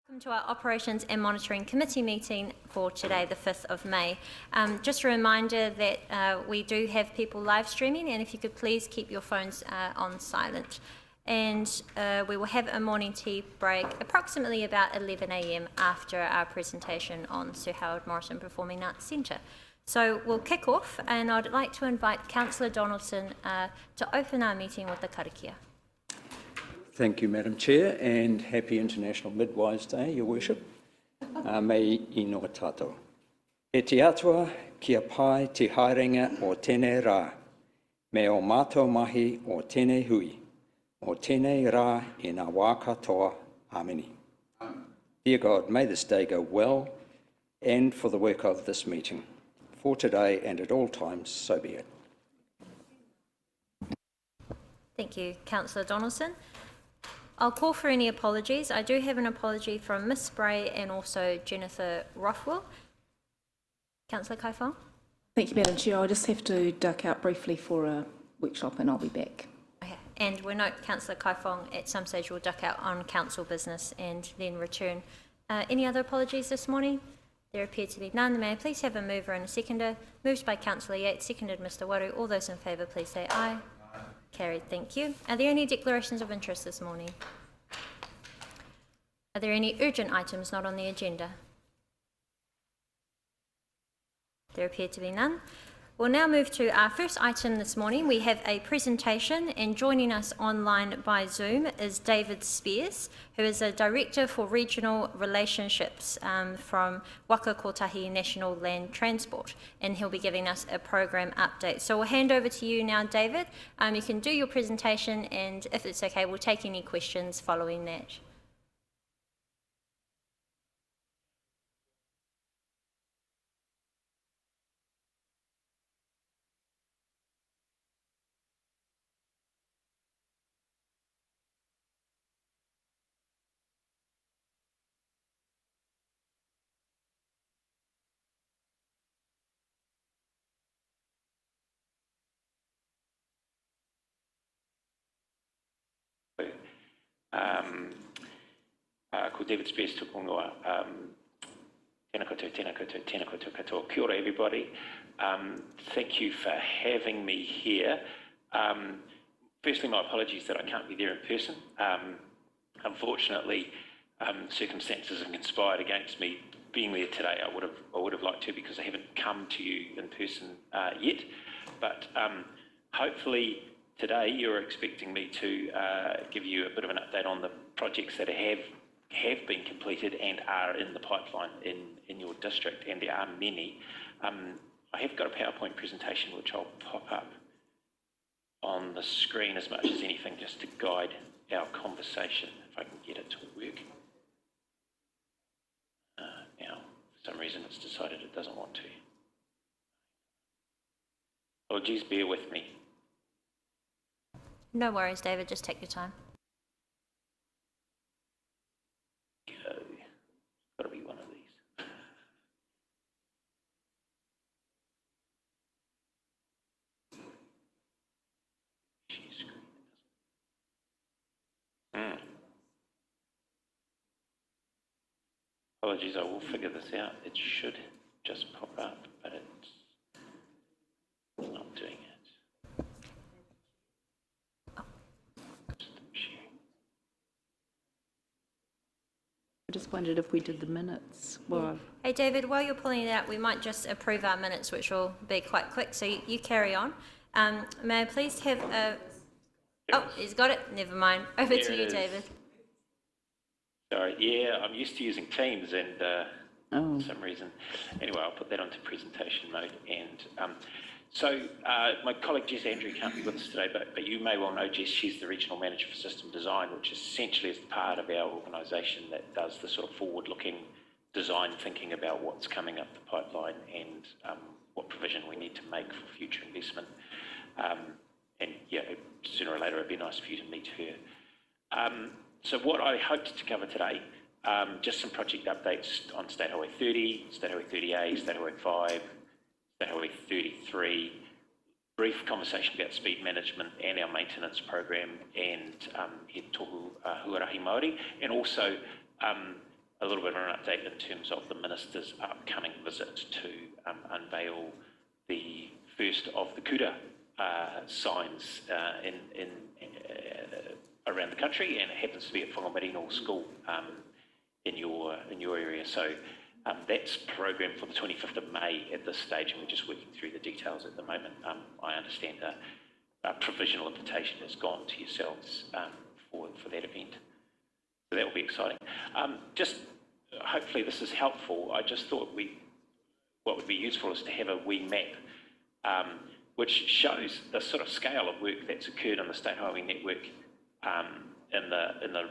Welcome to our Operations and Monitoring Committee meeting for today, the 5th of May. Just a reminder that we do have people live streaming, and if you could please keep your phones on silent. And we will have a morning tea break approximately about 11 a.m. after our presentation on Sir Howard Morrison Performing Arts Centre. So we'll kick off, and I'd like to invite Councillor Donaldson to open our meeting with the karakia. Thank you, Madam Chair, and happy International Midwives Day, Your Worship. Me I noa tātou. E te atua kia pai te haerenga o tēnei rā, me o mātou mahi o tēnei hui, o tēnei rā I ngā wā katoa. Ameni. Dear God, may this day go well, and for the work of this meeting, for today and at all times, so be it. Thank you, Councillor Donaldson. I'll call for any apologies. I do have an apology from Miss Spray and also Jennifer Rothwell. Councillor Kaifong. Thank you, Madam Chair. I just have to duck out briefly for a workshop and I'll be back. Okay. And we note Councillor Kaifong at some stage will duck out on council business and then return. Any other apologies this morning? There appear to be none. May I please have a mover and a seconder? Moved by Councillor Yates, seconded Mr Waru. All those in favour, please say aye. Carried, thank you. Are there any declarations of interest this morning? Are there any urgent items not on the agenda? There appear to be none. We'll now move to our first item this morning. We have a presentation, and joining us online by Zoom is David Spears, who is a Director for Regional Relationships from Waka Kotahi National Land Transport, and he'll be giving us a program update. So we'll hand over to you now, David. You can do your presentation, and if it's okay, we'll take any questions following that. Ko David Spears tukongoa. Tēnā koutou, tēnā koutou, tēnā koutou katoa. Kia ora, everybody. Thank you for having me here. Firstly, my apologies that I can't be there in person. Unfortunately, circumstances have conspired against me being there today. I would have liked to, because I haven't come to you in person yet. But hopefully today you're expecting me to give you a bit of an update on the projects that have been completed and are in the pipeline in your district, and there are many. I have got a PowerPoint presentation which I'll pop up on the screen as much as anything, just to guide our conversation, if I can get it to work. Now, for some reason it's decided it doesn't want to. Oh geez, bear with me. No worries, David, just take your time. Got to be one of these. Apologies, I will figure this out. It should just pop up, but it's not doing it. I just wondered if we did the minutes. Well, Hey David, while you're pulling it out, we might just approve our minutes, which will be quite quick, so you carry on. May I please have a... Oh, he's got it. Never mind. Over to you, David. Sorry, yeah, I'm used to using Teams, and for some reason. Anyway, I'll put that onto presentation mode. And so my colleague Jess Andrew can't be with us today, but you may well know Jess. She's the Regional Manager for System Design, which essentially is part of our organisation that does the sort of forward-looking design thinking about what's coming up the pipeline and what provision we need to make for future investment. And yeah, sooner or later it'd be nice for you to meet her. So what I hoped to cover today, just some project updates on State Highway 30, State Highway 30A, State Highway 5, State Highway 33, brief conversation about speed management and our maintenance program, and He Tohu Huarahi Māori, and also a little bit of an update in terms of the Minister's upcoming visit to unveil the first of the Kura signs around the country, and it happens to be at Whangamarino School in your area. So that's programmed for the 25th of May at this stage, and we're just working through the details at the moment. I understand a provisional invitation has gone to yourselves for that event. So that will be exciting. Just hopefully this is helpful. I just thought what would be useful is to have a wee map which shows the sort of scale of work that's occurred on the State Highway Network in the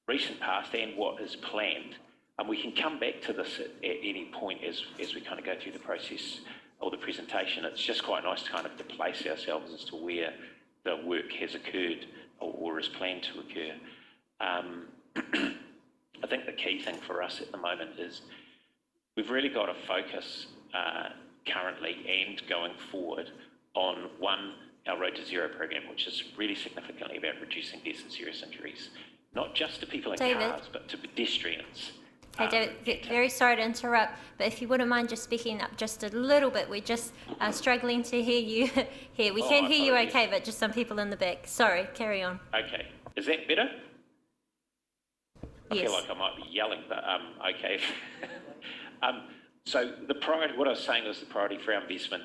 recent past and what is planned. And we can come back to this at any point as we kind of go through the process or the presentation. It's just quite nice to kind of to place ourselves as to where the work has occurred or is planned to occur. I think the key thing for us at the moment is we've really got to focus currently and going forward on our Road to Zero program, which is really significantly about reducing deaths and serious injuries, not just to people in cars, but to pedestrians. Hey David, very sorry to interrupt, but if you wouldn't mind just speaking up just a little bit, we're just struggling to hear you here. We can hear you okay, but just some people in the back. Sorry, carry on. Okay, is that better? I Yes. feel like I might be yelling, but okay. So the priority, what I was saying was the priority for our investment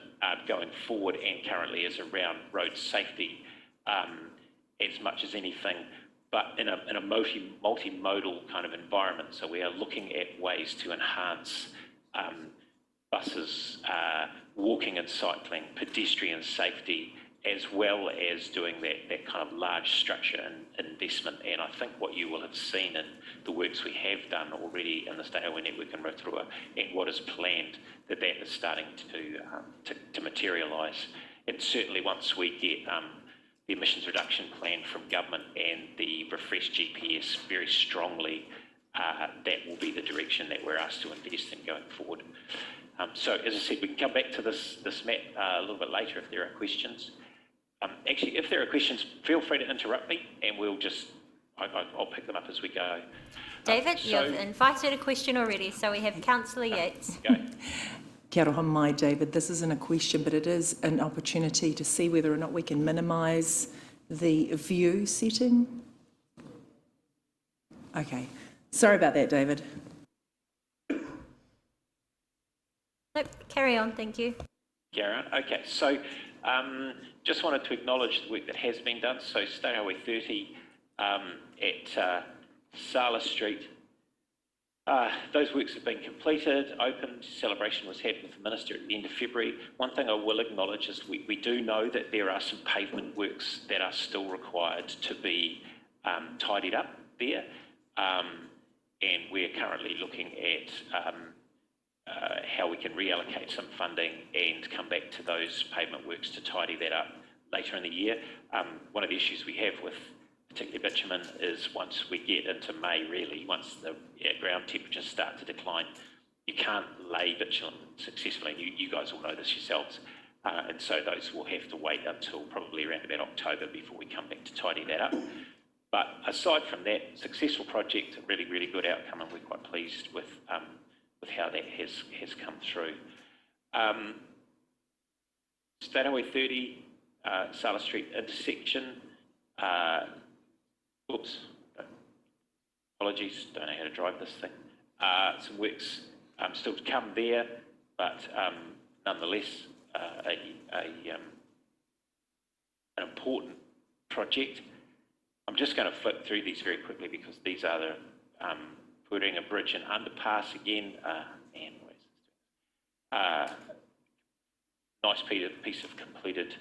going forward and currently is around road safety as much as anything, but in a multimodal kind of environment. So we are looking at ways to enhance buses, walking and cycling, pedestrian safety, as well as doing that kind of large structure and investment. And I think what you will have seen in the works we have done already in the State Highway Network in Rotorua and what is planned, that is starting to materialise. And certainly once we get the emissions reduction plan from government and the refreshed GPS very strongly, that will be the direction that we're asked to invest in going forward. So as I said, we can come back to this map a little bit later if there are questions. Actually, if there are questions, feel free to interrupt me and I'll pick them up as we go. David, you've invited a question already, so we have Councillor Yates. Go. Kia ora mai, David. This isn't a question, but it is an opportunity to see whether or not we can minimise the view setting. Okay. Sorry about that, David. Nope, carry on, thank you. Carry on. Okay, so just wanted to acknowledge the work that has been done. So State Highway 30 at Salar Street, those works have been completed, opened, celebration was had with the Minister at the end of February. One thing I will acknowledge is we do know that there are some pavement works that are still required to be tidied up there, and we're currently looking at how we can reallocate some funding and come back to those pavement works to tidy that up later in the year. One of the issues we have with particularly bitumen is once we get into May, really, once the ground temperatures start to decline, you can't lay bitumen successfully. You guys all know this yourselves. And so those will have to wait until probably around about October before we come back to tidy that up. But aside from that, successful project, a really, really good outcome, and we're quite pleased with how that has come through. State Highway 30, Salar Street intersection. Oops, apologies, don't know how to drive this thing. Some works still to come there, but nonetheless, an important project. I'm just going to flip through these very quickly because these are the putting a bridge and underpass again. Nice piece of completed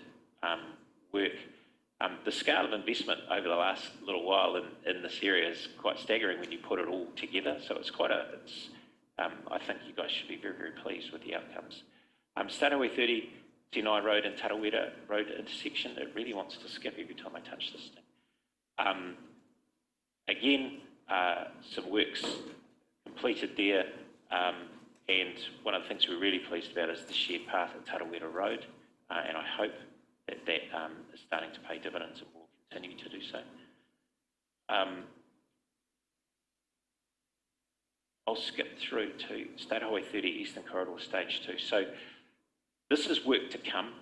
work. The scale of investment over the last little while in this area is quite staggering when you put it all together. So it's I think you guys should be very, very pleased with the outcomes. State Highway 30, Tenai Road and Tarawera Road intersection, it really wants to skip every time I touch this thing. Again, some works completed there, and one of the things we're really pleased about is the shared path at Tarawera Road, and I hope that is starting to pay dividends and will continue to do so. I'll skip through to State Highway 30 Eastern Corridor Stage 2. So this is work to come.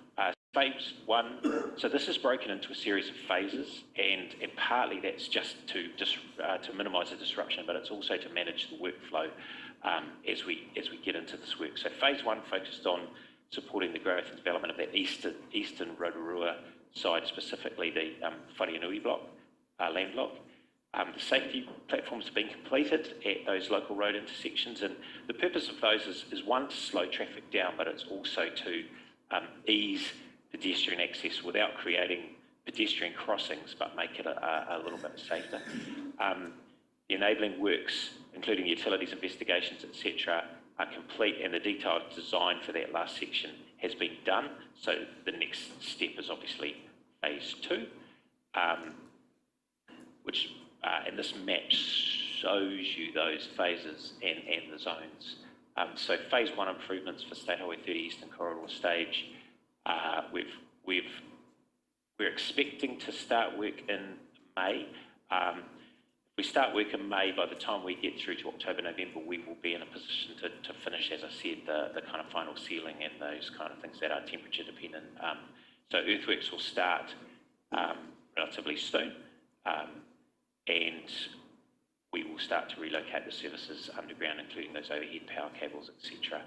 Phase 1, so this is broken into a series of phases, and partly that's just to minimise the disruption, but it's also to manage the workflow as we get into this work. So phase 1 focused on supporting the growth and development of that eastern Rotorua side, specifically the Wharianui block, land block. The safety platforms have been completed at those local road intersections, and the purpose of those is one, to slow traffic down, but it's also to ease pedestrian access without creating pedestrian crossings, but make it a little bit safer. The enabling works, including utilities investigations, etc., are complete, and the detailed design for that last section has been done. So the next step is obviously phase 2, which and this map shows you those phases and the zones. So phase 1 improvements for State Highway 30 Eastern Corridor Stage. We're expecting to start work in May. If we start work in May, by the time we get through to October, November, we will be in a position to finish, as I said, the kind of final sealing and those kind of things that are temperature dependent. So earthworks will start relatively soon, and we will start to relocate the services underground, including those overhead power cables, etc.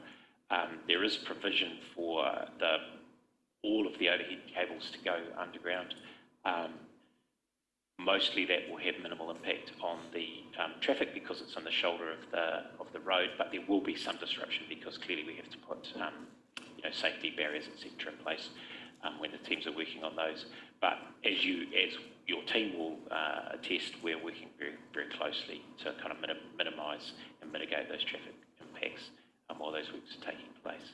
There is provision for all of the overhead cables to go underground. Mostly that will have minimal impact on the traffic because it's on the shoulder of the road, but there will be some disruption because clearly we have to put safety barriers, etc. in place when the teams are working on those. But as your team will attest, we're working very, very closely to kind of minimise and mitigate those traffic impacts while those works are taking place.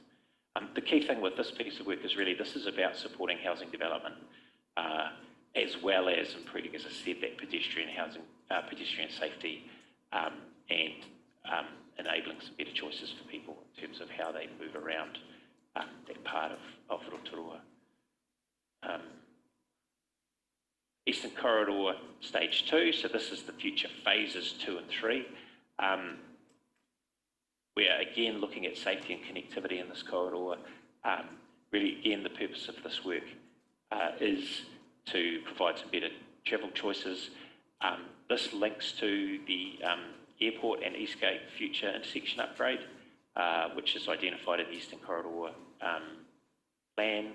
The key thing with this piece of work is really this is about supporting housing development as well as improving, as I said, that pedestrian safety and enabling some better choices for people in terms of how they move around that part of Rotorua. Eastern Corridor Stage 2, so this is the future phases 2 and 3. We're again looking at safety and connectivity in this corridor. Really, again, the purpose of this work is to provide some better travel choices. This links to the airport and Eastgate future intersection upgrade, which is identified in the Eastern Corridor plan.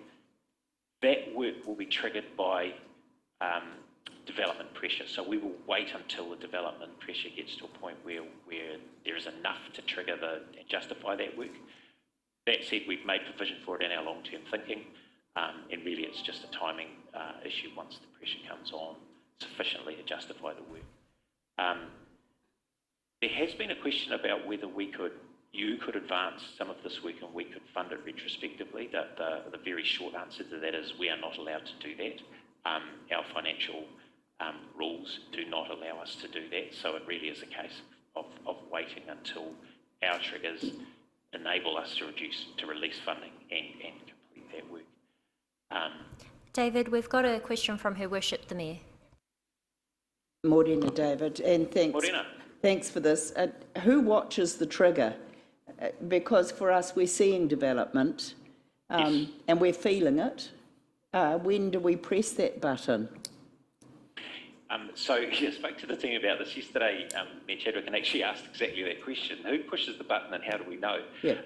That work will be triggered by development pressure. So we will wait until the development pressure gets to a point where there is enough to trigger and justify that work. That said, we've made provision for it in our long-term thinking, and really it's just a timing issue once the pressure comes on sufficiently to justify the work. There has been a question about whether you could advance some of this work and we could fund it retrospectively. The very short answer to that is we are not allowed to do that. Our financial rules do not allow us to do that, so it really is a case of waiting until our triggers enable us to release funding and complete that work. David, we've got a question from Her Worship the Mayor. Morena, David, and thanks for this. Who watches the trigger? Because for us, we're seeing development Yes. and we're feeling it. When do we press that button? So I spoke to the team about this yesterday, Mayor Chadwick, and actually asked exactly that question. Who pushes the button and how do we know? Yeah.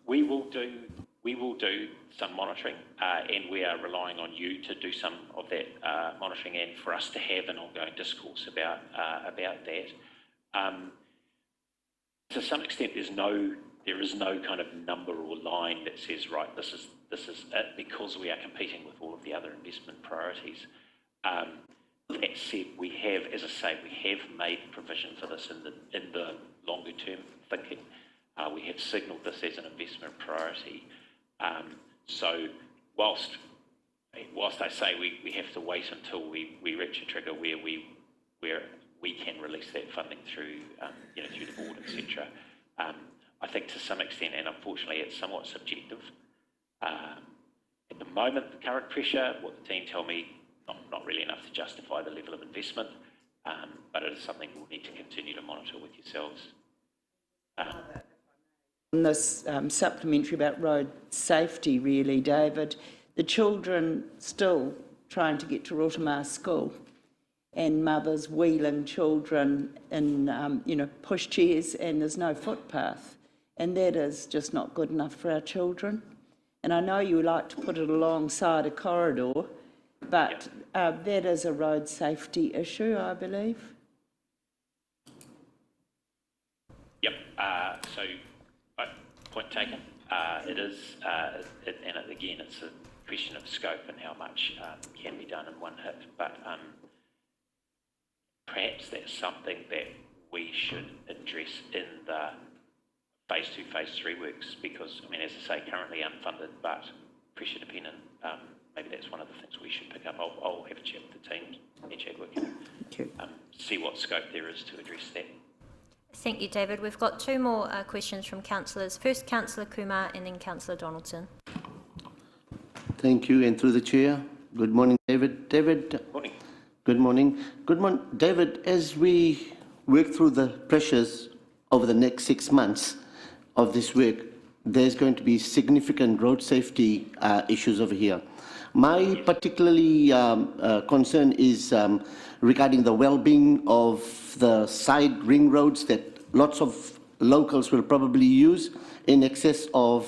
We will do some monitoring, and we are relying on you to do some of that monitoring and for us to have an ongoing discourse about that. To some extent, there is no kind of number or line that says, right, this is it, because we are competing with all of the other investment priorities. That said, we have, as I say, we have made provision for this in the longer term thinking. We have signalled this as an investment priority. So whilst I say we have to wait until we reach a trigger where we can release that funding through through the board, etc. I think to some extent, and unfortunately it's somewhat subjective. At the moment, the current pressure, what the team tell me, not really enough to justify the level of investment, but it is something we'll need to continue to monitor with yourselves. On this supplementary about road safety, really, David, the children still trying to get to Rotorua School, and mothers wheeling children in, pushchairs, and there's no footpath, and that is just not good enough for our children. And I know you like to put it alongside a corridor, but that is a road safety issue, I believe. Yep. So, point taken. It is, and again, it's a question of scope and how much can be done in one hit. But perhaps that's something that we should address in the phase 2, phase 3 works, because, I mean, as I say, currently unfunded, but pressure dependent. Maybe that's one of the things we should pick up. I'll have a chat with the team, Chadwick, and see what scope there is to address that. Thank you, David. We've got two more questions from councillors. First, Councillor Kumar and then Councillor Donaldson. Thank you, and through the chair. Good morning, David. Morning. Good morning. Good morning, David. As we work through the pressures over the next 6 months of this work, there's going to be significant road safety issues over here. My particularly concern is regarding the well-being of the side ring roads that lots of locals will probably use, in excess of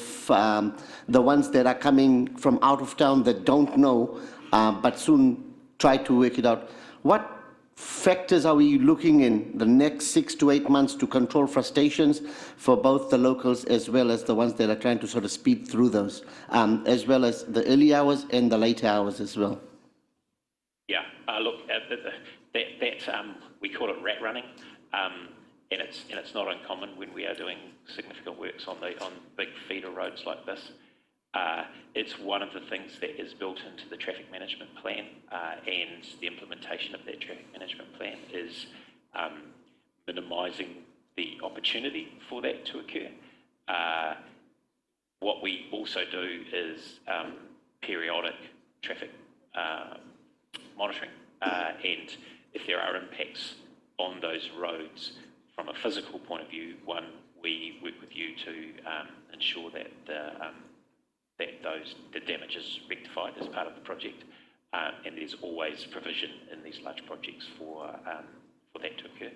the ones that are coming from out of town that don't know, but soon try to work it out. What factors are we looking in the next 6 to 8 months to control frustrations for both the locals as well as the ones that are trying to sort of speed through those, as well as the early hours and the late hours as well? Yeah, look, we call it rat running, and it's not uncommon when we are doing significant works on big feeder roads like this. It's one of the things that is built into the traffic management plan, and the implementation of that traffic management plan is minimising the opportunity for that to occur. What we also do is periodic traffic monitoring, and if there are impacts on those roads from a physical point of view, we work with you to ensure that the damage is rectified as part of the project, and there's always provision in these large projects for that to occur.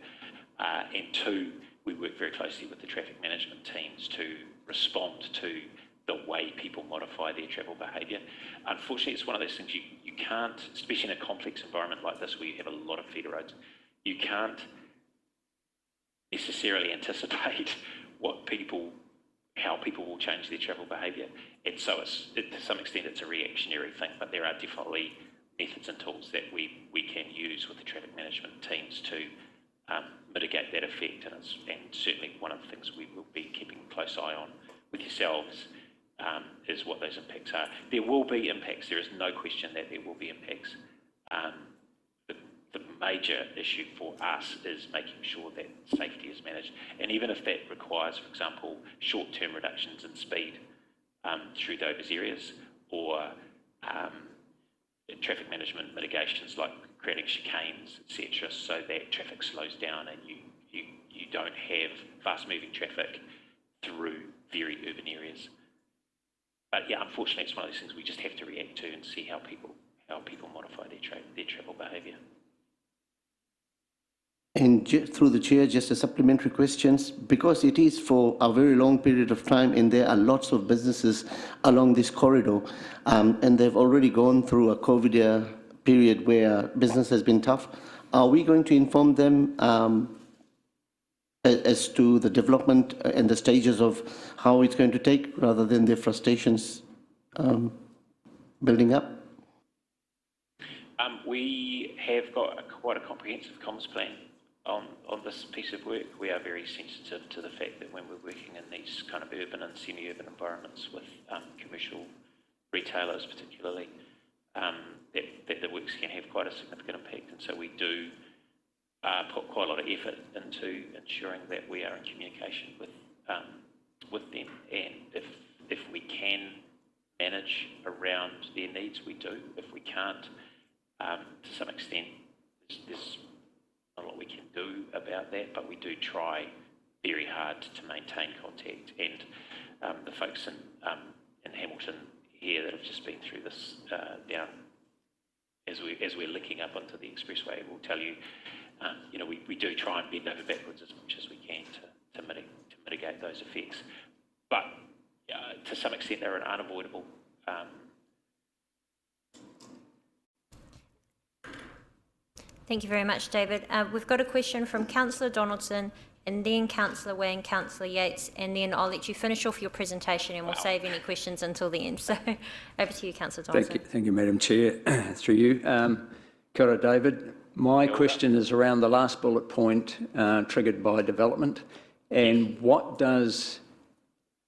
And two, we work very closely with the traffic management teams to respond to the way people modify their travel behaviour. Unfortunately, it's one of those things you can't, especially in a complex environment like this where you have a lot of feeder roads, you can't necessarily anticipate how people will change their travel behaviour. And so to some extent it's a reactionary thing, but there are definitely methods and tools that we can use with the traffic management teams to mitigate that effect, and certainly one of the things we will be keeping a close eye on with yourselves is what those impacts are. There will be impacts, there is no question that there will be impacts. The major issue for us is making sure that safety is managed, and even if that requires, for example, short-term reductions in speed through those areas, or traffic management mitigations like creating chicanes, etc., so that traffic slows down and you don't have fast-moving traffic through very urban areas. But yeah, unfortunately, it's one of those things we just have to react to and see how people modify their travel behaviour. And through the chair, just a supplementary questions, because it is for a very long period of time and there are lots of businesses along this corridor, and they've already gone through a COVID period where business has been tough. Are we going to inform them as to the development and the stages of how it's going to take, rather than their frustrations building up? We have got quite a comprehensive comms plan on this piece of work. We are very sensitive to the fact that when we're working in these kind of urban and semi-urban environments with commercial retailers particularly, that the works can have quite a significant impact, and so we do put quite a lot of effort into ensuring that we are in communication with them, and if we can manage around their needs, we do. If we can't, to some extent, there's not a lot we can do about that, but we do try very hard to maintain contact. And the folks in Hamilton here that have just been through this down as we're linking up onto the expressway will tell you, we do try and bend over backwards as much as we can to mitigate those effects. But to some extent, they're unavoidable. Thank you very much, David. We've got a question from Councillor Donaldson, and then Councillor Wang, Councillor Yates, and then I'll let you finish off your presentation and we'll save any questions until the end. So over to you, Councillor Donaldson. Thank you, Madam Chair. Through you. Kia ora, David. My question is around the last bullet point, triggered by development, and what does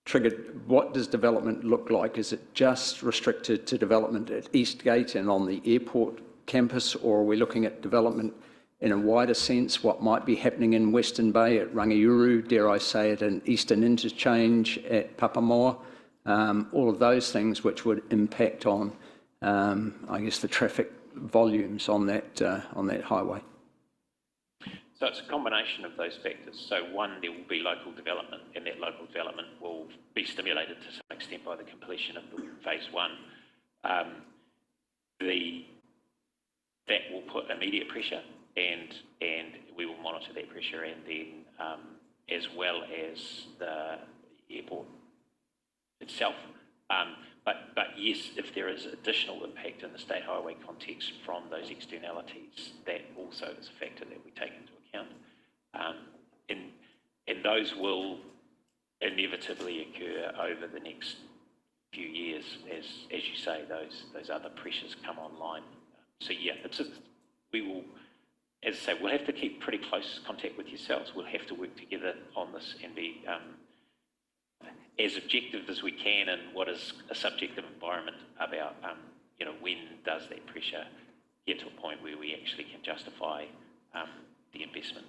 development look like? Is it just restricted to development at Eastgate and on the airport campus, or are we looking at development in a wider sense, what might be happening in Western Bay at Rangiuru, dare I say it, an Eastern Interchange at Papamoa, all of those things which would impact on, I guess, the traffic volumes on that highway? So it's a combination of those factors. So one, there will be local development, and that local development will be stimulated to some extent by the completion of the phase one. That will put immediate pressure, and we will monitor that pressure, and then as well as the airport itself. But yes, if there is additional impact in the state highway context from those externalities, that also is a factor that we take into account. And those will inevitably occur over the next few years, as you say, those other pressures come online. So yeah, we will, as I say, we'll have to keep pretty close contact with yourselves. We'll have to work together on this and be as objective as we can in what is a subjective environment about, when does that pressure get to a point where we actually can justify the investment.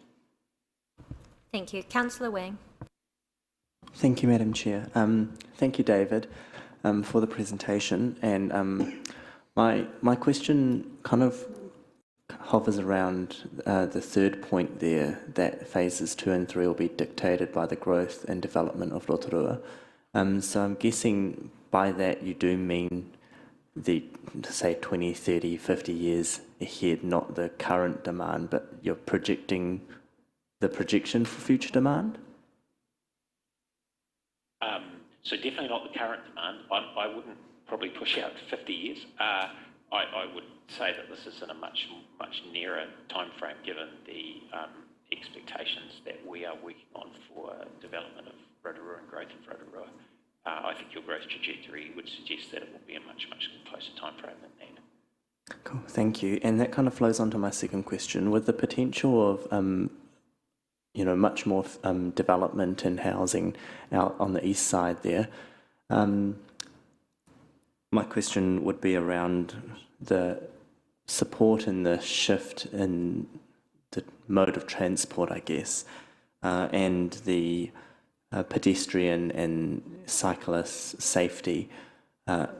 Thank you. Councillor Wang. Thank you, Madam Chair. Thank you, David, for the presentation. And my question kind of hovers around the third point there, that phases 2 and 3 will be dictated by the growth and development of Rotorua. So I'm guessing by that you do mean say 20, 30, 50 years ahead, not the current demand, but you're projecting the projection for future demand? So definitely not the current demand. I wouldn't probably push out to 50 years. I would say that this is in a much nearer time frame, given the expectations that we are working on for development of Rotorua and growth of Rotorua. I think your growth trajectory would suggest that it will be a much closer time frame than that. Cool, thank you. And that kind of flows on to my second question. With the potential of much more development and housing out on the east side there, my question would be around the support and the shift in the mode of transport, I guess, and the pedestrian and cyclist safety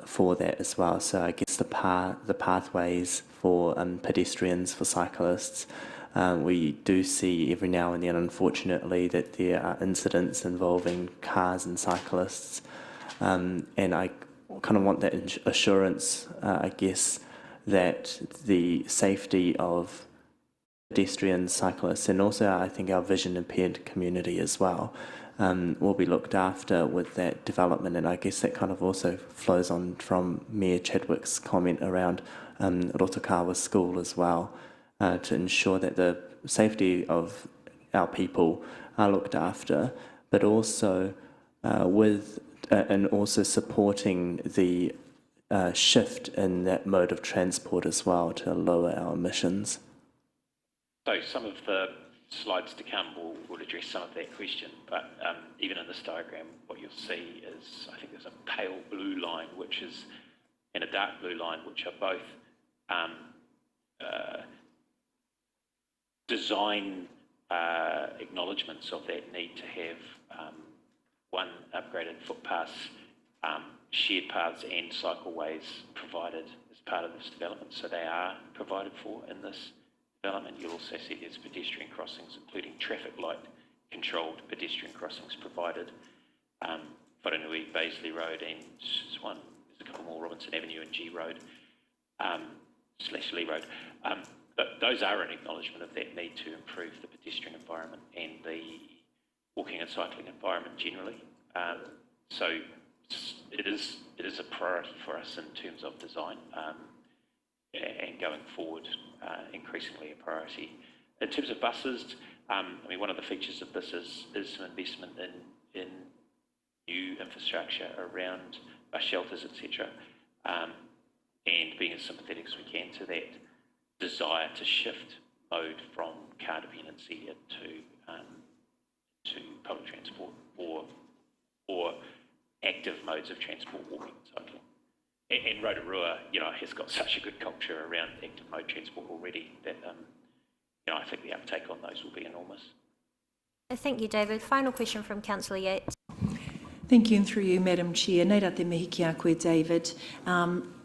for that as well. So I guess the pathways for pedestrians, for cyclists. We do see every now and then, unfortunately, that there are incidents involving cars and cyclists, and I kind of want that assurance, I guess, that the safety of pedestrians, cyclists, and also I think our vision impaired community as well will be looked after with that development. And I guess that kind of also flows on from Mayor Chadwick's comment around Rotokawa School as well, to ensure that the safety of our people are looked after, but also and also supporting the shift in that mode of transport as well to lower our emissions. So some of the slides to come will address some of that question, but even in this diagram, what you'll see is, I think there's a pale blue line and a dark blue line, which are both design acknowledgements of that need to have one, upgraded footpaths, shared paths and cycleways provided as part of this development. So they are provided for in this development. You'll also see there's pedestrian crossings, including traffic light controlled pedestrian crossings provided. Wharenui, Baisley Road, and there's a couple more, Robinson Avenue and G Road, / Lee Road. But those are an acknowledgement of that need to improve the pedestrian environment and the walking and cycling environment generally. So it is a priority for us in terms of design, and going forward, increasingly a priority. In terms of buses, I mean, one of the features of this is some investment in new infrastructure around bus shelters, etc., and being as sympathetic as we can to that desire to shift mode from car dependency to public transport or active modes of transport, walking and cycling. And Rotorua, has got such a good culture around active mode transport already that, I think the uptake on those will be enormous. Thank you, David. Final question from Councillor Yates. Thank you, and through you, Madam Chair. Nei rā te mihi ki a koe, David.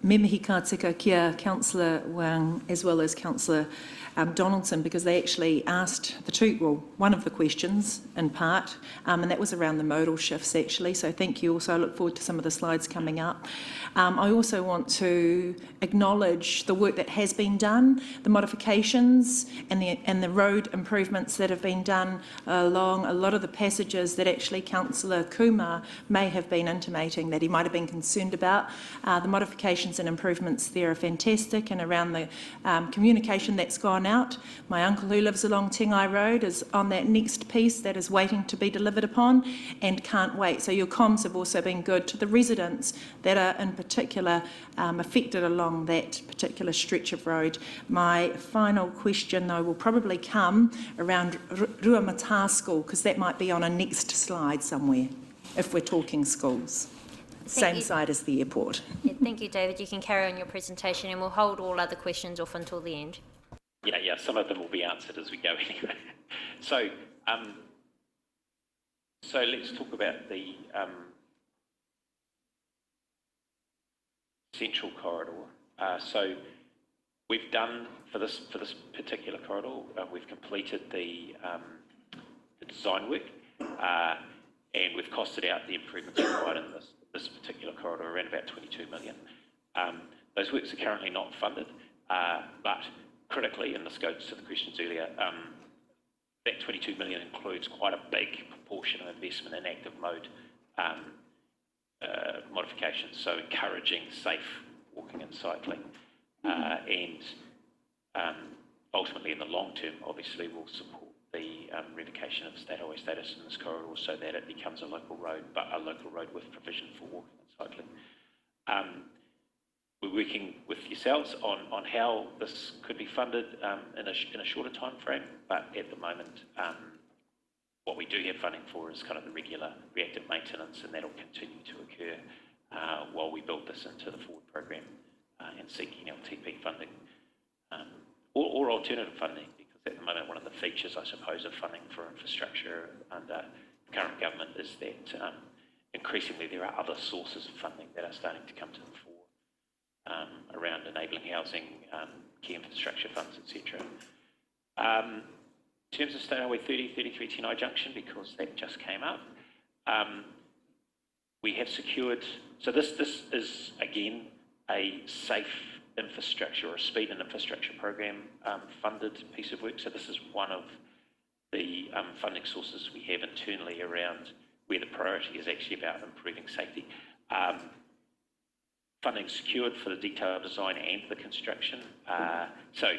Me mihi ka tika kia Councillor Wang as well as Councillor Donaldson, because they actually asked one of the questions in part, and that was around the modal shifts actually, so thank you. Also, I look forward to some of the slides coming up. I also want to acknowledge the work that has been done, the modifications and the road improvements that have been done along a lot of the passages that actually Councillor Kumar may have been intimating that he might have been concerned about. The modifications and improvements there are fantastic, and around the communication that's gone out. My uncle who lives along Tingai Road is on that next piece that is waiting to be delivered upon and can't wait. So your comms have also been good to the residents that are in particular affected along that particular stretch of road. My final question though will probably come around Ruamata School, because that might be on a next slide somewhere if we're talking schools. Same side as the airport. Yeah, thank you, David. You can carry on your presentation and we'll hold all other questions off until the end. Yeah, some of them will be answered as we go anyway. So let's talk about the central corridor. So we've done for this particular corridor, we've completed the design work, and we've costed out the improvements required in this particular corridor around about 22 million. Those works are currently not funded, but critically, and this goes to the questions earlier, that 22 million includes quite a big proportion of investment in active mode modifications, so encouraging safe walking and cycling, and ultimately in the long term, obviously, will support the revocation of state highway status in this corridor so that it becomes a local road, but a local road with provision for walking and cycling. We're working with yourselves on how this could be funded in a shorter time frame, but at the moment, what we do have funding for is kind of the regular reactive maintenance, and that'll continue to occur while we build this into the forward program and seeking LTP funding or alternative funding, because at the moment one of the features, I suppose, of funding for infrastructure under the current government is that increasingly there are other sources of funding that are starting to come to the fore around enabling housing, key infrastructure funds, etc. In terms of State Highway 30, 33 Tenai Junction, because that just came up, we have secured, so this is again a safe infrastructure or a speed and infrastructure program funded piece of work. So this is one of the funding sources we have internally around where the priority is actually about improving safety. Funding secured for the detailed design and the construction. So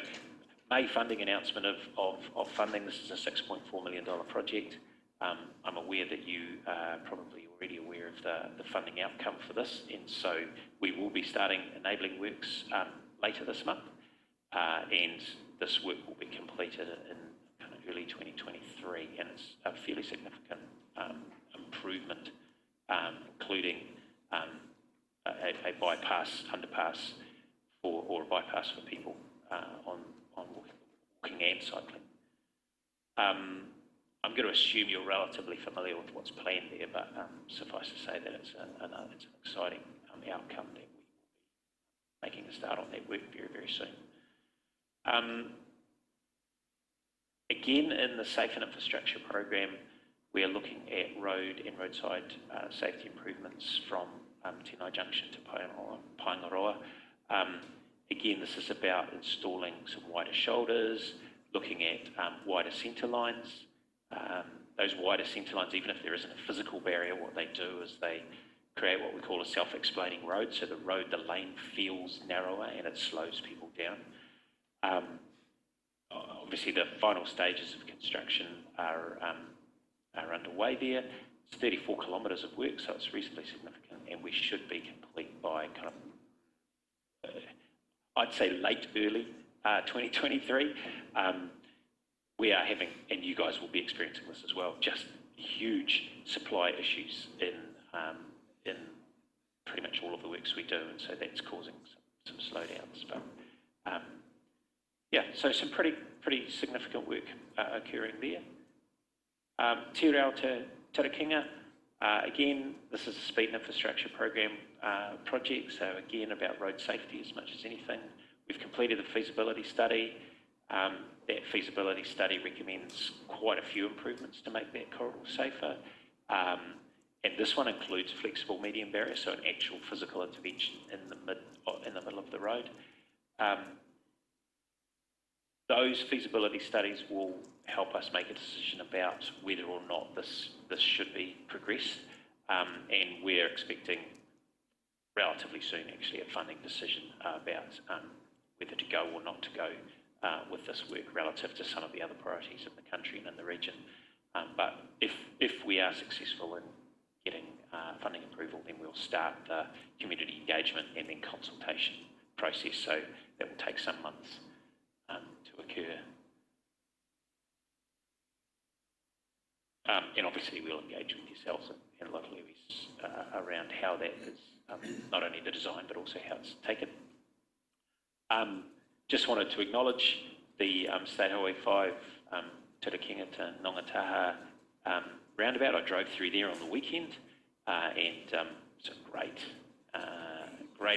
May funding announcement of funding. This is a $6.4 million project. I'm aware that you are probably already aware of the funding outcome for this, and so we will be starting enabling works later this month, and this work will be completed in kind of early 2023, and it's a fairly significant improvement, including a bypass, underpass or a bypass for people on walking and cycling. I'm going to assume you're relatively familiar with what's planned there, but suffice to say that it's an exciting outcome that we will be making a start on that work very, very soon. Again, in the Safe and Infrastructure program, we are looking at road and roadside safety improvements from Tenai Junction to Paengaroa. Again, this is about installing some wider shoulders, looking at wider centre lines. Those wider centre lines, even if there isn't a physical barrier, what they do is they create what we call a self-explaining road. So the lane feels narrower and it slows people down. Obviously, the final stages of construction are underway there. It's 34 kilometres of work, so it's reasonably significant, and we should be complete by kind of, I'd say early 2023. We are having, and you guys will be experiencing this as well, just huge supply issues in pretty much all of the works we do, and so that's causing some slowdowns. But yeah, so some pretty significant work occurring there. Te Reo Te Tarakinga, again, this is a speed and infrastructure program project, so again about road safety as much as anything. We've completed the feasibility study. That feasibility study recommends quite a few improvements to make that corridor safer. And this one includes flexible median barriers, so an actual physical intervention in the middle of the road. Those feasibility studies will help us make a decision about whether or not this should be progressed, and we're expecting relatively soon actually a funding decision about whether to go or not to go with this work relative to some of the other priorities in the country and in the region. But if we are successful in getting funding approval, then we'll start the community engagement and then consultation process, so that will take some months to occur. And obviously we'll engage with yourselves and local levies around how that is, not only the design but also how it's taken. Just wanted to acknowledge the State Highway 5 Tarakinga to Nongataha roundabout. I drove through there on the weekend and it's a great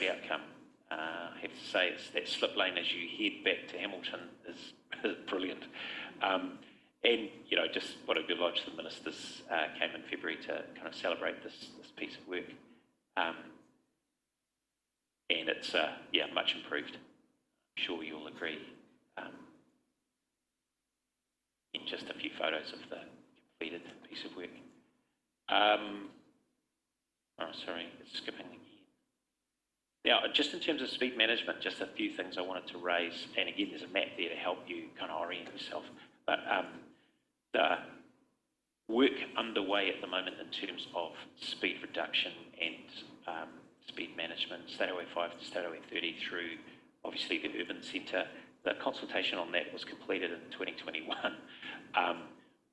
outcome. I have to say it's that slip lane as you head back to Hamilton is brilliant. And, you know, just want to acknowledge the ministers came in February to kind of celebrate this piece of work. And it's, yeah, much improved. I'm sure you'll agree. In just a few photos of the completed piece of work. Oh, sorry, it's skipping again. Now, just in terms of speed management, just a few things I wanted to raise. And again, there's a map there to help you kind of orient yourself. But the work underway at the moment in terms of speed reduction and speed management, State Highway 5 to State Highway 30 through, obviously, the urban centre. The consultation on that was completed in 2021.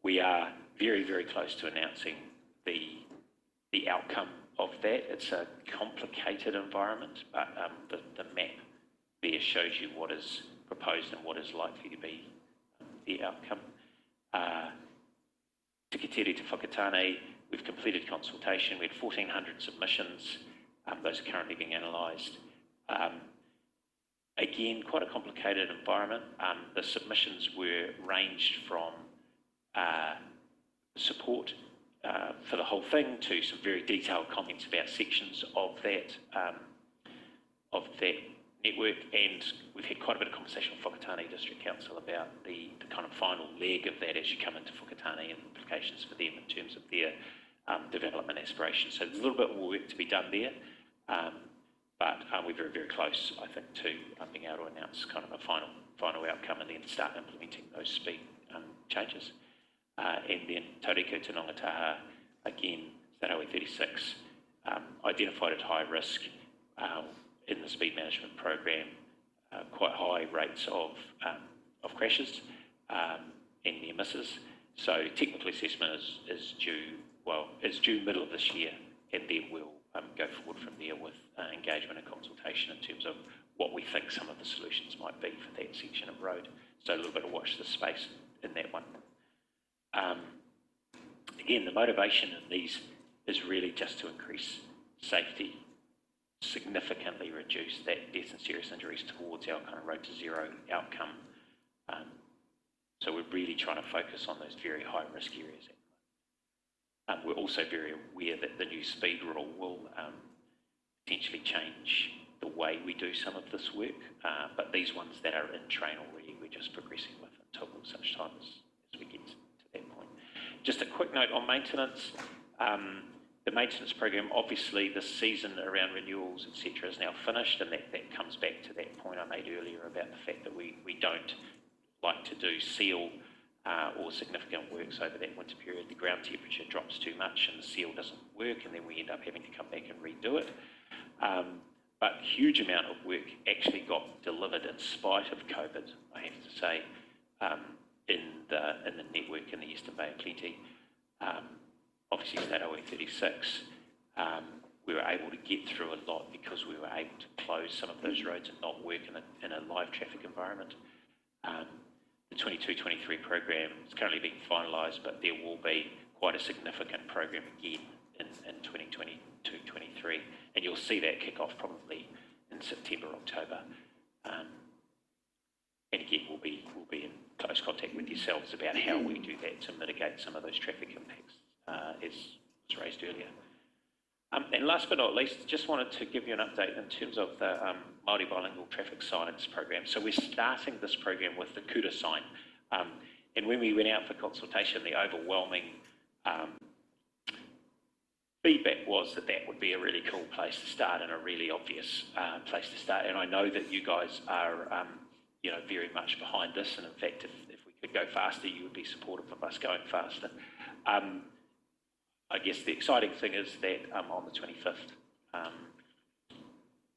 We are very, very close to announcing the outcome of that. It's a complicated environment, but the map there shows you what is proposed and what is likely to be the outcome. Tikiteri to Whakatane, we've completed consultation. We had 1,400 submissions. Those are currently being analysed. Again, quite a complicated environment. The submissions were ranged from support for the whole thing to some very detailed comments about sections of that network, and we've had quite a bit of conversation with Whakatane District Council about the kind of final leg of that as you come into Whakatane and implications for them in terms of their development aspirations. So there's a little bit more work to be done there, but we're very, very close, I think, to being able to announce kind of a final outcome and then start implementing those speed changes. And then Tauriko to Nongataha, again, State Highway 36, identified at high risk in the speed management program, quite high rates of crashes and near misses. So technical assessment is due middle of this year, and then we'll go forward from there with engagement and consultation in terms of what we think some of the solutions might be for that section of road. So a little bit of watch this space in that one. Again, the motivation in these is really just to increase safety, significantly reduce that death and serious injuries towards our kind of road to zero outcome. So we're really trying to focus on those very high risk areas. we're also very aware that the new speed rule will potentially change the way we do some of this work, but these ones that are in train already, we're just progressing with until such time as we get to that point. Just a quick note on maintenance. The maintenance program, obviously the season around renewals, etc., is now finished, and that comes back to that point I made earlier about the fact that we don't like to do seal or significant works over that winter period. The ground temperature drops too much and the seal doesn't work, and then we end up having to come back and redo it. But huge amount of work actually got delivered in spite of COVID, I have to say, in the network in the Eastern Bay of Plenty. Obviously, State Highway 36, we were able to get through a lot because we were able to close some of those roads and not work in a live traffic environment. The 22-23 program is currently being finalised, but there will be quite a significant program again in 2022-23, and you'll see that kick off probably in September, October. And again, we'll be in close contact with yourselves about how we do that to mitigate some of those traffic impacts, as was raised earlier. And last but not least, just wanted to give you an update in terms of the Māori bilingual traffic signs program. So we're starting this program with the Kura sign. And when we went out for consultation, the overwhelming feedback was that would be a really cool place to start and a really obvious place to start. And I know that you guys are very much behind this. And in fact, if we could go faster, you would be supportive of us going faster. I guess the exciting thing is that on the 25th,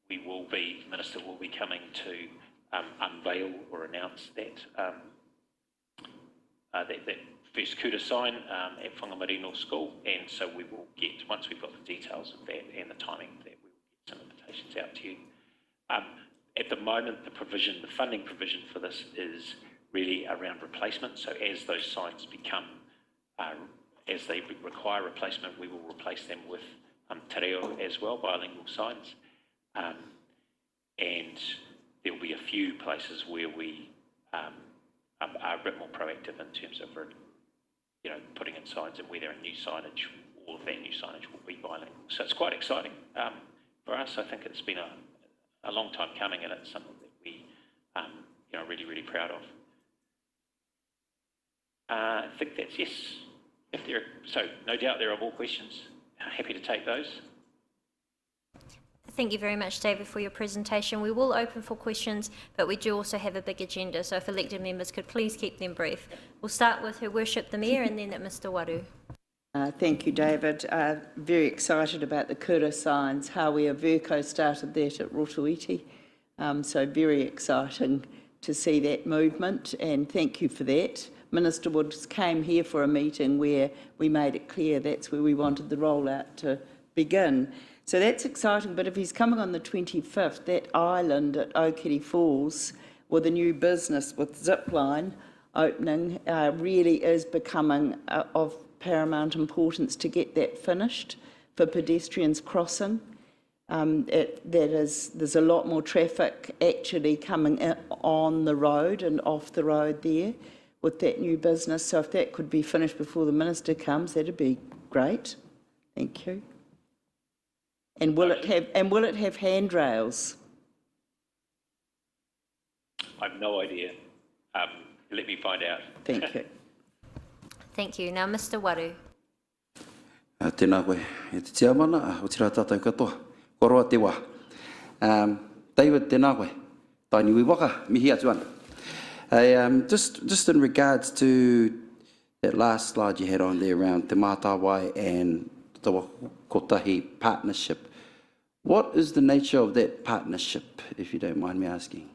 the Minister will be coming to unveil or announce that first Kura sign at Whangamarino School, and so we will get, once we've got the details of that and the timing of that, we will get some invitations out to you. At the moment, the funding provision for this is really around replacement, so as those signs become as they require replacement, we will replace them with te reo as well, bilingual signs. And there will be a few places where we are a bit more proactive in terms of putting in signs, and where there are new signage, all of that new signage will be bilingual. So it's quite exciting for us. I think it's been a long time coming, and it's something that we really, really proud of. I think that's yes. So no doubt there are more questions. Happy to take those. Thank you very much, David, for your presentation. We will open for questions, but we do also have a big agenda, so if elected members could please keep them brief. We'll start with Her Worship the Mayor and then at Mr Waru. Thank you, David. Very excited about the Kura signs, how we have Verco started that at Rotorua. So very exciting to see that movement, and thank you for that. Minister Woods came here for a meeting where we made it clear that's where we wanted the rollout to begin. So that's exciting, but if he's coming on the 25th, that island at Okere Falls with a new business with zipline opening really is becoming of paramount importance to get that finished for pedestrians crossing. There's a lot more traffic actually coming in on the road and off the road there with that new business. So if that could be finished before the Minister comes, that'd be great. Thank you. And will it have handrails? I've no idea. Let me find out. Thank you. Thank you. Now, Mr Waru. Tēnā koe, e te tiamana, o tira tātou katoa, koroa te wā. David, tēnā koe, taini waka, mihi atu ana. Just in regards to that last slide you had on there around Te Mātāwai and the Kotahi partnership, what is the nature of that partnership, if you don't mind me asking?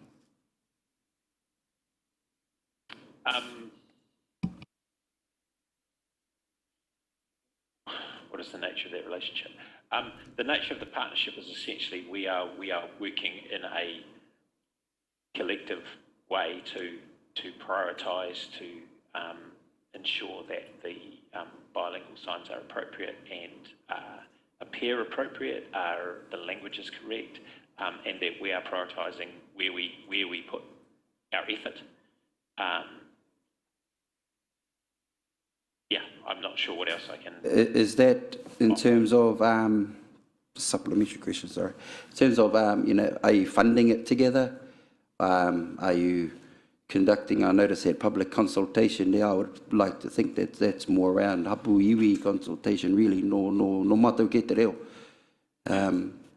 What is the nature of that relationship? The nature of the partnership is essentially we are working in a collective way to prioritise, to ensure that the bilingual signs are appropriate and appear appropriate, the language is correct, and that we are prioritising where we put our effort. I'm not sure what else I can. Is that in terms of, supplementary question, sorry, in terms of, are you funding it together? Are you conducting, I noticed that public consultation there, I would like to think that that's more around hapu iwi consultation, really, no matau ke te reo.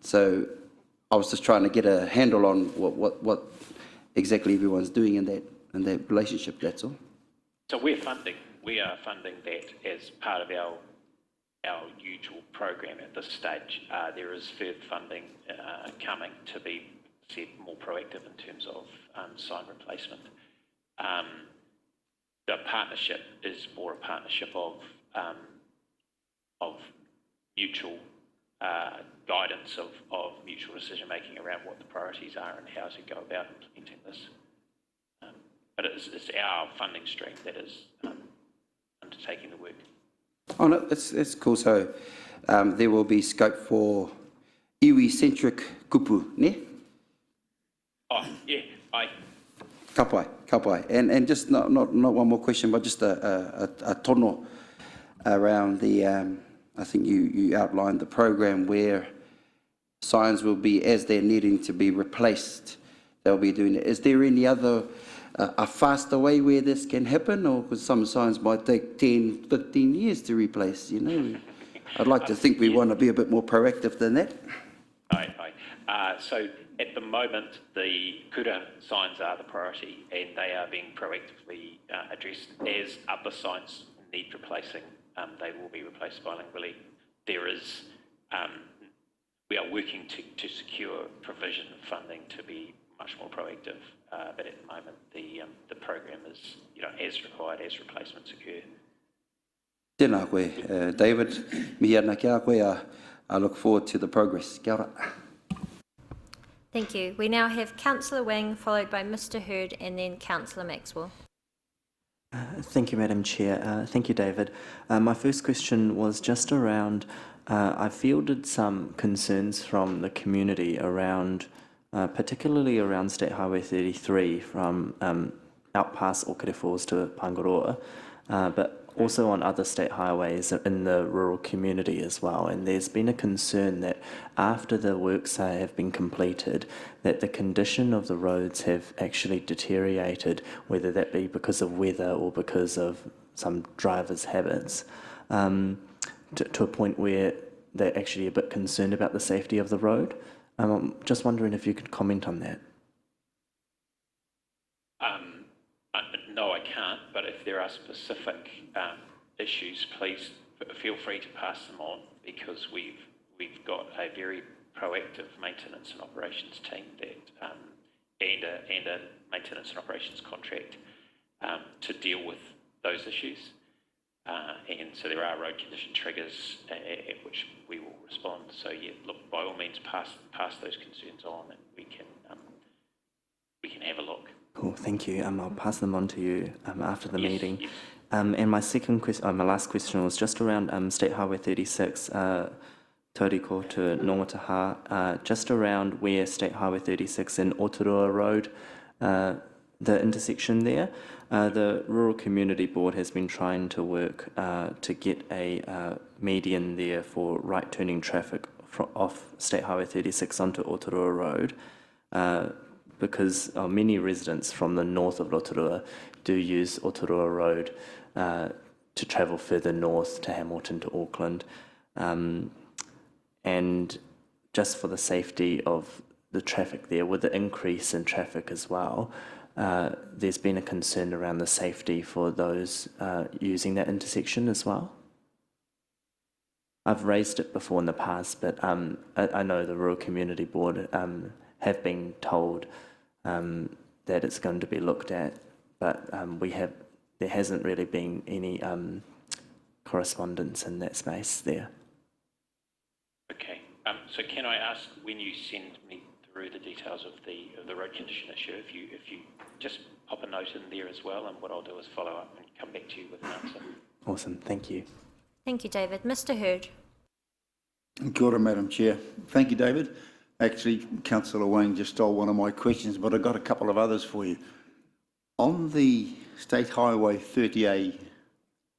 So I was just trying to get a handle on what exactly everyone's doing in that relationship, that's all. So we are funding that as part of our usual program at this stage. There is further funding coming to be more proactive in terms of sign replacement. The partnership is more a partnership of mutual guidance of mutual decision making around what the priorities are and how to go about implementing this. But it's our funding stream that is undertaking the work. Oh no, that's cool. So there will be scope for iwi-centric kupu, ne? Oh yeah, Kapai. And just not one more question, but just a tono around the, I think you outlined the program where signs will be, as they're needing to be replaced, they'll be doing it. Is there any other, a faster way where this can happen? Or because some signs might take 10, 15 years to replace, you know? I'd like to think we want to be a bit more proactive than that. So at the moment, the kura signs are the priority and they are being proactively addressed. As other signs need replacing, they will be replaced bilingually. There is, we are working to secure provision of funding to be much more proactive, but at the moment the program is, as required as replacements occur. Tēnā koe, David, mihi ana kia koe, I look forward to the progress. Kia ora. Thank you. We now have Councillor Wang, followed by Mr Hurd and then Councillor Maxwell. Thank you, Madam Chair. Thank you, David. My first question was just around, I fielded some concerns from the community around, particularly around State Highway 33 from out past Okere Falls to Pangaroa, but also on other state highways in the rural community as well. And there's been a concern that after the works have been completed, that the condition of the roads have actually deteriorated, whether that be because of weather or because of some drivers' habits, to a point where they're actually a bit concerned about the safety of the road. I'm just wondering if you could comment on that. No, I can't, but if there are specific issues, please feel free to pass them on, because we've got a very proactive maintenance and operations team that and a maintenance and operations contract to deal with those issues. And so there are road condition triggers at which we will respond. So yeah, look, by all means, pass those concerns on, and we can have a look. Cool, thank you. I'll pass them on to you after the meeting. Yes. And my second question, my last question was just around State Highway 36, Tauriko to Nongataha, just around where State Highway 36 and Rotorua Road, the intersection there. The Rural Community Board has been trying to work to get a median there for right-turning traffic off State Highway 36 onto Rotorua Road. Because many residents from the north of Rotorua do use Rotorua Road to travel further north to Hamilton, to Auckland. And just for the safety of the traffic there, with the increase in traffic as well, there's been a concern around the safety for those using that intersection as well. I've raised it before in the past, but I know the Rural Community Board have been told that it's going to be looked at, but there hasn't really been any correspondence in that space there. Okay. So can I ask, when you send me through the details of the road condition issue, if you just pop a note in there as well, and what I'll do is follow up and come back to you with an answer. Awesome, thank you. Thank you, David. Mr Hurd. Kia ora, Madam Chair. Thank you, David. Actually, Councillor Wang just stole one of my questions, but I've got a couple of others for you. On the State Highway 30A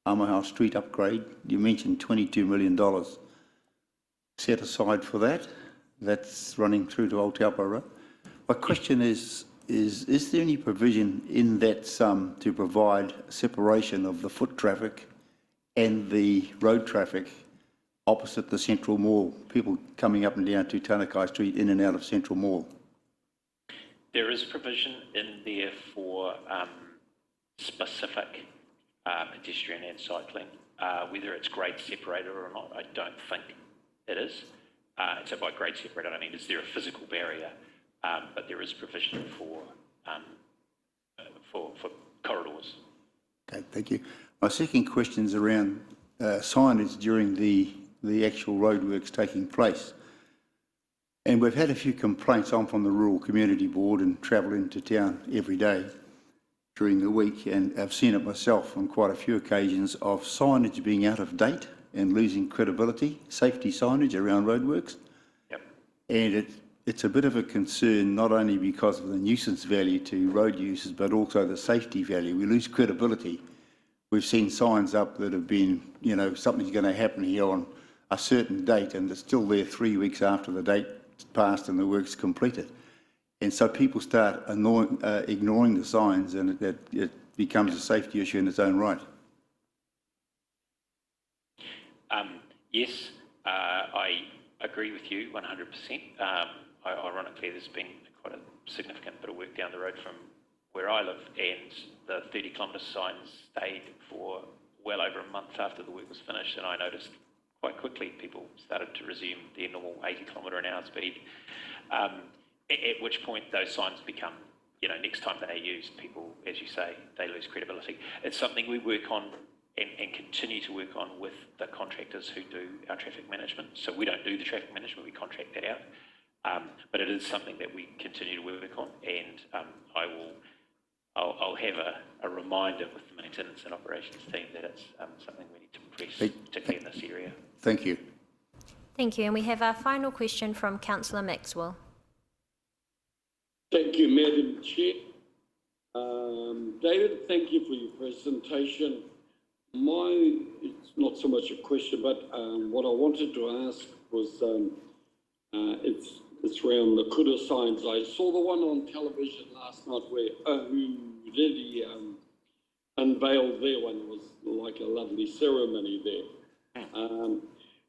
Amaha Street upgrade. You mentioned $22 million set aside for that. That's running through to Aotearoa. My question is there any provision in that sum to provide separation of the foot traffic and the road traffic opposite the Central Mall, people coming up and down to Tanakai Street in and out of Central Mall? There is provision in there for specific pedestrian and cycling. Whether it's grade separated or not, I don't think it is. So by grade separated, I mean, is there a physical barrier? But there is provision for corridors. Okay, thank you. My second question is around signage during the actual roadworks taking place. And we've had a few complaints. I'm from the Rural Community Board and travel into town every day during the week, and I've seen it myself on quite a few occasions of signage being out of date and losing credibility, safety signage around roadworks. Yep. And it's a bit of a concern, not only because of the nuisance value to road users, but also the safety value. We lose credibility. We've seen signs up that have been, you know, something's going to happen here on a certain date, and it's still there 3 weeks after the date passed and the work's completed. And so people start ignoring the signs, and it becomes a safety issue in its own right. Yes, I agree with you 100%. Ironically, there's been quite a significant bit of work down the road from where I live, and the 30-kilometre signs stayed for well over a month after the work was finished, and I noticed quite quickly people started to resume their normal 80-kilometre-an-hour speed, at which point those signs become, you know, next time they're used, people, as you say, they lose credibility. It's something we work on and continue to work on with the contractors who do our traffic management. So we don't do the traffic management, we contract that out. But it is something that we continue to work on, and I'll have a reminder with the maintenance and operations team that it's something we need to press, particularly in this area. Thank you. Thank you. And we have our final question from Councillor Maxwell. Thank you, Madam Chair. David, thank you for your presentation. It's not so much a question, but what I wanted to ask was it's around the kura signs. I saw the one on television last night where Ahuriri unveiled their one. It was like a lovely ceremony there.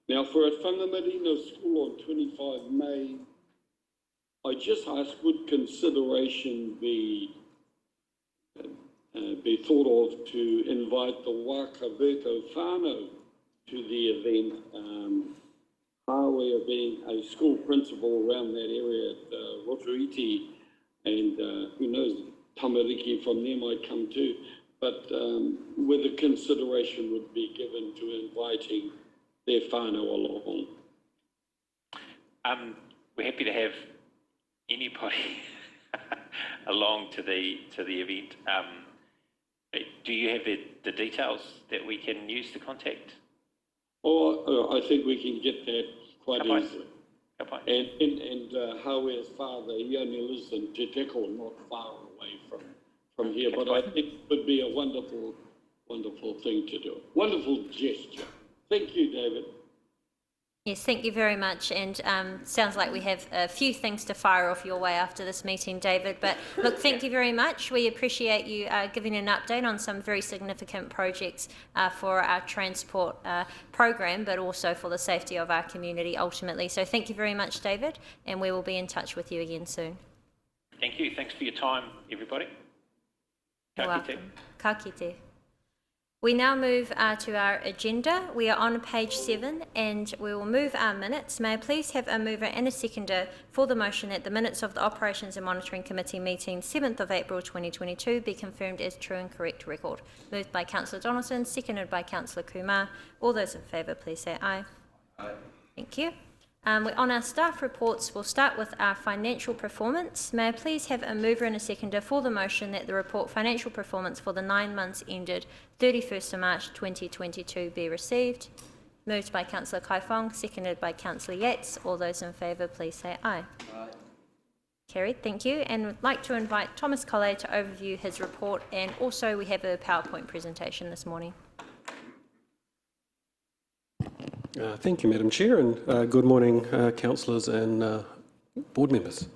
Now, for a whangamarina school on 25 May, I just ask, would consideration be thought of to invite the Waka Virko whānau to the event? Hawe being a school principal around that area at Rotorua, and who knows, tamariki from there might come too, but whether consideration would be given to inviting their whānau along. We're happy to have anybody along to the event. Do you have the details that we can use to contact? Oh, I think we can get that quite easily. And Hawe's father, he only lives in Te Decal, not far away from here, but I think it would be a wonderful, wonderful thing to do. Wonderful gesture. Thank you, David. Yes, thank you very much, and sounds like we have a few things to fire off your way after this meeting, David, but look, thank you very much. We appreciate you giving an update on some very significant projects for our transport program, but also for the safety of our community ultimately. So thank you very much, David, and we will be in touch with you again soon. Thank you. Thanks for your time, everybody. You're welcome. Ka kite. We now move to our agenda. We are on page 7 and we will move our minutes. May I please have a mover and a seconder for the motion that the minutes of the Operations and Monitoring Committee meeting 7th of April 2022 be confirmed as true and correct record. Moved by Councillor Donaldson, seconded by Councillor Kumar. All those in favour please say aye. Aye. Thank you. On our staff reports, we'll start with our financial performance. May I please have a mover and a seconder for the motion that the report financial performance for the 9 months ended 31st of March 2022 be received. Moved by Councillor Kaifong, seconded by Councillor Yates. All those in favour please say aye. Aye. Carried, thank you. And we'd like to invite Thomas Colley to overview his report, and also we have a PowerPoint presentation this morning. Thank you, Madam Chair, and good morning, councillors and board members.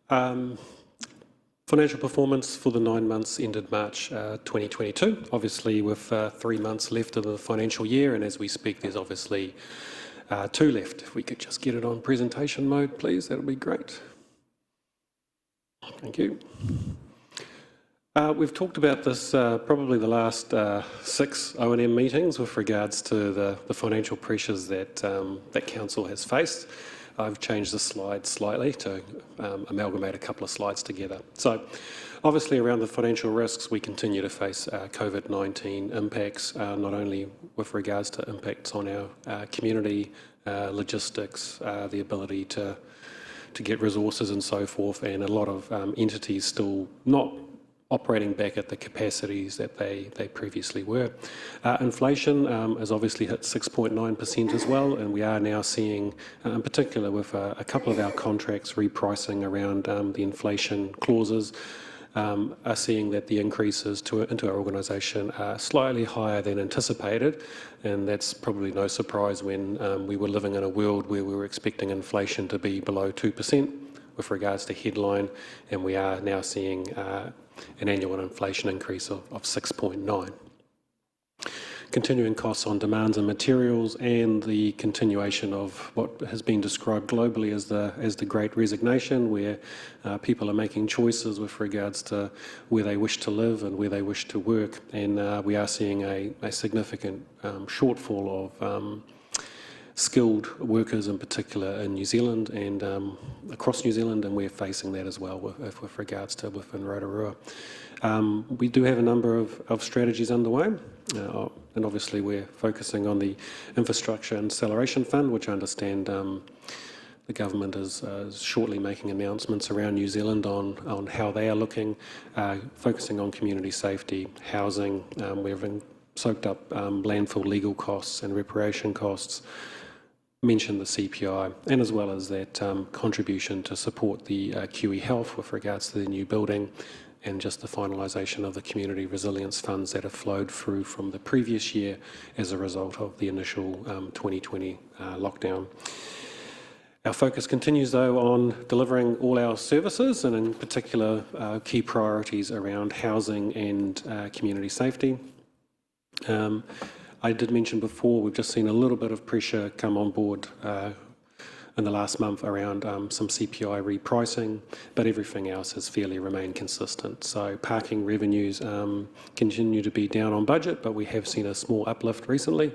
Financial performance for the 9 months ended March 2022, obviously with 3 months left of the financial year, and as we speak there's obviously 2 left. If we could just get it on presentation mode, please, that would be great. Thank you. We've talked about this probably the last 6 O&M meetings with regards to the financial pressures that that council has faced. I've changed the slide slightly to amalgamate a couple of slides together. So obviously around the financial risks, we continue to face COVID-19 impacts, not only with regards to impacts on our community, logistics, the ability to get resources and so forth, and a lot of entities still not operating back at the capacities that they previously were. Inflation has obviously hit 6.9% as well, and we are now seeing, in particular with a couple of our contracts repricing around the inflation clauses, are seeing that the increases into our organisation are slightly higher than anticipated, and that's probably no surprise when we were living in a world where we were expecting inflation to be below 2% with regards to headline, and we are now seeing an annual inflation increase of 6.9%. Continuing costs on demands and materials, and the continuation of what has been described globally as the Great Resignation, where people are making choices with regards to where they wish to live and where they wish to work, and we are seeing a significant shortfall of skilled workers, in particular in New Zealand and across New Zealand, and we're facing that as well with regards to within Rotorua. We do have a number of strategies underway, and obviously we're focusing on the Infrastructure and Acceleration Fund, which I understand the government is shortly making announcements around New Zealand on how they are looking, focusing on community safety, housing. We've soaked up landfill legal costs and reparation costs, mentioned the CPI, and as well as that contribution to support the QE Health with regards to the new building, and just the finalisation of the community resilience funds that have flowed through from the previous year as a result of the initial 2020 lockdown. Our focus continues though on delivering all our services, and in particular key priorities around housing and community safety. I did mention before, we've just seen a little bit of pressure come on board in the last month around some CPI repricing, but everything else has fairly remained consistent. So parking revenues continue to be down on budget, but we have seen a small uplift recently.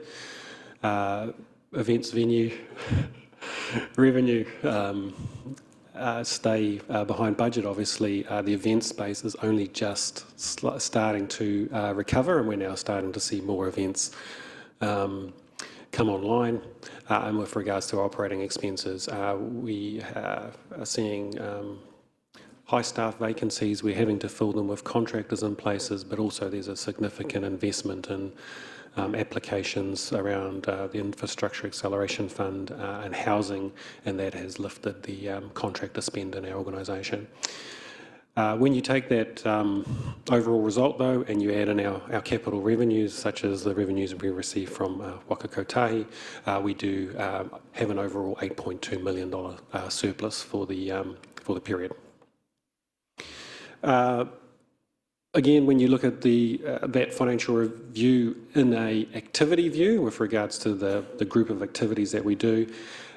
Events venue revenue stay behind budget. Obviously, the event space is only just starting to recover, and we're now starting to see more events come online. And with regards to operating expenses, we are seeing high staff vacancies. We're having to fill them with contractors in places, but also there's a significant investment in applications around the Infrastructure Acceleration Fund and housing, and that has lifted the contractor spend in our organisation. When you take that overall result though, and you add in our capital revenues, such as the revenues we receive from Waka Kotahi, we do have an overall $8.2 million surplus for the period. Again, when you look at that financial review in a activity view with regards to the group of activities that we do,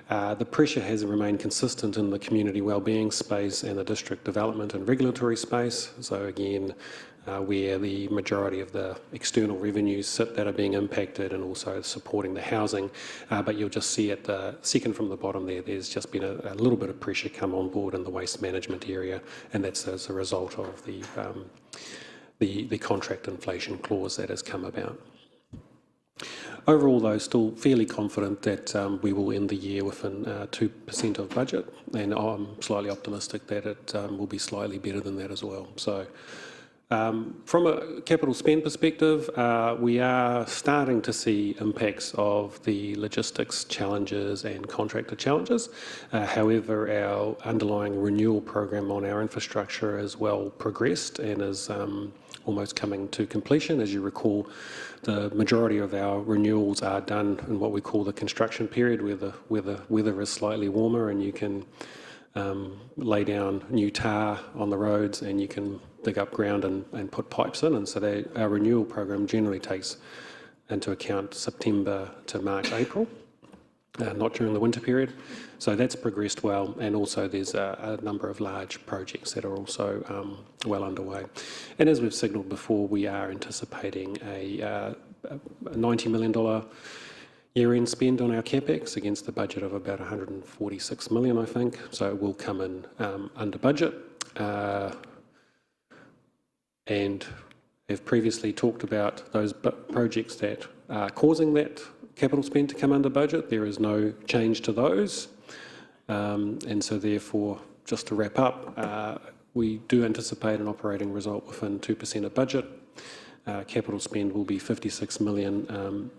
the pressure has remained consistent in the community wellbeing space and the district development and regulatory space. So again, where the majority of the external revenues sit that are being impacted, and also supporting the housing. But you'll just see at the second from the bottom there's just been a little bit of pressure come on board in the waste management area, and that's as a result of the contract inflation clause that has come about. Overall, though, still fairly confident that we will end the year within 2% of budget, and I'm slightly optimistic that it will be slightly better than that as well. So From a capital spend perspective, we are starting to see impacts of the logistics challenges and contractor challenges. However, our underlying renewal program on our infrastructure is well progressed and is almost coming to completion. As you recall, the majority of our renewals are done in what we call the construction period, where the weather is slightly warmer and you can lay down new tar on the roads and you can dig up ground and put pipes in. And so our renewal program generally takes into account September to March, April, not during the winter period. So that's progressed well, and also there's a number of large projects that are also well underway. And as we've signalled before, we are anticipating a $90 million year-end spend on our CapEx against the budget of about 146 million, I think. So it will come in under budget. And have previously talked about those projects that are causing that capital spend to come under budget. There is no change to those. And so therefore, just to wrap up, we do anticipate an operating result within 2% of budget. Capital spend will be 56 million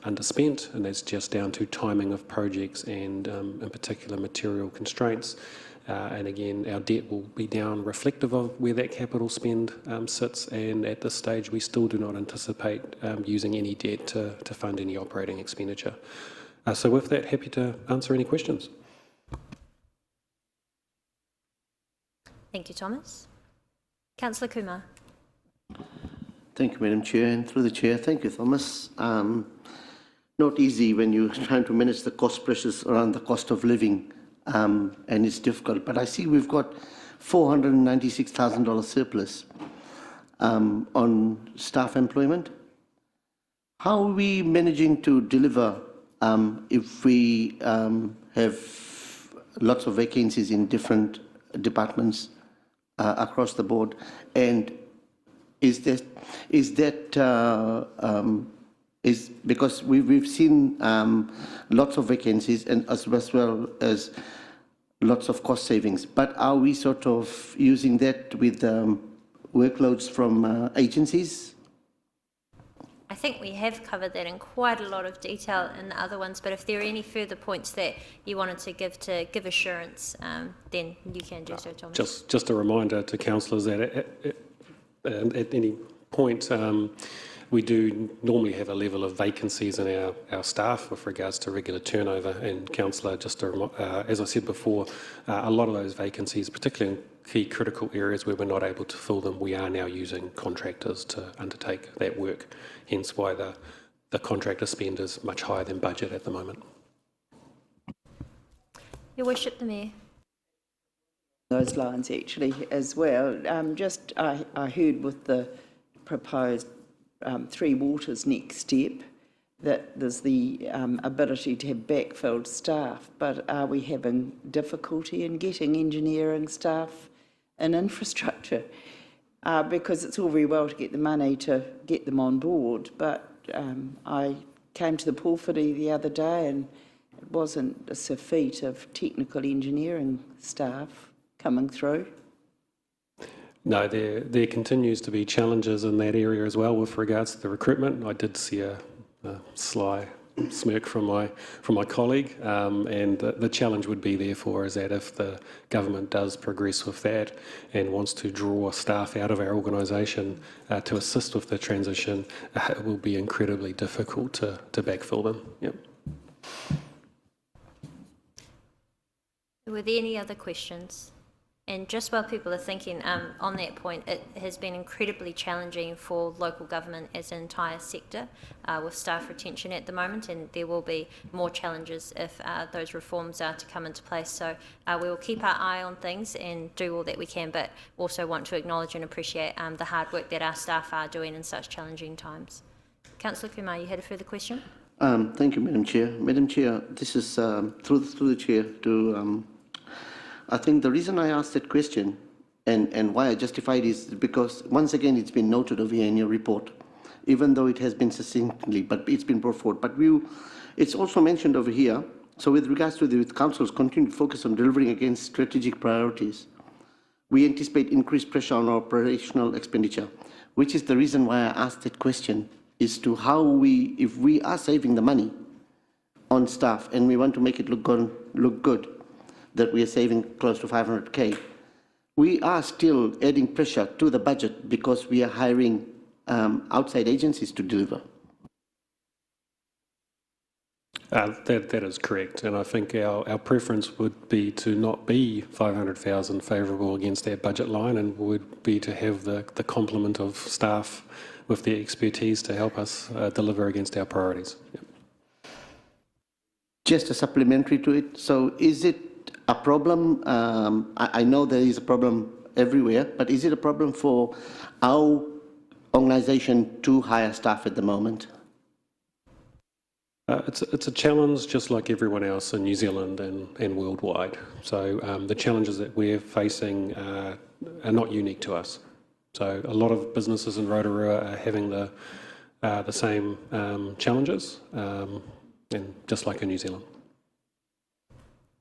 underspent, and that's just down to timing of projects and in particular material constraints. And again, our debt will be down reflective of where that capital spend sits, and at this stage we still do not anticipate using any debt to fund any operating expenditure. So with that, happy to answer any questions. Thank you, Thomas. Councillor Kumar. Thank you, Madam Chair, and through the Chair, thank you, Thomas. Not easy when you're trying to manage the cost pressures around the cost of living, and it's difficult. But I see we've got $496,000 surplus on staff employment. How are we managing to deliver if we have lots of vacancies in different departments across the board? And is because we've seen lots of vacancies and as well as lots of cost savings, but are we sort of using that with workloads from agencies? I think we have covered that in quite a lot of detail in the other ones, but if there are any further points that you wanted to give assurance, then you can do so, Thomas. Just a reminder to councillors that at any point, we do normally have a level of vacancies in our staff with regards to regular turnover. And councillor, as I said before, a lot of those vacancies, particularly in key critical areas where we're not able to fill them, we are now using contractors to undertake that work. Hence why the contractor spend is much higher than budget at the moment. Your Worship, the Mayor. Those lines actually as well. I heard with the proposed Three Waters next step that there's the ability to have backfilled staff, but are we having difficulty in getting engineering staff and infrastructure? Because it's all very well to get the money to get them on board, but I came to the Pōwhiri the other day and it wasn't a feat of technical engineering staff coming through. No, there continues to be challenges in that area as well with regards to the recruitment. I did see a sly smirk from my colleague, and the challenge would be therefore is that if the government does progress with that and wants to draw staff out of our organisation to assist with the transition, it will be incredibly difficult to backfill them. Yep. Were there any other questions? And just while people are thinking on that point, it has been incredibly challenging for local government as an entire sector with staff retention at the moment, and there will be more challenges if those reforms are to come into place. So we will keep our eye on things and do all that we can, but also want to acknowledge and appreciate the hard work that our staff are doing in such challenging times. Councillor Kumar, you had a further question? Thank you, Madam Chair. Madam Chair, this is through the Chair to... I think the reason I asked that question and why I justified is because once again it's been noted over here in your report, even though it has been succinctly, but it's been brought forward. But it's also mentioned over here. So with regards to the council's continued focus on delivering against strategic priorities, we anticipate increased pressure on our operational expenditure, which is the reason why I asked that question, is to how we, if we are saving the money on staff and we want to make it look good, that we are saving close to 500K, we are still adding pressure to the budget because we are hiring outside agencies to deliver. That is correct, and I think our preference would be to not be 500,000 favourable against that budget line, and would be to have the complement of staff with the expertise to help us deliver against our priorities. Yep. Just a supplementary to it, so is it a problem? I know there is a problem everywhere, but is it a problem for our organisation to hire staff at the moment? It's a challenge just like everyone else in New Zealand and worldwide. So the challenges that we're facing are not unique to us. So a lot of businesses in Rotorua are having the same challenges, and just like in New Zealand.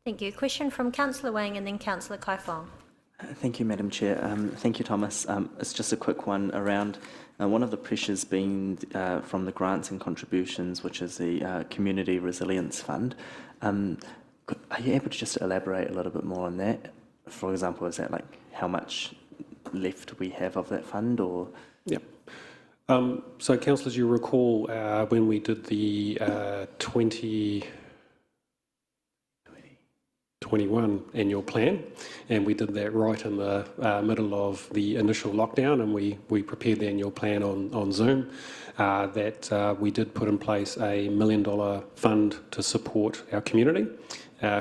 Thank you. Question from Councillor Wang and then Councillor Kaifong. Thank you, Madam Chair. Thank you, Thomas. It's just a quick one around one of the pressures being from the grants and contributions, which is the Community Resilience Fund. Are you able to just elaborate a little bit more on that? For example, is that like how much left we have of that fund, or? Yeah. So, councillors, you recall when we did the 2021 annual plan, and we did that right in the middle of the initial lockdown, and we prepared the annual plan on Zoom, that we did put in place a $1 million fund to support our community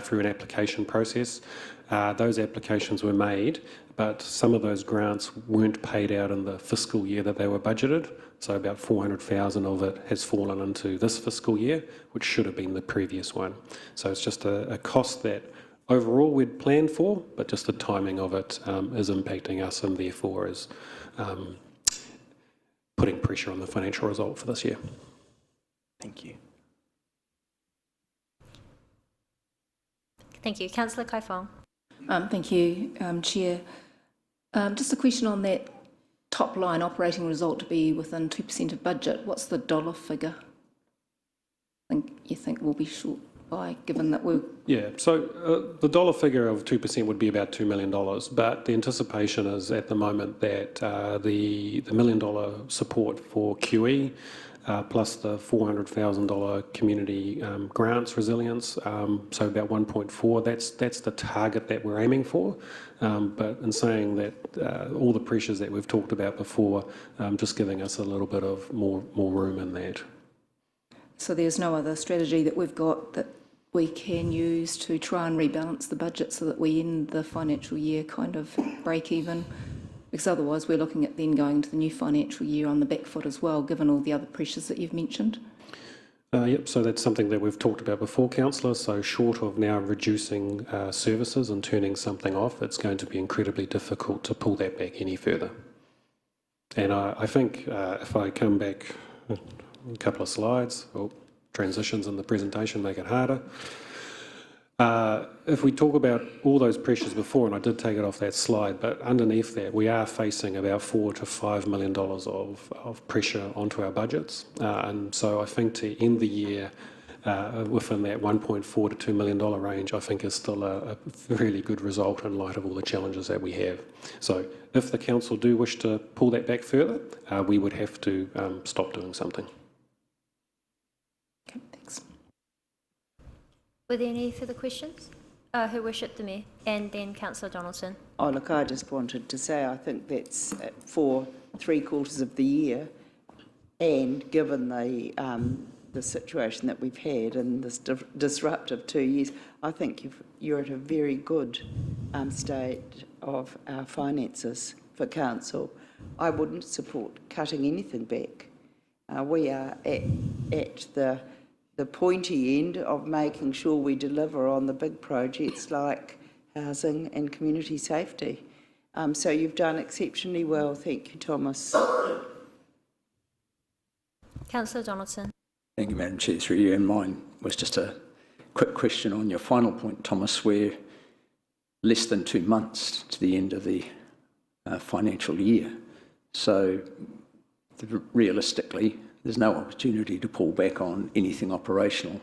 through an application process. Those applications were made, but some of those grants weren't paid out in the fiscal year that they were budgeted, so about 400,000 of it has fallen into this fiscal year, which should have been the previous one. So it's just a cost that overall we'd planned for, but just the timing of it is impacting us, and therefore is putting pressure on the financial result for this year. Thank you. Thank you. Councillor Kaifong. Thank you, Chair. Just a question on that top line operating result to be within 2% of budget. What's the dollar figure? You think we'll be short by, given that we're... Yeah, so the dollar figure of 2% would be about $2 million, but the anticipation is at the moment that the $1 million support for QE plus the $400,000 community grants resilience, so about 1.4, that's the target that we're aiming for. But in saying that, all the pressures that we've talked about before, just giving us a little bit of more room in that. So there's no other strategy that we've got that we can use to try and rebalance the budget so that we end the financial year kind of break even? Because otherwise we're looking at then going into the new financial year on the back foot as well, given all the other pressures that you've mentioned. Yep, so that's something that we've talked about before, Councillor. So short of now reducing services and turning something off, it's going to be incredibly difficult to pull that back any further. And I think if I come back a couple of slides, transitions in the presentation make it harder. If we talk about all those pressures before, and I did take it off that slide, but underneath that we are facing about $4 to $5 million of pressure onto our budgets. And so I think to end the year within that $1.4 to $2 million range, I think is still a really good result in light of all the challenges that we have. So if the council do wish to pull that back further, we would have to stop doing something. Okay, thanks. Were there any further questions? Who wish it, the Mayor? And then Councillor Donaldson. Oh, look, I just wanted to say I think that's for 3/4 of the year, and given the situation that we've had and this disruptive 2 years, I think you're at a very good state of our finances for council. I wouldn't support cutting anything back. We are at the pointy end of making sure we deliver on the big projects like housing and community safety. So you've done exceptionally well. Thank you, Thomas. Councillor Donaldson. Thank you, Madam Chair, through you. And mine was just a quick question on your final point, Thomas. We're less than 2 months to the end of the financial year. So realistically, there's no opportunity to pull back on anything operational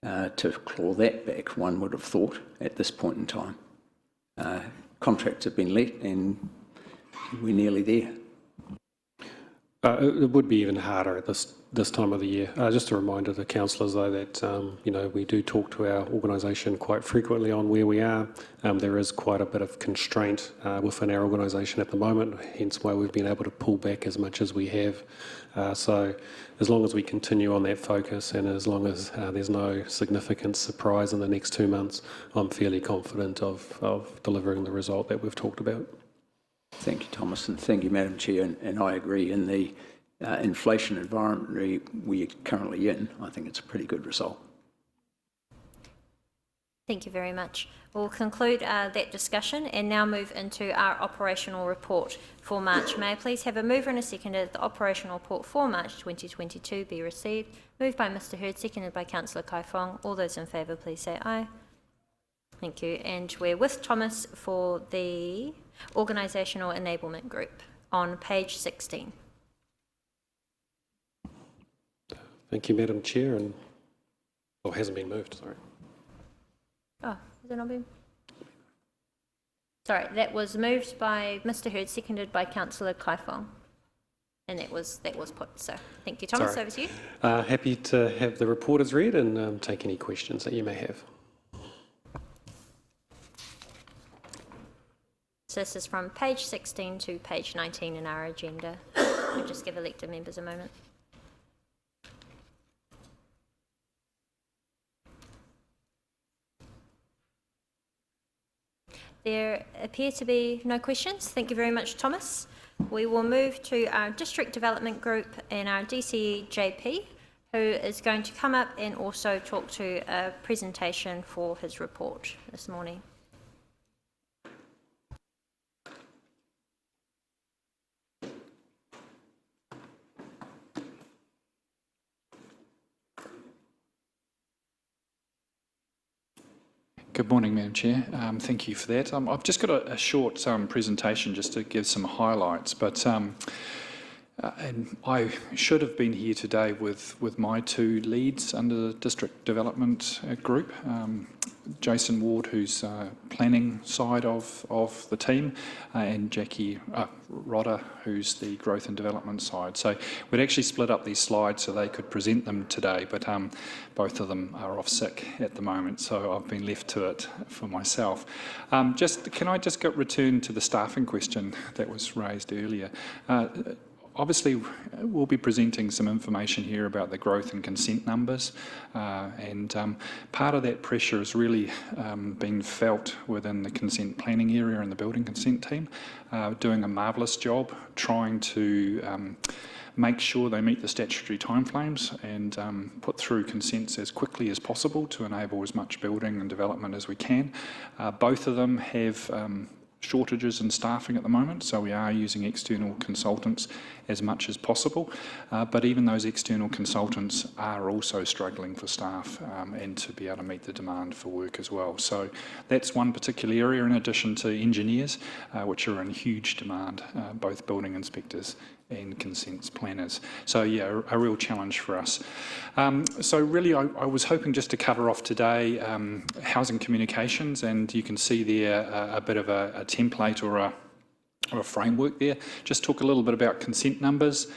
to claw that back, one would have thought, at this point in time. Contracts have been let and we're nearly there. It would be even harder at this time of the year. Just a reminder to councillors, though, that we do talk to our organisation quite frequently on where we are. There is quite a bit of constraint within our organisation at the moment, hence why we've been able to pull back as much as we have. So as long as we continue on that focus and as long as there's no significant surprise in the next 2 months, I'm fairly confident of delivering the result that we've talked about. Thank you, Thomas, and thank you, Madam Chair. And I agree, in the inflation environment we're currently in, I think it's a pretty good result. Thank you very much. We'll conclude that discussion and now move into our operational report for March. May I please have a mover and a seconder that the operational report for March 2022 be received? Moved by Mr Hurd, seconded by Councillor Kaifong. All those in favour, please say aye. Thank you. And we're with Thomas for the Organisational Enablement Group on page 16. Thank you, Madam Chair. And hasn't been moved, sorry. Oh, has it not been? Sorry, that was moved by Mr Hurd, seconded by Councillor Kaifong. And that was put. So thank you, Thomas. Sorry. Over to you. Happy to have the report as read and take any questions that you may have. So this is from page 16 to page 19 in our agenda. We'll just give elected members a moment. There appear to be no questions. Thank you very much, Thomas. We will move to our District Development Group and our DCE JP, who is going to come up and also talk to a presentation for his report this morning. Good morning, Madam Chair. Thank you for that. I've just got a short presentation just to give some highlights, but and I should have been here today with my two leads under the District Development Group, Jason Ward, who's planning side of the team, and Jackie Rodder, who's the growth and development side. So we'd actually split up these slides so they could present them today, but both of them are off sick at the moment, so I've been left to it for myself. Can I just return to the staffing question that was raised earlier? Obviously, we'll be presenting some information here about the growth and consent numbers, and part of that pressure has really been felt within the consent planning area and the building consent team, doing a marvellous job trying to make sure they meet the statutory timeframes and put through consents as quickly as possible to enable as much building and development as we can. Both of them have shortages in staffing at the moment, so we are using external consultants as much as possible, but even those external consultants are also struggling for staff and to be able to meet the demand for work as well. So that's one particular area, in addition to engineers, which are in huge demand, both building inspectors and consents planners. So yeah, a real challenge for us. So really I was hoping just to cover off today housing communications, and you can see there a bit of a template or a framework there. Just talk a little bit about consent numbers,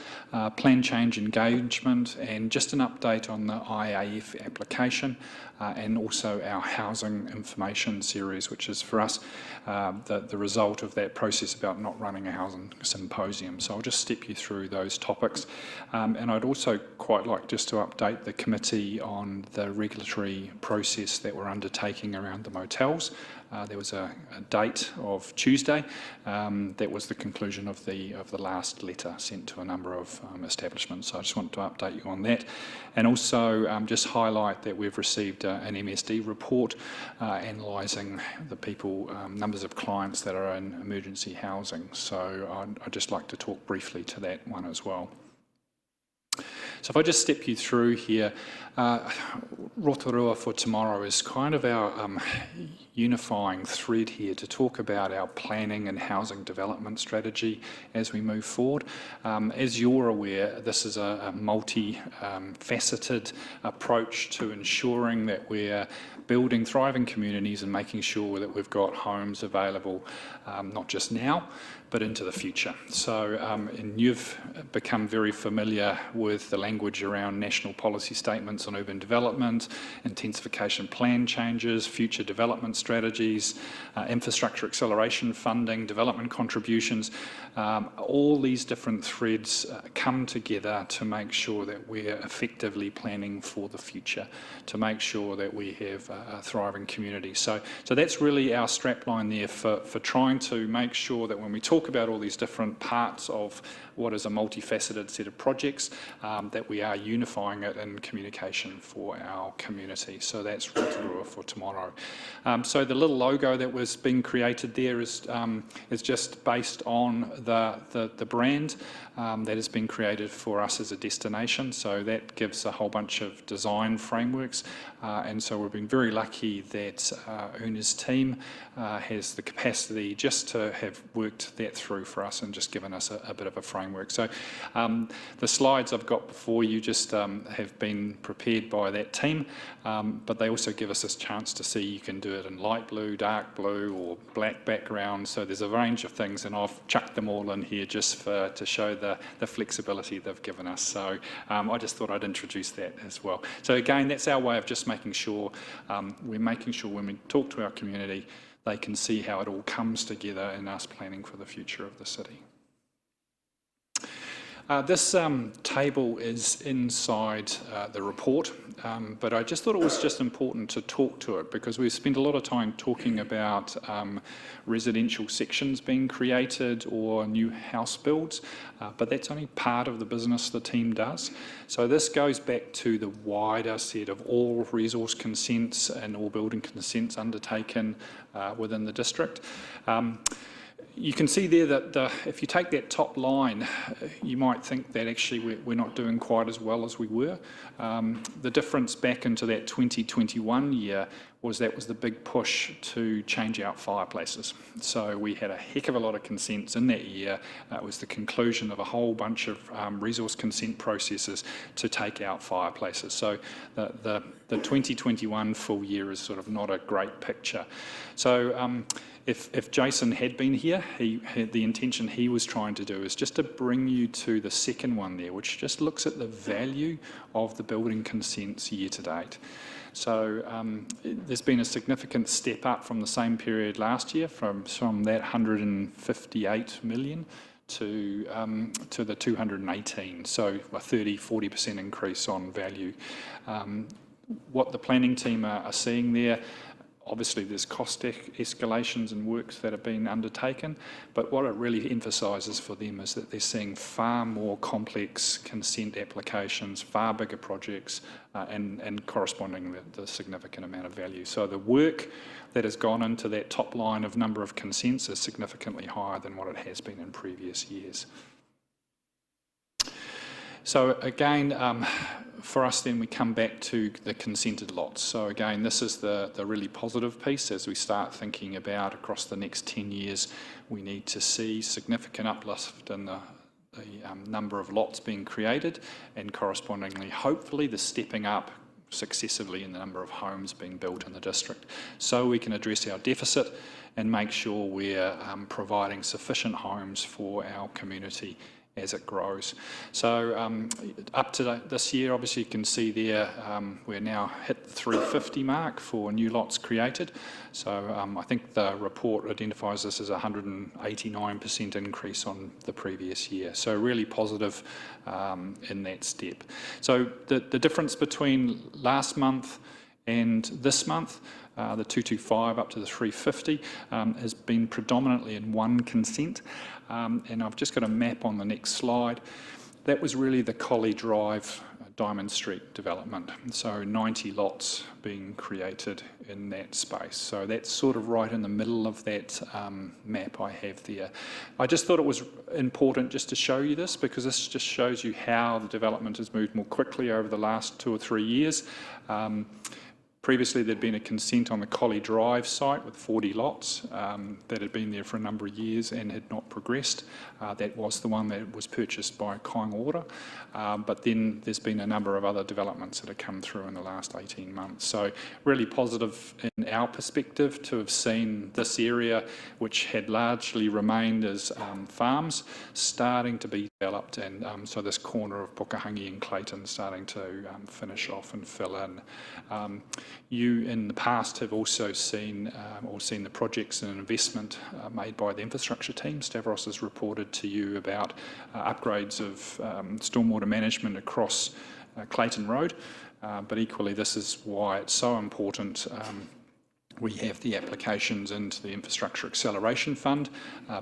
plan change engagement, and just an update on the IAF application, and also our housing information series, which is for us the result of that process about not running a housing symposium. So I'll just step you through those topics. And I'd also quite like just to update the committee on the regulatory process that we're undertaking around the motels. There was a date of Tuesday. That was the conclusion of the last letter sent to a number of establishments. So I just want to update you on that, and also just highlight that we've received an MSD report analysing the numbers of clients that are in emergency housing. So I'd just like to talk briefly to that one as well. So if I just step you through here, Rotorua for Tomorrow is kind of our unifying thread here to talk about our planning and housing development strategy as we move forward. As you're aware, this is a multi-faceted approach to ensuring that we're building thriving communities and making sure that we've got homes available not just now, but into the future. So, and you've become very familiar with the language around national policy statements on urban development, intensification plan changes, future development strategies, infrastructure acceleration funding, development contributions. All these different threads come together to make sure that we're effectively planning for the future, to make sure that we have a thriving community. So that's really our strapline there for trying to make sure that when we talk about all these different parts of what is a multifaceted set of projects, that we are unifying it in communication for our community. So that's Rotorua for tomorrow. So the little logo that was being created there is just based on the brand that has been created for us as a destination. So that gives a whole bunch of design frameworks. And so we've been very lucky that Una's team has the capacity just to have worked that through for us and just given us a bit of a framework. So the slides I've got before you just have been prepared by that team, but they also give us this chance to see you can do it in light blue, dark blue or black background. So there's a range of things, and I've chucked them all in here just to show the flexibility they've given us. So I just thought I'd introduce that as well. So again, that's our way of just making sure we're making sure when we talk to our community, they can see how it all comes together in us planning for the future of the city. This table is inside the report, but I just thought it was just important to talk to it because we've spent a lot of time talking about residential sections being created or new house builds, but that's only part of the business the team does. So this goes back to the wider set of all resource consents and all building consents undertaken within the district. You can see there that if you take that top line, you might think that actually we're not doing quite as well as we were. The difference back into that 2021 year was that was the big push to change out fireplaces. So we had a heck of a lot of consents in that year. It was the conclusion of a whole bunch of resource consent processes to take out fireplaces. So the 2021 full year is sort of not a great picture. So if Jason had been here, the intention he was trying to do is just to bring you to the second one there, which just looks at the value of the building consents year to date. So there's been a significant step up from the same period last year, from that 158 million to the 218, so a 30-40% increase on value. What the planning team are seeing there, obviously there's cost escalations and works that have been undertaken, but what it really emphasises for them is that they're seeing far more complex consent applications, far bigger projects, and corresponding the significant amount of value. So the work that has gone into that top line of number of consents is significantly higher than what it has been in previous years. So again, for us then we come back to the consented lots. So again, this is the really positive piece as we start thinking about across the next 10 years, we need to see significant uplift in the number of lots being created and correspondingly, hopefully, the stepping up successively in the number of homes being built in the district. So we can address our deficit and make sure we're providing sufficient homes for our community as it grows. So up to this year, obviously you can see there, we're now hit the 350 mark for new lots created. So I think the report identifies this as a 189% increase on the previous year. So really positive in that step. So the difference between last month and this month, the 225 up to the 350, has been predominantly in one consent. And I've just got a map on the next slide. That was really the Collie Drive Diamond Street development. So 90 lots being created in that space. So that's sort of right in the middle of that map I have there. I just thought it was important just to show you this because this just shows you how the development has moved more quickly over the last 2 or 3 years. Previously, there'd been a consent on the Collie Drive site with 40 lots that had been there for a number of years and had not progressed. That was the one that was purchased by Kāinga Ora. But then there's been a number of other developments that have come through in the last 18 months. So really positive in our perspective to have seen this area, which had largely remained as farms, starting to be developed. And so this corner of Pukahangi and Clayton starting to finish off and fill in. You in the past have also seen the projects and investment made by the infrastructure team. Stavros has reported to you about upgrades of stormwater management across Clayton Road, but equally this is why it's so important we have the applications into the Infrastructure Acceleration Fund,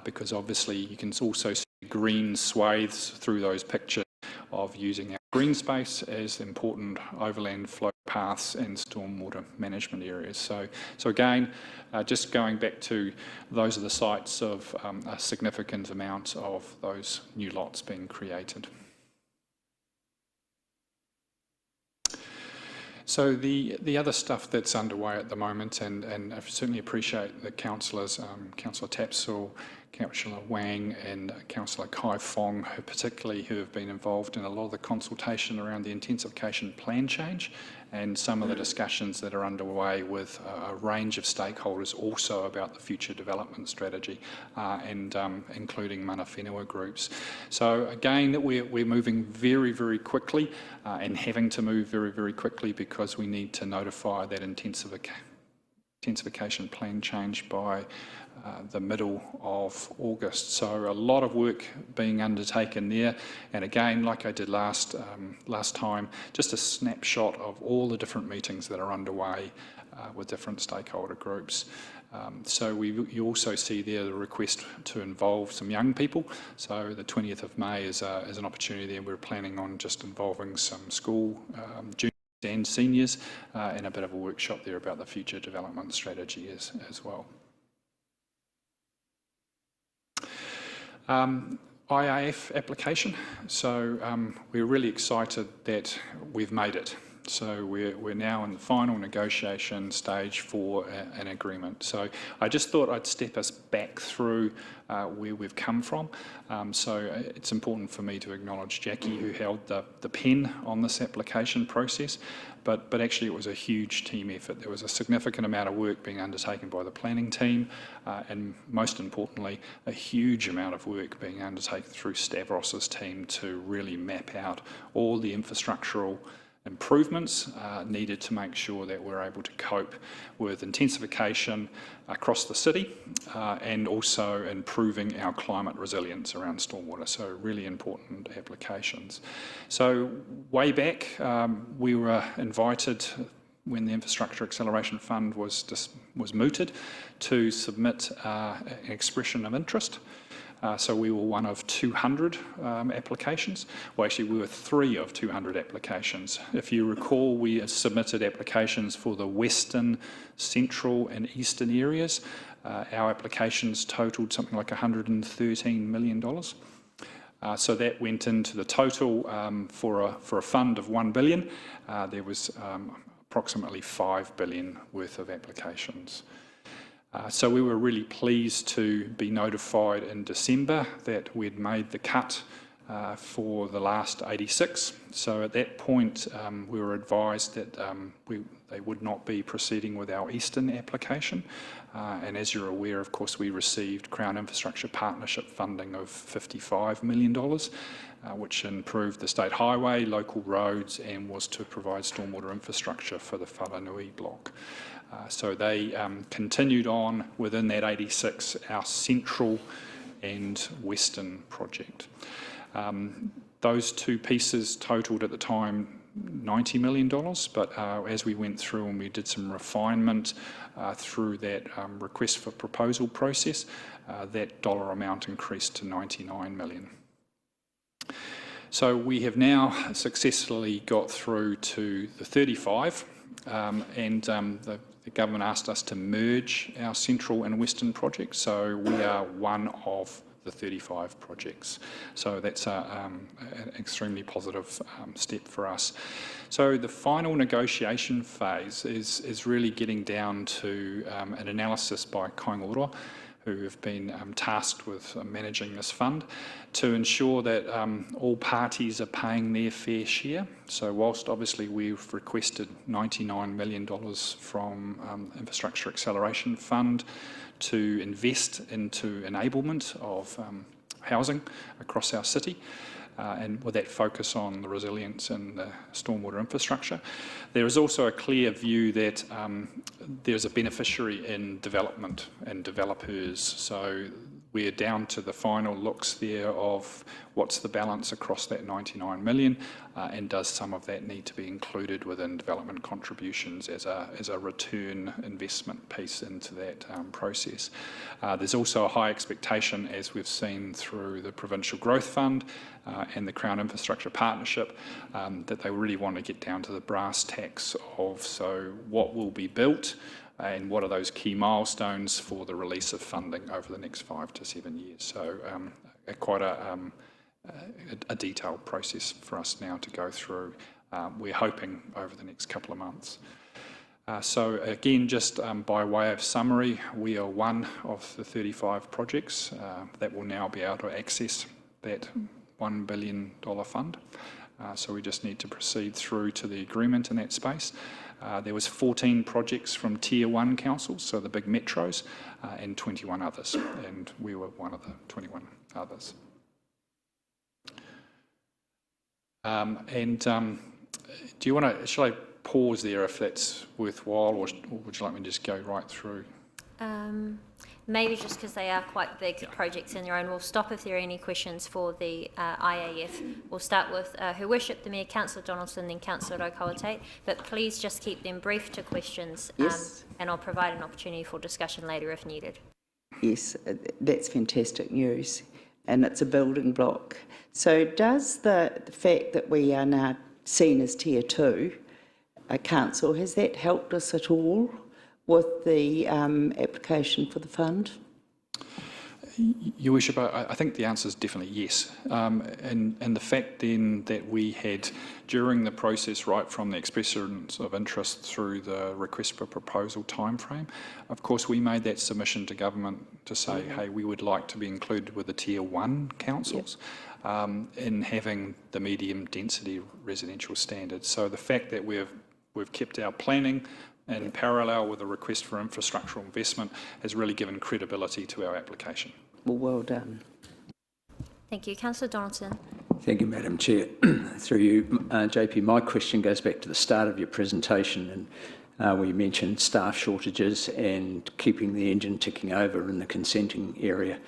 because obviously you can also see green swathes through those pictures of using our green space as important overland flow paths and stormwater management areas. So again, just going back to those are the sites of a significant amount of those new lots being created. So the other stuff that's underway at the moment, and I certainly appreciate the councillors, Councillor Tapsell, Councillor Wang and Councillor Kai Fong, particularly who have been involved in a lot of the consultation around the intensification plan change and some of the discussions that are underway with a range of stakeholders also about the future development strategy and including mana whenua groups. So again, that we're moving very, very quickly and having to move very, very quickly because we need to notify that intensification plan change by the middle of August. So a lot of work being undertaken there. And again, like I did last time, just a snapshot of all the different meetings that are underway with different stakeholder groups. So you also see there the request to involve some young people. So the 20th of May is an opportunity there. We're planning on just involving some school juniors and seniors and a bit of a workshop there about the future development strategy as well. IAF application. So we're really excited that we've made it. So we're now in the final negotiation stage for an agreement. So I just thought I'd step us back through where we've come from. So it's important for me to acknowledge Jackie, who held the pen on this application process, but actually it was a huge team effort. There was a significant amount of work being undertaken by the planning team, and most importantly, a huge amount of work being undertaken through Stavros's team to really map out all the infrastructural improvements needed to make sure that we're able to cope with intensification across the city and also improving our climate resilience around stormwater. So really important applications. So way back, we were invited when the Infrastructure Acceleration Fund was mooted to submit an expression of interest. So we were one of 200 applications. Well, actually, we were 3 of 200 applications. If you recall, we submitted applications for the western, central and eastern areas. Our applications totaled something like $113 million. So that went into the total for a fund of $1 billion. There was approximately $5 billion worth of applications. So we were really pleased to be notified in December that we'd made the cut for the last 86. So at that point, we were advised that they would not be proceeding with our eastern application. And as you're aware, of course, we received Crown Infrastructure Partnership funding of $55 million, which improved the state highway, local roads, and was to provide stormwater infrastructure for the Whananui block. So they continued on within that 86, our central and western project. Those two pieces totalled at the time $90 million, but as we went through and we did some refinement through that request for proposal process, that dollar amount increased to $99 million. So we have now successfully got through to the 35, and the government asked us to merge our central and western projects. So we are one of the 35 projects. So that's an extremely positive step for us. So the final negotiation phase is really getting down to an analysis by Kaingoroa, who have been tasked with managing this fund, to ensure that all parties are paying their fair share. So whilst obviously we've requested $99 million from Infrastructure Acceleration Fund to invest into enablement of housing across our city, and with that focus on the resilience and the stormwater infrastructure. There is also a clear view that there's a beneficiary in development and developers. So we're down to the final looks there of what's the balance across that 99 million, and does some of that need to be included within development contributions as a return investment piece into that process. There's also a high expectation, as we've seen through the Provincial Growth Fund and the Crown Infrastructure Partnership, that they really want to get down to the brass tacks of so what will be built and what are those key milestones for the release of funding over the next 5 to 7 years. So quite a detailed process for us now to go through. We're hoping over the next couple of months. So again, just by way of summary, we are one of the 35 projects that will now be able to access that $1 billion fund. So we just need to proceed through to the agreement in that space. There was 14 projects from Tier 1 councils, so the big metros, and 21 others, and we were one of the 21 others. Do you want to, shall I pause there if that's worthwhile, or would you like me to just go right through? Maybe just because they are quite big projects in their own. We'll stop if there are any questions for the IAF. We'll start with Her Worship the Mayor, Councillor Donaldson, then Councillor Rokawate, but please just keep them brief to questions, Yes. And I'll provide an opportunity for discussion later if needed. Yes, that's fantastic news, and it's a building block. So does the fact that we are now seen as Tier 2 council, has that helped us at all with the application for the fund? Your Worship, I think the answer is definitely yes. And the fact then that we had, during the process, right from the expressions of interest through the request for proposal timeframe, of course we made that submission to government to say, hey, we would like to be included with the Tier 1 councils in having the medium density residential standards. So the fact that we've kept our planning in parallel with a request for infrastructural investment has really given credibility to our application. Well done. Thank you. Councillor Donaldson. Thank you, Madam Chair. Through you, JP, my question goes back to the start of your presentation, and where you mentioned staff shortages and keeping the engine ticking over in the consenting area.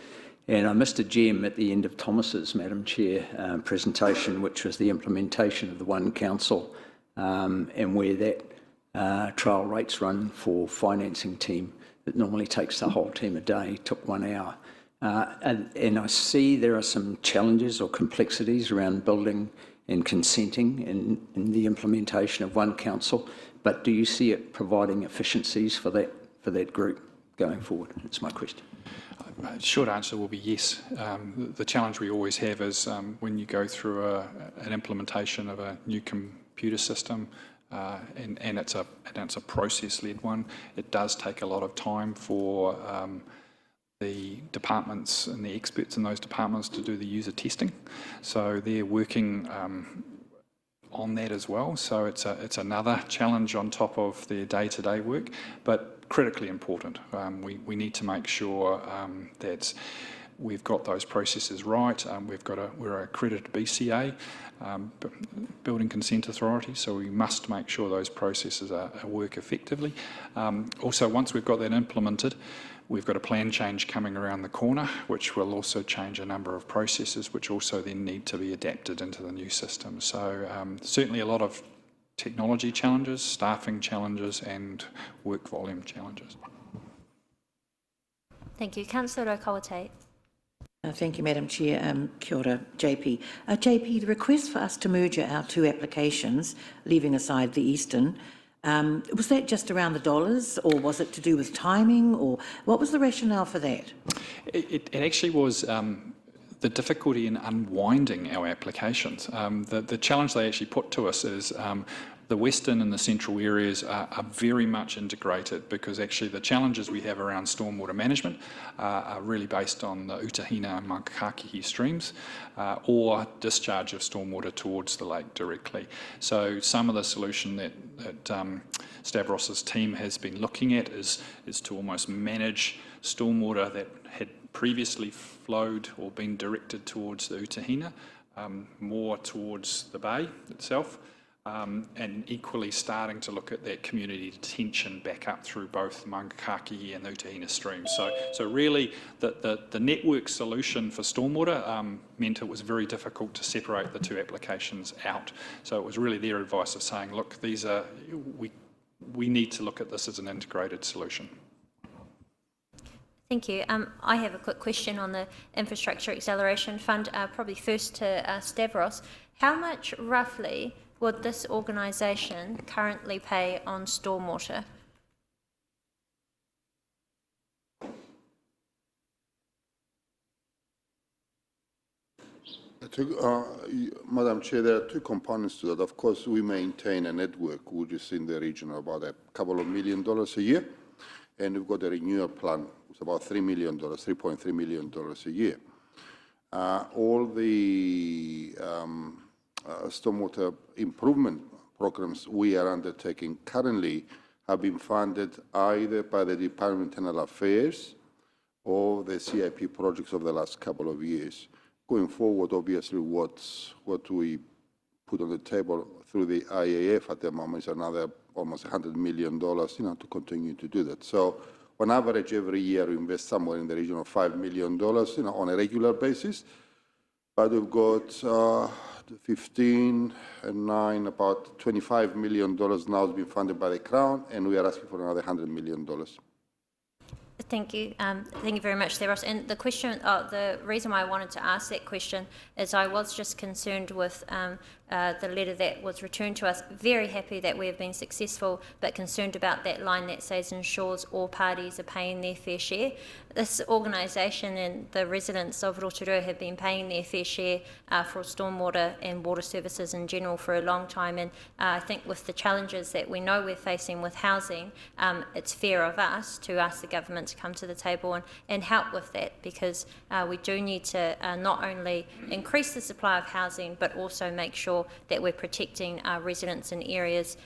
And I missed a gem at the end of Thomas's, Madam Chair, presentation, which was the implementation of the One Council, and where that trial rates run for financing team that normally takes the whole team a day, took 1 hour. And I see there are some challenges or complexities around building and consenting in the implementation of One Council, but do you see it providing efficiencies for that group going forward? That's my question. Short answer will be yes. The challenge we always have is when you go through an implementation of a new computer system, and it's a process-led one, it does take a lot of time for the departments and the experts in those departments to do the user testing. So they're working on that as well. So it's another challenge on top of their day-to-day work, but critically important. We need to make sure that we've got those processes right. We're an accredited BCA, Building Consent Authority, so we must make sure those processes work effectively. Also, once we've got that implemented, we've got a plan change coming around the corner, which will also change a number of processes, which also then need to be adapted into the new system. So certainly a lot of technology challenges, staffing challenges, and work volume challenges. Thank you. Councillor Rokawate. Thank you, Madam Chair. Kia ora, JP. JP, the request for us to merge our two applications, leaving aside the Eastern, Was that just around the dollars, or was it to do with timing, or what was the rationale for that? It actually was the difficulty in unwinding our applications. The challenge they actually put to us is the western and the central areas are very much integrated, because actually the challenges we have around stormwater management are really based on the Utahina and Mangakakihi streams or discharge of stormwater towards the lake directly. So some of the solution that Stavros's team has been looking at is to almost manage stormwater that had previously flowed or been directed towards the Utahina, more towards the bay itself. And equally starting to look at that community detention back up through both Mangakakihi and the Utahina streams. So really the network solution for stormwater meant it was very difficult to separate the two applications out. So it was really their advice of saying, look, these are, we need to look at this as an integrated solution. Thank you. I have a quick question on the Infrastructure Acceleration Fund, probably first to Stavros. How much roughly would this organisation currently pay on stormwater? Madam Chair, there are two components to that. Of course, we maintain a network which is in the region of about a couple of $1 million a year, and we've got a renewal plan. It's about $3 million, $3.3 million a year. All the stormwater improvement programs we are undertaking currently have been funded either by the Department of Internal Affairs or the CIP projects of the last couple of years. Going forward, obviously, what we put on the table through the IAF at the moment is another almost $100 million, to continue to do that. So on average, every year we invest somewhere in the region of $5 million, on a regular basis. But we've got 15 and 9, about $25 million now has been funded by the Crown, and we are asking for another $100 million. Thank you. Thank you very much, Stavros. And the question, the reason why I wanted to ask that question is I was just concerned with the letter that was returned to us. Very happy that we have been successful, but concerned about that line that says ensures all parties are paying their fair share. This organisation and the residents of Rotorua have been paying their fair share for stormwater and water services in general for a long time, and I think with the challenges that we know we're facing with housing, it's fair of us to ask the government to come to the table and help with that, because we do need to not only increase the supply of housing but also make sure that we're protecting our residents in areas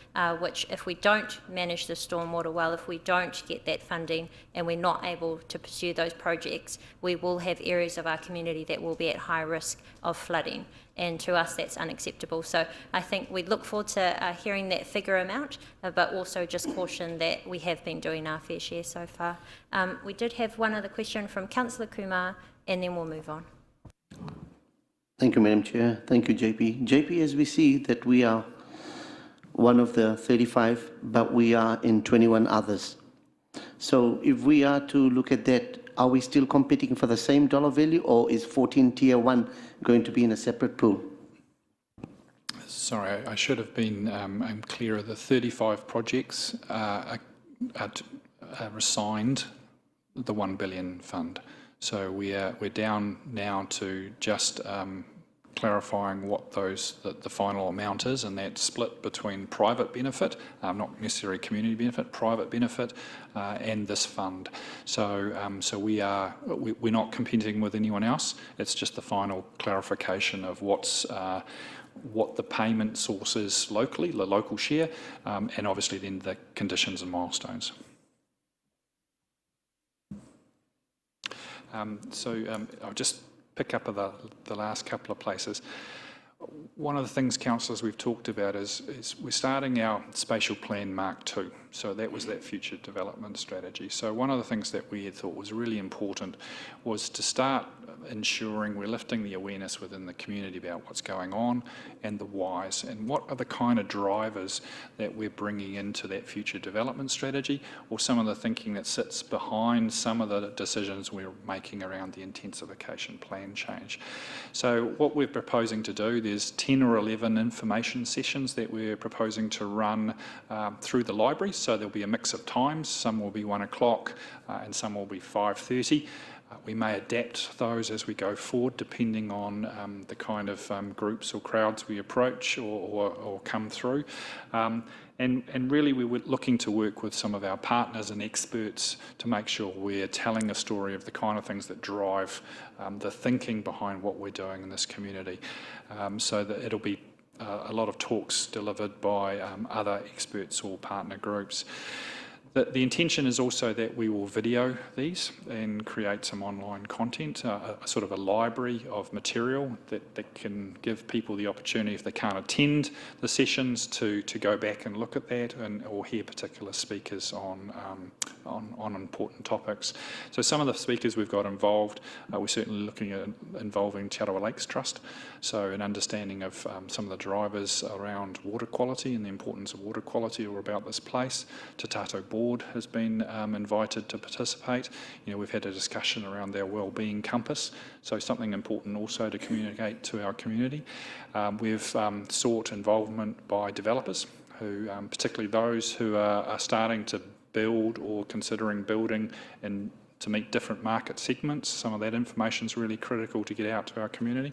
which, if we don't manage the stormwater well, if we don't get that funding and we're not able to pursue those projects, we will have areas of our community that will be at high risk of flooding. And to us, that's unacceptable. So I think we look forward to hearing that figure amount, but also just caution that we have been doing our fair share so far. We did have one other question from Councillor Kumar, and then we'll move on. Thank you, Madam Chair. Thank you, JP. JP, as we see that we are one of the 35, but we are in 21 others. So if we are to look at that, are we still competing for the same dollar value, or is 14 Tier 1 going to be in a separate pool? Sorry, I should have been clearer. The 35 projects are assigned the $1 billion fund. So we're down now to just clarifying what the final amount is, and that's split between private benefit, not necessarily community benefit, private benefit, and this fund. So we're not competing with anyone else. It's just the final clarification of what the payment source is locally, the local share, and obviously then the conditions and milestones. I'll just pick up the last couple of places. One of the things, councillors, we've talked about is we're starting our spatial plan Mark II. So that was that future development strategy. So one of the things that we had thought was really important was to start ensuring we're lifting the awareness within the community about what's going on and the whys, and what are the kind of drivers that we're bringing into that future development strategy, or some of the thinking that sits behind some of the decisions we're making around the intensification plan change. So what we're proposing to do, there's 10 or 11 information sessions that we're proposing to run through the library. So there'll be a mix of times. Some will be 1 o'clock and some will be 5:30. We may adapt those as we go forward, depending on the kind of groups or crowds we approach or come through. And really we were looking to work with some of our partners and experts to make sure we're telling a story of the kind of things that drive the thinking behind what we're doing in this community. So that it'll be a lot of talks delivered by other experts or partner groups. The intention is also that we will video these and create some online content, a sort of a library of material that can give people the opportunity, if they can't attend the sessions, to go back and look at that or hear particular speakers on important topics. So some of the speakers we've got involved, we're certainly looking at involving Te Rotorua Lakes Trust, so an understanding of some of the drivers around water quality and the importance of water quality or about this place. Te Tato Board has been invited to participate. You know, we've had a discussion around their wellbeing compass, so something important also to communicate to our community. We've sought involvement by developers, who, particularly those who are starting to build or considering building and to meet different market segments. Some of that information is really critical to get out to our community.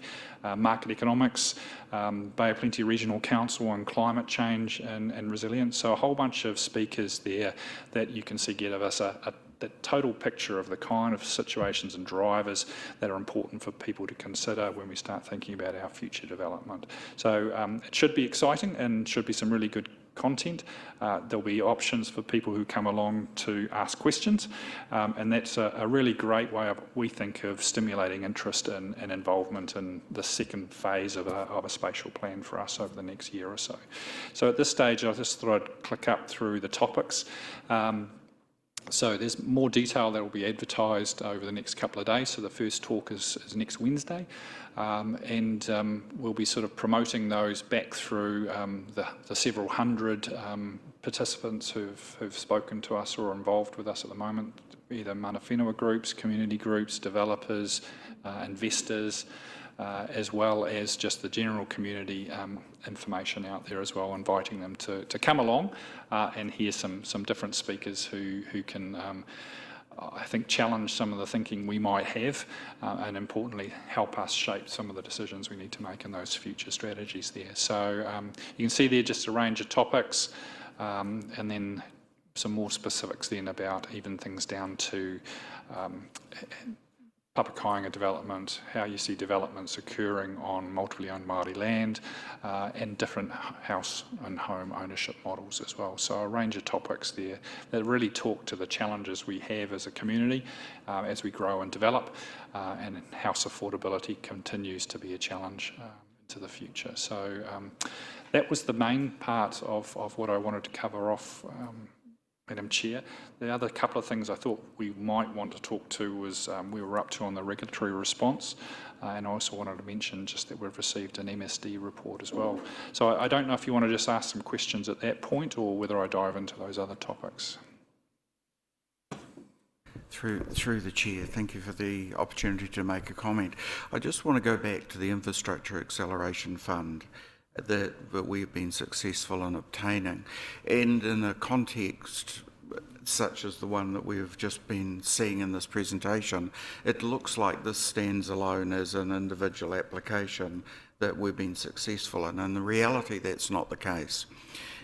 Market economics, Bay of Plenty Regional Council on climate change and resilience. So a whole bunch of speakers there that you can see give us the total picture of the kind of situations and drivers that are important for people to consider when we start thinking about our future development. So it should be exciting and should be some really good content. There'll be options for people who come along to ask questions, and that's a really great way of, we think, of stimulating interest and involvement in the second phase of a spatial plan for us over the next year or so. So at this stage, I just thought I'd click up through the topics. So there's more detail that will be advertised over the next couple of days. So the first talk is next Wednesday. And we'll be sort of promoting those back through the several hundred participants who've spoken to us or are involved with us at the moment, either mana whenua groups, community groups, developers, investors, as well as just the general community information out there as well, inviting them to come along and hear some different speakers who can I think challenge some of the thinking we might have and importantly help us shape some of the decisions we need to make in those future strategies there. So you can see there just a range of topics and then some more specifics then about even things down to Papakainga development, how you see developments occurring on multiply owned Māori land and different house and home ownership models as well. So a range of topics there that really talk to the challenges we have as a community as we grow and develop, and house affordability continues to be a challenge into the future. So that was the main part of what I wanted to cover off, Madam Chair. The other couple of things I thought we might want to talk to was we were up to on the regulatory response, and I also wanted to mention just that we've received an MSD report as well. So I don't know if you want to just ask some questions at that point or whether I dive into those other topics. Through the Chair, thank you for the opportunity to make a comment. I just want to go back to the Infrastructure Acceleration Fund that we've been successful in obtaining, and in a context such as the one that we've just been seeing in this presentation, it looks like this stands alone as an individual application that we've been successful in. In reality, that's not the case.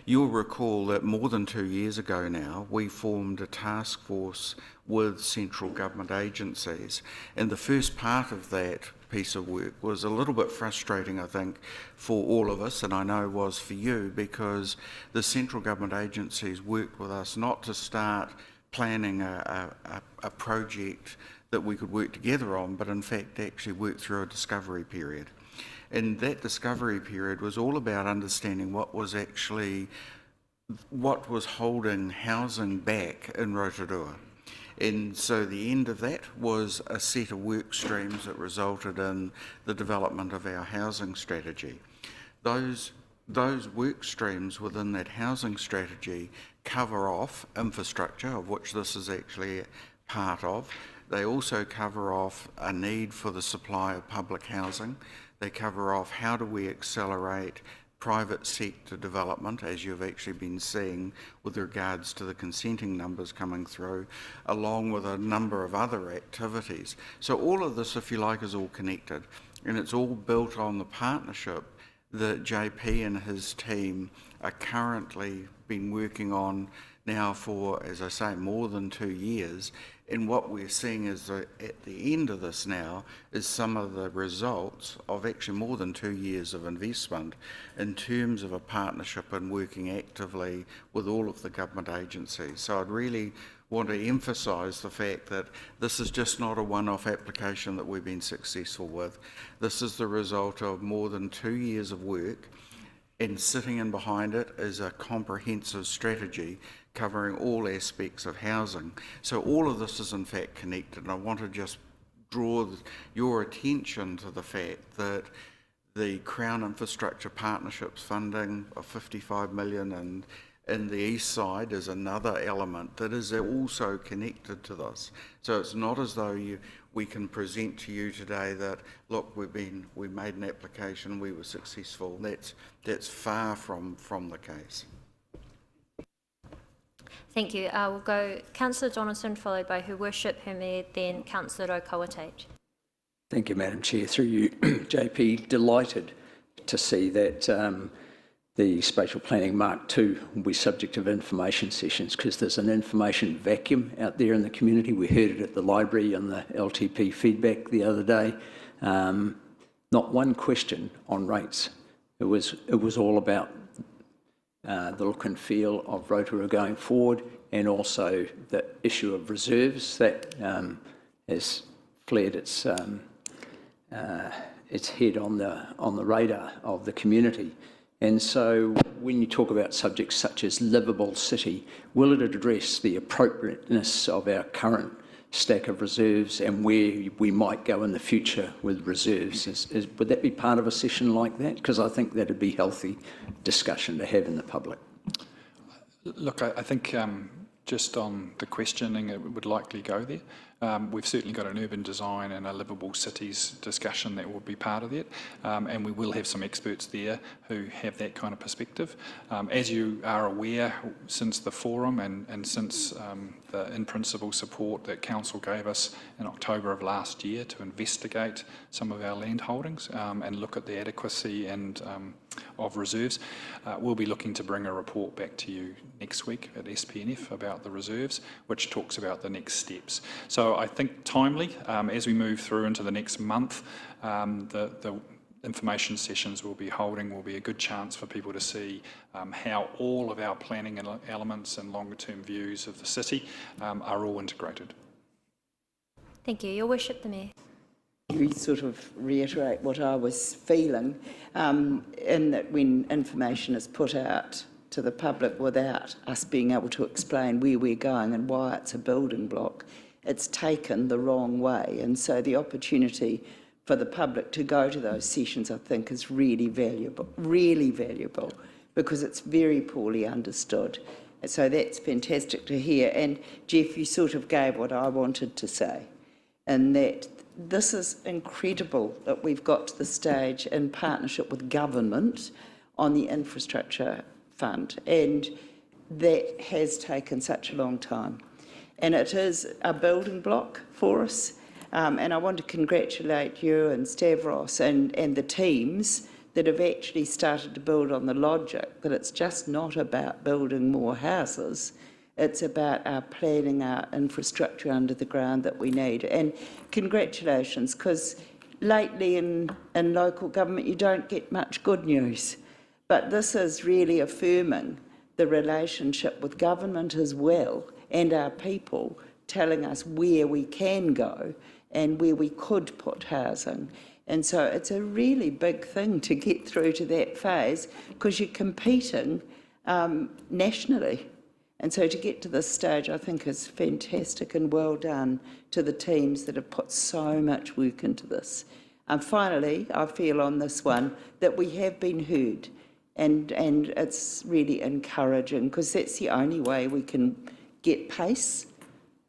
You'll recall that more than 2 years ago now, we formed a task force with central government agencies, and the first part of that piece of work was a little bit frustrating, I think, for all of us, and I know was for you, because the central government agencies worked with us not to start planning a project that we could work together on, but in fact actually work through a discovery period. And that discovery period was all about understanding what was actually what was holding housing back in Rotorua. And so the end of that was a set of work streams that resulted in the development of our housing strategy. Those work streams within that housing strategy cover off infrastructure, of which this is actually part of. They also cover off a need for the supply of public housing. They cover off how do we accelerate private sector development, as you've actually been seeing with regards to the consenting numbers coming through, along with a number of other activities. So all of this, if you like, is all connected, and it's all built on the partnership that JP and his team are currently been working on now for, as I say, more than 2 years. And what we're seeing is that at the end of this now is some of the results of actually more than 2 years of investment in terms of a partnership and working actively with all of the government agencies. So I'd really want to emphasise the fact that this is just not a one-off application that we've been successful with. This is the result of more than 2 years of work, and sitting in behind it is a comprehensive strategy covering all aspects of housing. So all of this is in fact connected, and I want to just draw your attention to the fact that the Crown Infrastructure Partnerships funding of 55 million and in the east side is another element that is also connected to this. So it's not as though we can present to you today that, look, we made an application, we were successful. That's far from the case. Thank you. We'll go Councillor Donaldson, followed by Her Worship, Her Mayor, then Councillor O'Kawatate. Thank you, Madam Chair. Through you, JP, delighted to see that the Spatial Planning Mark II will be subject of information sessions, because there's an information vacuum out there in the community. We heard it at the library on the LTP feedback the other day. Not one question on rates. It was all about the look and feel of Rotorua going forward, and also the issue of reserves that has flared its head on the radar of the community. And so when you talk about subjects such as livable city, will it address the appropriateness of our current stack of reserves and where we might go in the future with reserves? Would that be part of a session like that? Because I think that would be healthy discussion to have in the public. Look, I think just on the questioning, it would likely go there. We've certainly got an urban design and a livable cities discussion that will be part of that, and we will have some experts there who have that kind of perspective. As you are aware, since the forum and since the in-principle support that Council gave us in October of last year to investigate some of our land holdings and look at the adequacy and of reserves, we'll be looking to bring a report back to you next week at SPNF about the reserves, which talks about the next steps. So I think timely, as we move through into the next month, the information sessions we'll be holding will be a good chance for people to see how all of our planning elements and longer term views of the city are all integrated. Thank you. Your Worship, the Mayor. You sort of reiterate what I was feeling, in that when information is put out to the public without us being able to explain where we're going and why it's a building block, it's taken the wrong way. And so the opportunity for the public to go to those sessions, I think, is really valuable, because it's very poorly understood. And so that's fantastic to hear. And Jeff, you sort of gave what I wanted to say, and that this is incredible that we've got to the stage in partnership with government on the infrastructure fund, and that has taken such a long time. And it is a building block for us. And I want to congratulate you and Stavros and the teams that have actually started to build on the logic that it's just not about building more houses, it's about our planning our infrastructure under the ground that we need. And congratulations, because lately in local government you don't get much good news, but this is really affirming the relationship with government as well and our people, telling us where we can go and where we could put housing. And so it's a really big thing to get through to that phase, because you're competing nationally. And so to get to this stage, I think is fantastic, and well done to the teams that have put so much work into this. And finally, I feel on this one that we have been heard, and it's really encouraging, because that's the only way we can get pace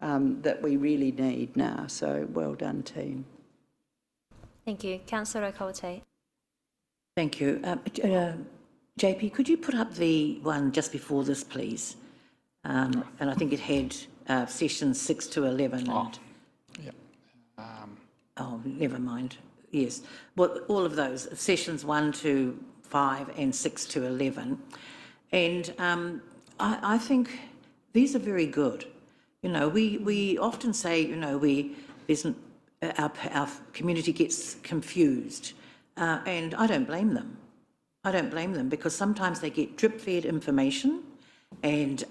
that we really need now. So well done, team. Thank you. Councillor Okawate. Thank you. JP, could you put up the one just before this, please? And I think it had sessions 6 to 11. And, oh, never mind. Yes. Well, all of those, sessions 1 to 5 and 6 to 11. And I think these are very good. You know, we often say, you know, our community gets confused, and I don't blame them. I don't blame them, because sometimes they get drip-fed information, and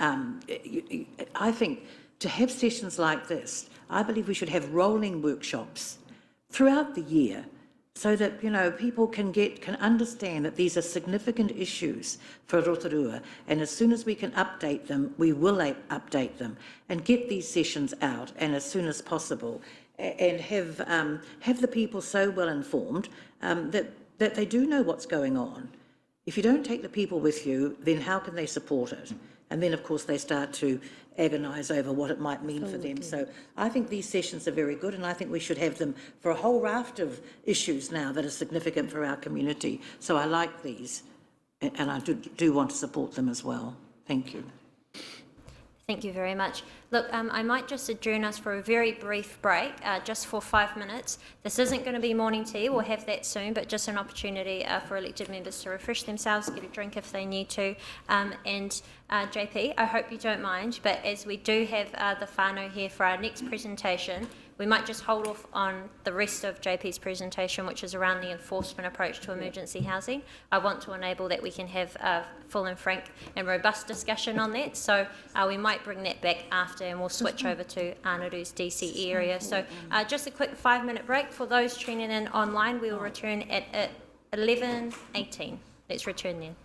I think to have sessions like this, I believe we should have rolling workshops throughout the year, so that, you know, people can understand that these are significant issues for Rotorua, and as soon as we can update them, we will update them and get these sessions out, and as soon as possible, and have the people so well informed that they do know what's going on. If you don't take the people with you, then how can they support it? And then, of course, they start to agonise over what it might mean for them. So I think these sessions are very good, and I think we should have them for a whole raft of issues now that are significant for our community. So I like these, and I do want to support them as well. Thank you. Thank you very much. Look, I might just adjourn us for a very brief break, just for 5 minutes. This isn't going to be morning tea, we'll have that soon, but just an opportunity for elected members to refresh themselves, get a drink if they need to. And JP, I hope you don't mind, but as we do have the whānau here for our next presentation, we might just hold off on the rest of JP's presentation, which is around the enforcement approach to emergency housing. I want to enable that we can have a full and frank and robust discussion on that. So we might bring that back after, and we'll switch over to Anaru's DC area. So just a quick 5-minute break. For those tuning in online, we will return at 11:18. Let's return then.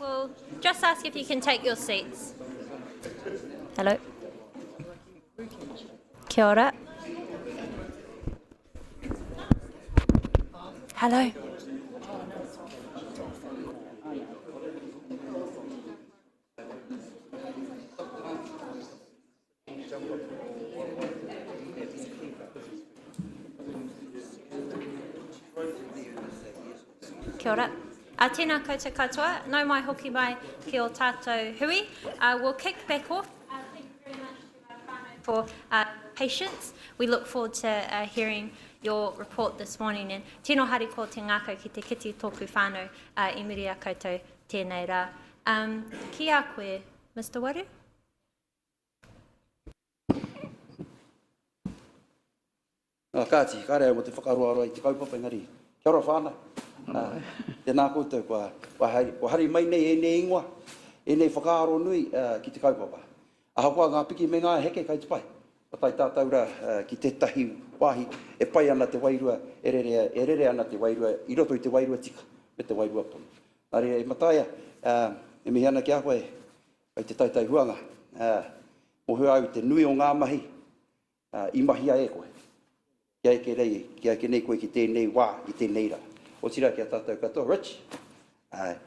We'll just ask if you can take your seats. Hello. Kia ora. Hello. Kia ora. Tēnā koutou katoa, nau mai hoki mai ki o tātou hui. We'll kick back off. Thank you very much to for patience. We look forward to hearing your report this morning. And tēnā hari ko te ngākau ki te kiti tōku whānau I muri a koutou tēnei rā. Ki a koe, Mr. Waru? Kāti, ka rea mo te whakaroaroa I te kaupapa ngari. Kia ora whānau. Tēnā koutou, kua hari mai nei e nei ingoa, e nei whakaaro nui ki te kaupapa. Aha kua ngā piki me ngā heke kai te pai. O tai tātou ra ki tētahi wāhi e pai ana te wairua, e rere ana te wairua, I roto I te wairua tika, me te wairua ponu. Nare e mataia, e mihi ana ki a koe, ai te taitai huanga, mo hua au te nui o ngā mahi, I mahi a e koe. Kia ke rei, kia ke nei koe ki tēnei wā, I tēnei ra. O tira ki a tātou katoa, Rich,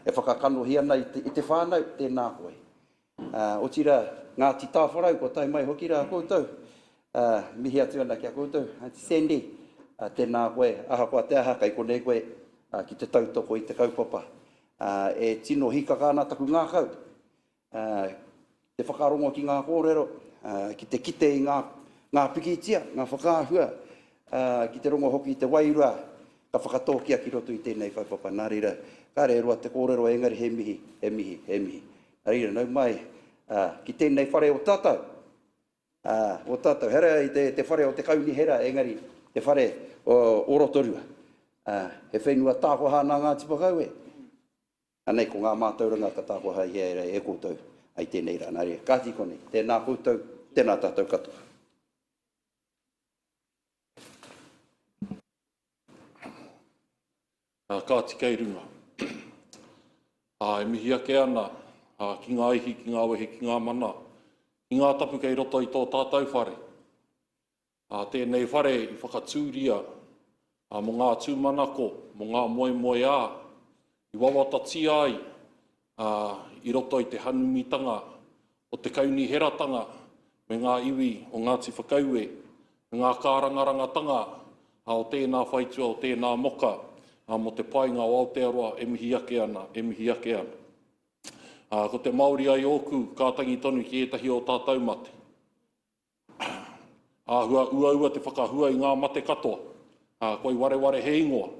e whakakano hi ana I te whānau, tēnā koe. O tira, ngā ti tāwharau, ko tai mai hoki rā koutou, mihi atu ana ki a koutou, Sandy, tēnā koe, aha koa te aha, kai konei koe, ki te tautoko I te kaupapa. E tino hika kāna taku ngā kau, te whakarongo ki ngā kōrero, ki te kite I ngā pikitia, ngā whakāhua, ki te rongo hoki I te wairua, ka whakatōkia ki roto I tēnei kaupapa. Nā reira, ka re roa te kōrero engari he mihi, he mihi, he mihi. Nā reira, nau mai, ki tēnei whare o tātou. O tātou, hera I te whare o te kauni hera engari, te whare o Rotorua. He whenua tākoha nā ngā tipakaue. Anei ko ngā mātauranga ka tākoha I e koutou ai tēnei rā. Nā reira, kāti konei, tēnā koutou, tēnā tātou katoa. Kāti kei runga. E mihi ake ana, ki ngā ihi, ki ngā wehe, ki ngā mana, ki ngā tapu kei roto I tō tātou whare. Tēnei whare I whakatūria, mo ngā tūmanako, mo ngā moe ā, I wawatati ai, I roto I te hanumitanga, o te kauni heratanga, me ngā iwi o Ngāti Whakaue, me ngā kārangarangatanga, o tēnā whaitua, o tēnā moka, mo te painga o Aotearoa, e mihi ake ana, e mihi ake ana. Ko te Māori ai oku, kātangi tonu ki etahi o tātou mate. Ua te whakahua I ngā mate katoa, koi ware he ingoa.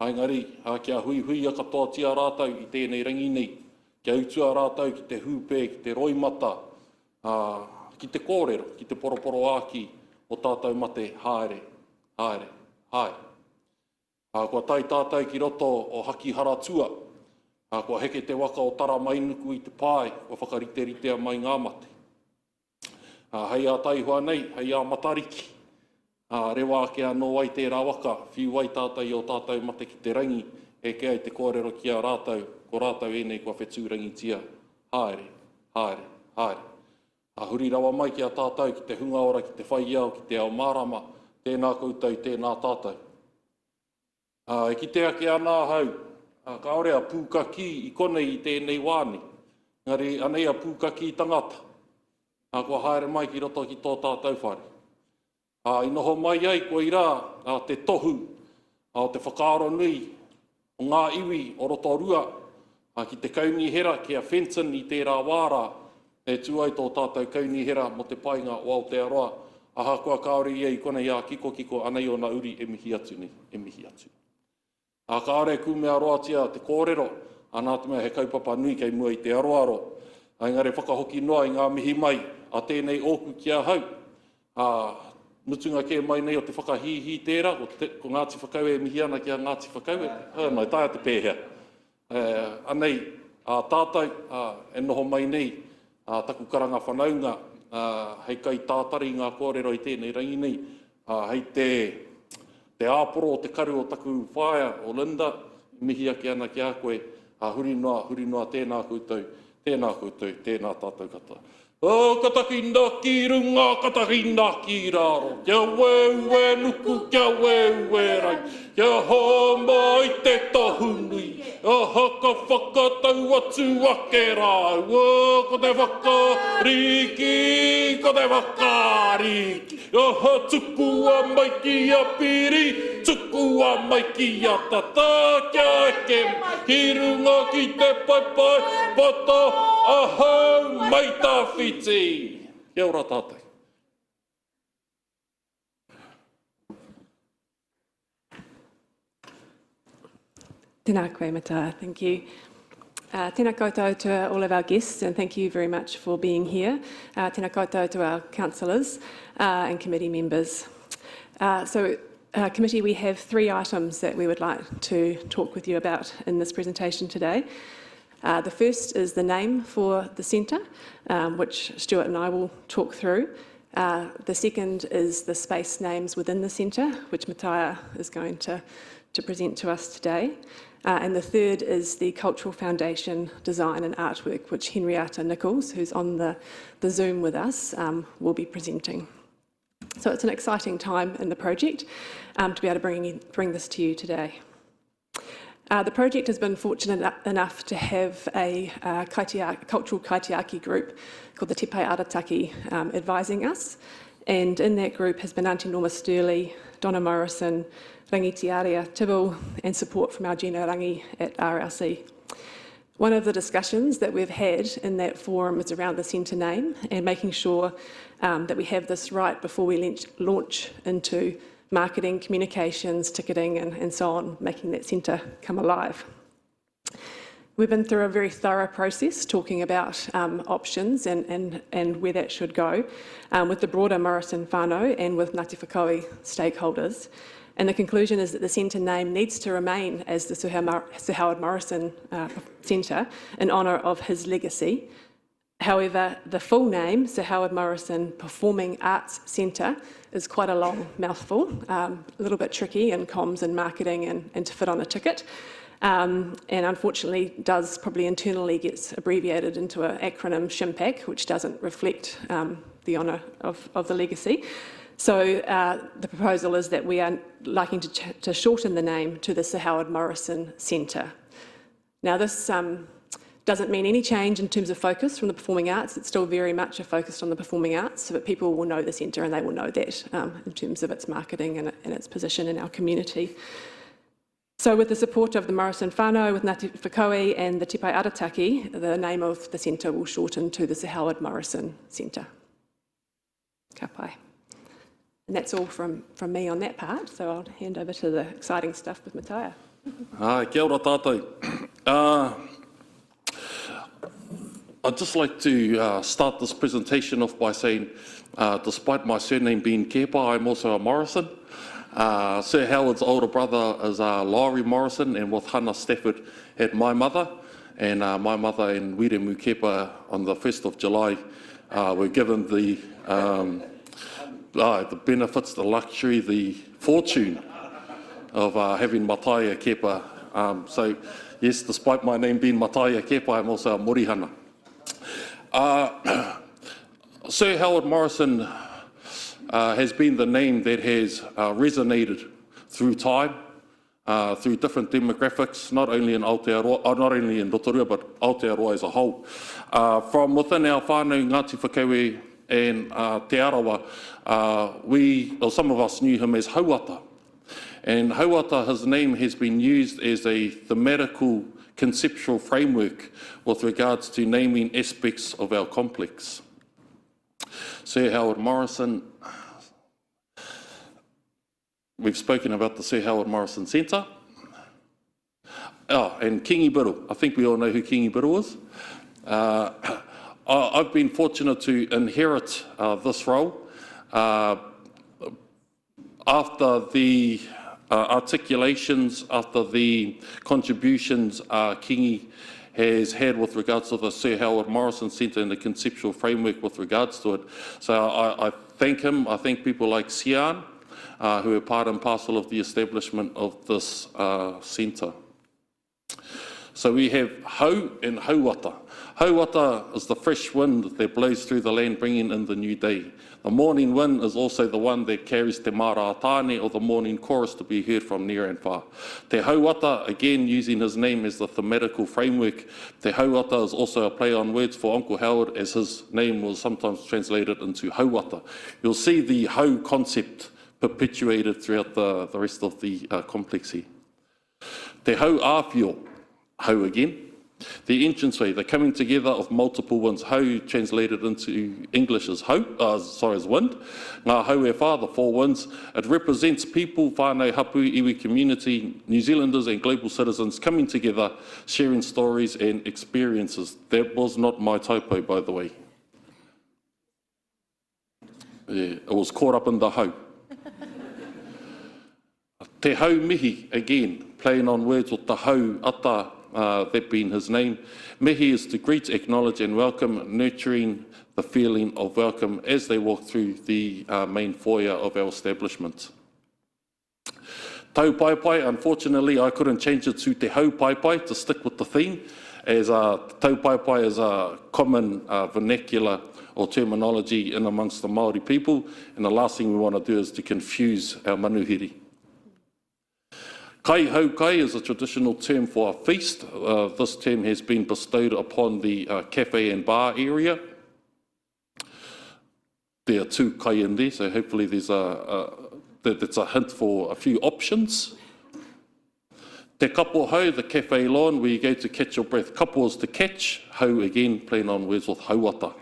Engari, kia hui a katoa tia rātau I tēnei rangi nei, kia utua rātau ki te hūpē, ki te roimata, ki te kōrero, ki te poroporo āki o tātou mate haere, haere, haere. Kua tai tātai ki roto o haki haratua, kua heke te waka o tara mainuku I te pai, kua whakarite-ritea mai ngā mate. Hei a tai hoa nei, hei a matariki, rewa ke anō ai tērā waka, whiu ai tātai o tātou mate ki te rangi, e ke ai te kōrero ki a rātau, ko rātau enei kua whetūrangi tia, haere, haere, haere. Huri rawa mai ki a tātou ki te hunga ora, ki te whaiau, ki te ao mārama, tēnā koutou, tēnā tātou. E ki te ake ana hau, ka ore a pūkaki I konei I tēnei wāni. Ngari anei a pūkaki I tangata. Kua haere mai ki roto ki tō tātou whare. I noho mai ai ko I rā te tohu, o te whakaaro nui, o ngā iwi o Rotorua, ki te kauni hera ki a Fenton I tērā wāra, e tū ai tō tātou kauni hera mo te painga o Aotearoa. Aha kua kaore I konei a kiko anei o na uri e mihi atu ni, e mihi atu. Ka ore kumea roatia te kōrero, anā te mea he kaupapa nui kei mua I te aroaro. Engari whakahoki noa I ngā mihi mai, a tēnei ōku kia hau. Nutunga ke mai nei o te whakahihi tērā, ko Ngāti Whakaue e mihi ana ki a Ngāti Whakaue. Mai taia te pēhea. Anei, tātou, e noho mai nei, taku karanga whanaunga, hei kai tātari ngā kōrero I tēnei rangi nei, hei te āporo o te karu o taku whaia o Linda, mihi ake ana ki a koe, huri noa tēnā koutou, tēnā tātou katoa. O katakina ki runga, katakina ki raro. Kia wewe nuku, kia wewe rai. Kia homa i te tohunui. A haka whakatau atu ake rau. O ko te whakariki, ko te whakariki. A ha tukua mai ki a piri, tukua mai ki a tata. Kia eke ki runga ki te pai, pata ahau mai tā whiti. Kia ora tātou. Tēnā koe mata, thank you. Tēnā koutou to all of our guests, and thank you very much for being here. Tēnā koutou to our councillors and committee members. Committee, we have 3 items that we would like to talk with you about in this presentation today. The first is the name for the centre, which Stuart and I will talk through. The second is the space names within the centre, which Mattia is going to present to us today. And the third is the Cultural Foundation design and artwork, which Henrietta Nichols, who's on the Zoom with us, will be presenting. So it's an exciting time in the project to be able to bring this to you today. The project has been fortunate enough to have a cultural kaitiaki group called the Te Pai Arataki advising us, and in that group has been Aunty Norma Sturley, Donna Morrison, Rangiti Aria Tibble, and support from our Gina Rangi at RLC. One of the discussions that we've had in that forum is around the centre name and making sure that we have this right before we launch into marketing, communications, ticketing, and so on, making that centre come alive. We've been through a very thorough process talking about options and where that should go with the broader Morrison whānau and with Ngāti Whakaue stakeholders. And the conclusion is that the centre name needs to remain as the Sir Howard Morrison Centre in honour of his legacy. However, the full name, Sir Howard Morrison Performing Arts Centre, is quite a long mouthful, a little bit tricky in comms and marketing and to fit on a ticket. And unfortunately does probably internally gets abbreviated into an acronym SHIMPAC, which doesn't reflect the honour of the legacy. So the proposal is that we are liking to shorten the name to the Sir Howard Morrison Centre. Now this doesn't mean any change in terms of focus from the performing arts. It's still very much a focus on the performing arts, so that people will know the centre and they will know that in terms of its marketing and its position in our community. So with the support of the Morrison whānau, with Ngāti Whakaue and the Te Pai Arataki, the name of the centre will shorten to the Sir Howard Morrison Centre. Ka pai. And that's all from me on that part, so I'll hand over to the exciting stuff with Mattia. Kia ora tātou. I'd just like to start this presentation off by saying, despite my surname being Kepa, I'm also a Morrison. Sir Howard's older brother is Laurie Morrison, and with Hannah Stafford had my mother. And my mother and Wiremu Kepa on the 1st of July were given the benefits, the luxury, the fortune of having Mattia Kepa. So yes, despite my name being Mattia Kepa, I'm also a Morihana. Sir Howard Morrison has been the name that has resonated through time, through different demographics, not only in Aotearoa, not only in Rotorua, but Aotearoa as a whole. From within our whānau, Ngāti Whakaue and Te Arawa, some of us knew him as Hauata. And Hauata, his name has been used as a thematical conceptual framework with regards to naming aspects of our complex. Sir Howard Morrison, we've spoken about the Sir Howard Morrison Centre. And Kingi Biru, I think we all know who Kingi Biru is. I've been fortunate to inherit this role after the articulations, after the contributions Kingi has had with regards to the Sir Howard Morrison Centre and the conceptual framework with regards to it. So I thank him. I thank people like Sian, who are part and parcel of the establishment of this centre. So we have hau and hauata. Hauata is the fresh wind that blows through the land, bringing in the new day. The morning wind is also the one that carries te mara tāne, or the morning chorus, to be heard from near and far. Te hauata, again using his name as the thematical framework, te hauata is also a play on words for Uncle Howard, as his name was sometimes translated into hauata. You'll see the hau concept perpetuated throughout the rest of the complex here. Te hau āwhio, hau again. The entranceway, the coming together of multiple winds. Hau translated into English as as wind. Ngā hau e whā, the four winds. It represents people, whānau hapu, iwi community, New Zealanders and global citizens coming together, sharing stories and experiences. That was not my typo, by the way. Yeah, it was caught up in the hau. Te hau mihi, again, playing on words with the hau ata, that being his name. Mihi is to greet, acknowledge and welcome, nurturing the feeling of welcome as they walk through the main foyer of our establishment. Tau pai pai, unfortunately I couldn't change it to te hau pai pai to stick with the theme, as tau pai pai is a common vernacular or terminology in amongst the Māori people, and the last thing we want to do is to confuse our manuhiri. Kai hau kai is a traditional term for a feast. This term has been bestowed upon the cafe and bar area. There are two kai in there, so hopefully there's that's a hint for a few options. Te kapo hau, the cafe lawn, where you go to catch your breath. Kapo is to catch, hau again, playing on words with hauata.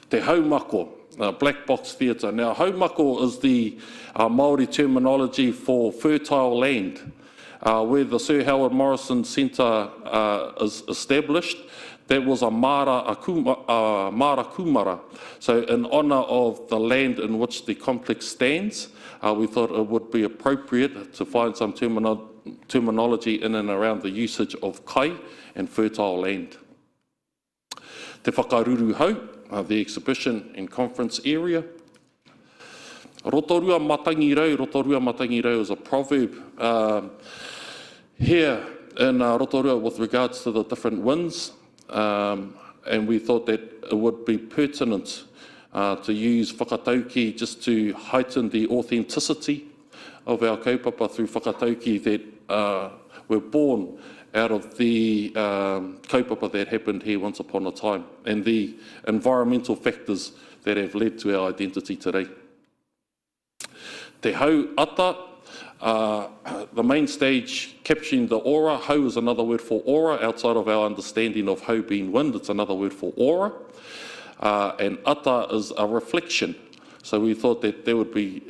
Te haumako. Black box theatre. Now, haumako is the Māori terminology for fertile land. Where the Sir Howard Morrison Centre is established, that was a mara kumara. So in honour of the land in which the complex stands, we thought it would be appropriate to find some terminology in and around the usage of kai and fertile land. Te whakaruru hau, the exhibition and conference area. Rotorua matangirau is a proverb here in Rotorua with regards to the different winds, and we thought that it would be pertinent to use whakatauki just to heighten the authenticity of our kaupapa through whakatauki that were born out of the kaupapa that happened here once upon a time, and the environmental factors that have led to our identity today. Te hau ata, the main stage capturing the aura. Hau is another word for aura, outside of our understanding of hau being wind, it's another word for aura. And ata is a reflection. So we thought that there would be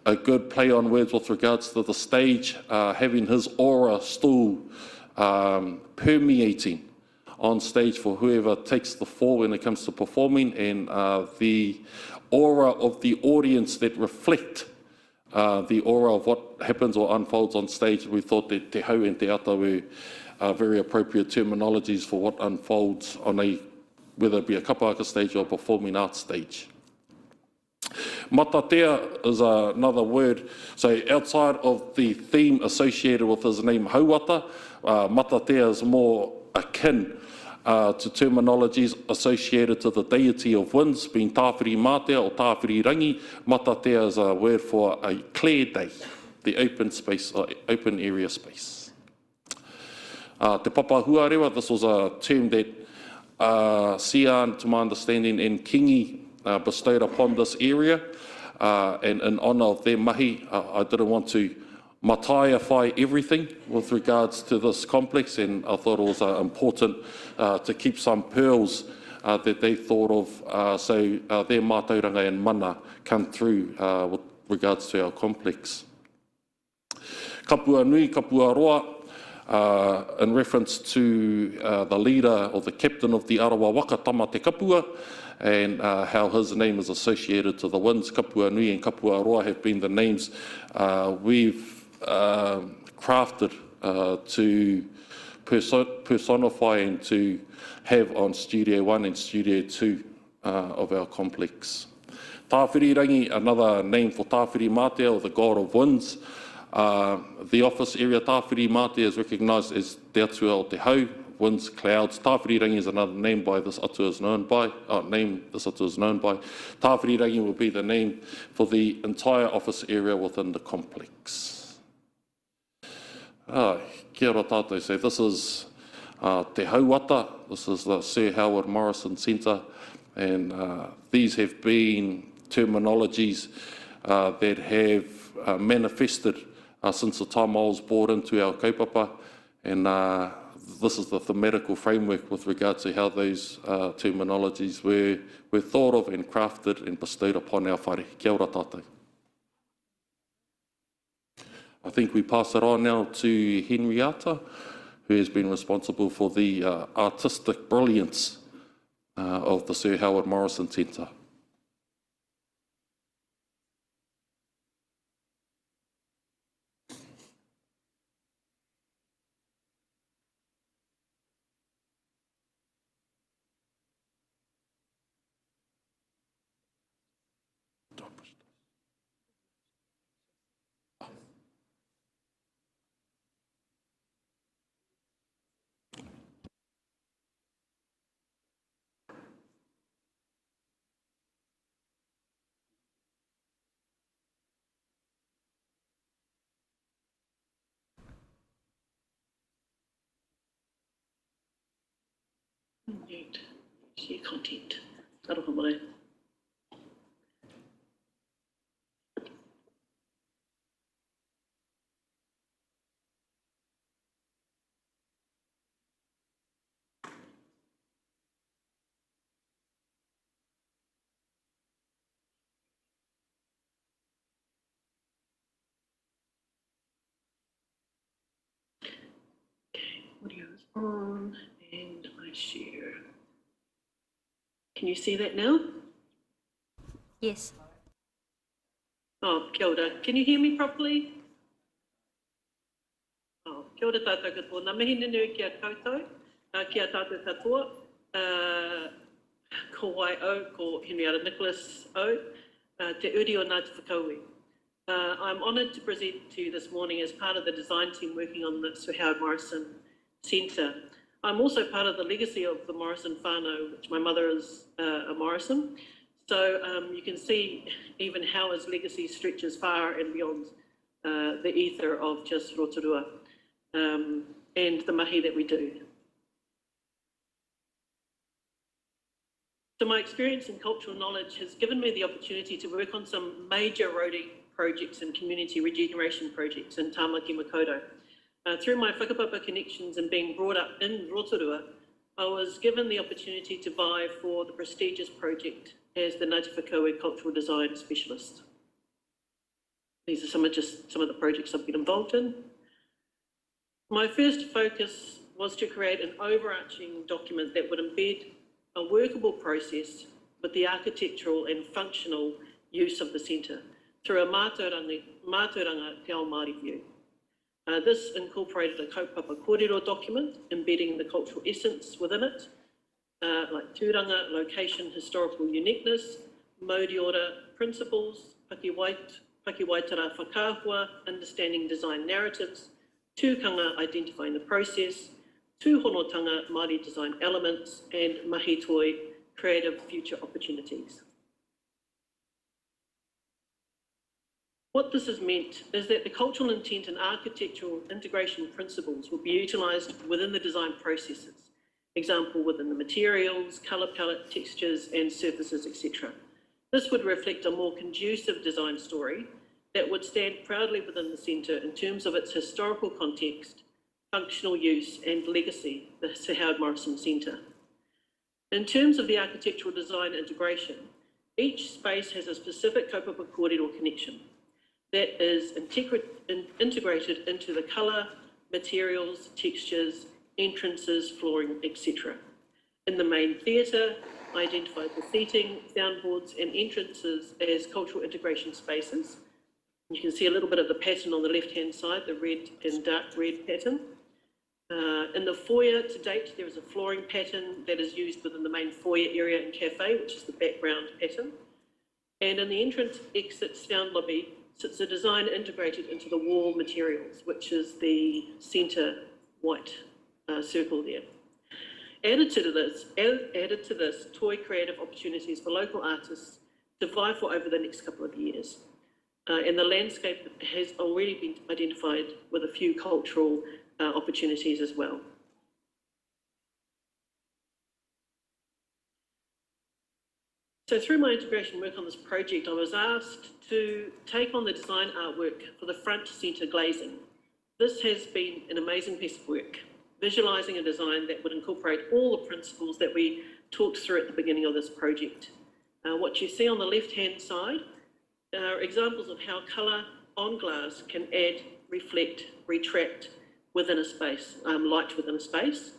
a good play on words with regards to the stage having his aura still permeating on stage for whoever takes the fall when it comes to performing, and the aura of the audience that reflect the aura of what happens or unfolds on stage. We thought that te hau and te ata were very appropriate terminologies for what unfolds on a, whether it be a kapahaka stage or a performing arts stage. Matatea is another word. So outside of the theme associated with his name hauata, matatea is more akin to terminologies associated to the deity of winds, being tāwhiri mātea or tāwhiri rangi. Matatea is a word for a clear day, the open space, open area space. Te papahuarewa, this was a term that Sian, to my understanding, and Kingi bestowed upon this area, and in honour of their mahi, I didn't want to mataiafy everything with regards to this complex, and I thought it was important to keep some pearls that they thought of, so their mātauranga and mana come through with regards to our complex. Kapua nui, kapua roa, in reference to the leader or the captain of the Arawa Waka, Tama Te Kapua, and how his name is associated to the winds. Kapua nui and kapua roa have been the names we've crafted to personify and to have on Studio 1 and Studio 2 of our complex. Tāwhiri rangi, another name for Tāwhiri Mātea, or the god of winds. The office area Tāwhiri Mate is recognised as Te Atua o Te Hau, winds, clouds. Tāwhirirangi is another name by this atua is known by. Tāwhirirangi will be the name for the entire office area within the complex. Kia ora tātou. So this is Te Hauata. This is the Sir Howard Morrison Centre, and these have been terminologies that have manifested since the time I was brought into our kaupapa, and this is the thematical framework with regard to how those terminologies were thought of and crafted and bestowed upon our whare. Kia ora tātou. I think we pass it on now to Henrietta, who has been responsible for the artistic brilliance of the Sir Howard Morrison Centre. Indeed. Share content. Aroha mai. Audio is on and I share. Can you see that now? Yes. Oh, kia ora. Can you hear me properly? Oh, kia ora tātou katoa. Nā mihi nunu kia koutou, kia tātou katoa. Ko wai au, ko Henrietta Nicholas au, te uri o Ngāti Whakaue. I'm honoured to present to you this morning as part of the design team working on the Sir Howard Morrison Centre. I'm also part of the legacy of the Morrison whānau, which my mother is a Morrison. So you can see even how his legacy stretches far and beyond the ether of just Rotorua and the mahi that we do. So my experience and cultural knowledge has given me the opportunity to work on some major roading projects and community regeneration projects in Tāmaki Makaurau. Through my whakapapa connections and being brought up in Rotorua, I was given the opportunity to vie for the prestigious project as the Ngāti Whakaue Cultural Design Specialist. These are some of the projects I've been involved in. My first focus was to create an overarching document that would embed a workable process with the architectural and functional use of the centre through a mātauranga te ao Māori view. This incorporated a kaupapa kōrero document embedding the cultural essence within it, like tūranga, location, historical uniqueness, mauri ora principles, pakiwaitara whakahua, understanding design narratives, tūkanga identifying the process, tūhonotanga Māori design elements, and mahi toi creative future opportunities. What this has meant is that the cultural intent and architectural integration principles will be utilised within the design processes, example within the materials, colour palette, textures and surfaces, etc. This would reflect a more conducive design story that would stand proudly within the centre in terms of its historical context, functional use and legacy, the Sir Howard Morrison Centre. In terms of the architectural design integration, each space has a specific kaupapa kōrero connection that is integrated into the colour, materials, textures, entrances, flooring, etc. In the main theatre, I identified the seating, soundboards and entrances as cultural integration spaces. You can see a little bit of the pattern on the left-hand side, the red and dark red pattern. In the foyer, to date, there is a flooring pattern that is used within the main foyer area and cafe, which is the background pattern. And in the entrance exit sound lobby, So it's a design integrated into the wall materials, which is the centre white circle there. Added to this, toy creative opportunities for local artists to vie for over the next couple of years. And the landscape has already been identified with a few cultural opportunities as well. So through my integration work on this project, I was asked to take on the design artwork for the front centre glazing. This has been an amazing piece of work, visualising a design that would incorporate all the principles that we talked through at the beginning of this project. What you see on the left-hand side are examples of how colour on glass can add, reflect, retract within a space, light within a space.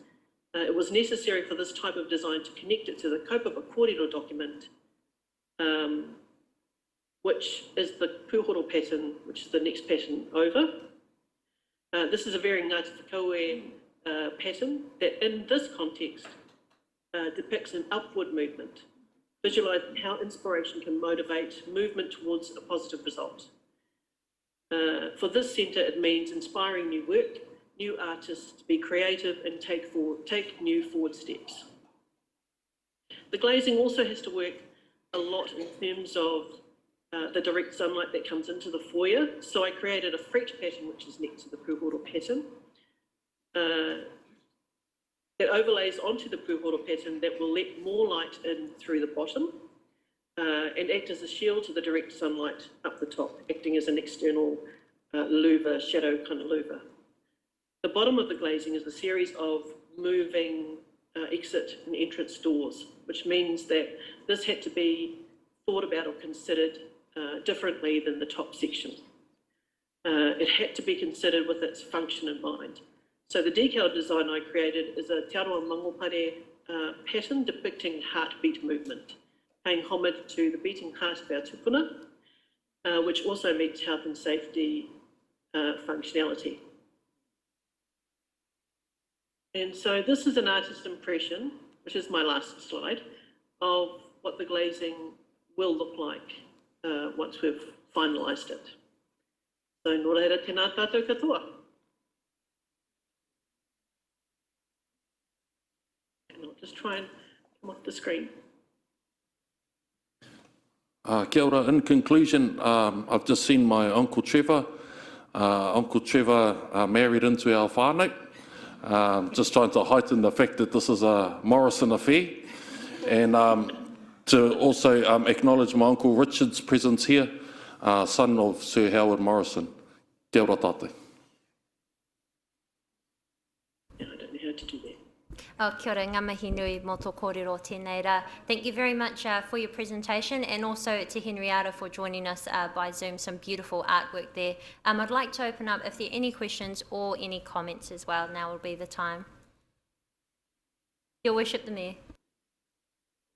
It was necessary for this type of design to connect it to the kaupapa kōrero document, which is the pūhoro pattern, which is the next pattern over. This is a very Ngāti Whakaue pattern that in this context depicts an upward movement, visualising how inspiration can motivate movement towards a positive result. For this centre, it means inspiring new work, new artists to be creative and take new forward steps. The glazing also has to work a lot in terms of the direct sunlight that comes into the foyer. So I created a fret pattern, which is next to the pūhoro pattern. It overlays onto the pūhoro pattern that will let more light in through the bottom and act as a shield to the direct sunlight up the top, acting as an external louver, shadow kind of louver. The bottom of the glazing is a series of moving exit and entrance doors, which means that this had to be thought about or considered differently than the top section. It had to be considered with its function in mind. So the decal design I created is a Te Aroa Mangopare pattern depicting heartbeat movement, paying homage to the beating heart of our tupuna, which also meets health and safety functionality. And so this is an artist impression, which is my last slide, of what the glazing will look like once we've finalised it. So nō reira tēnā tātou katoa. And I'll just try and come off the screen. Kia ora. In conclusion, I've just seen my Uncle Trevor. Uncle Trevor married into our whānau. Just trying to heighten the fact that this is a Morrison affair. And to also acknowledge my Uncle Richard's presence here, son of Sir Howard Morrison. Kia ora tātou. Yeah, I don't know how to do that. Kia ora, ngā mihi nui mō tō kōrero tēnei rā. Thank you very much for your presentation, and also to Henrietta for joining us by Zoom. Some beautiful artwork there. I'd like to open up if there are any questions or any comments as well. Now will be the time. Your Worship, the Mayor.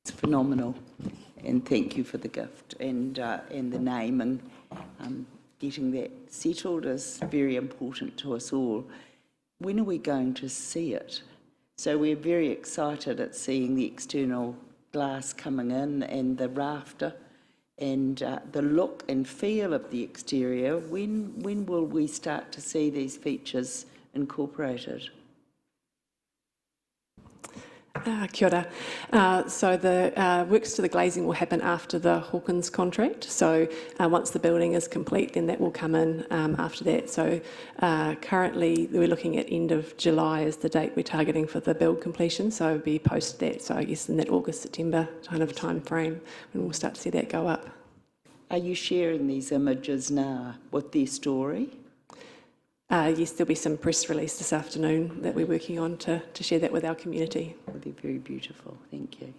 It's phenomenal, and thank you for the gift and the name, and getting that settled is very important to us all. When are we going to see it? So we're very excited at seeing the external glass coming in and the rafter and the look and feel of the exterior. When will we start to see these features incorporated? Kia ora. So the works to the glazing will happen after the Hawkins contract. So once the building is complete, then that will come in after that. So currently we're looking at end of July as the date we're targeting for the build completion. So it'll be post that. So I guess in that August, September kind of time frame when we'll start to see that go up. Are you sharing these images now with their story? Yes, there'll be some press release this afternoon that we're working on to share that with our community. It would be very beautiful. Thank you.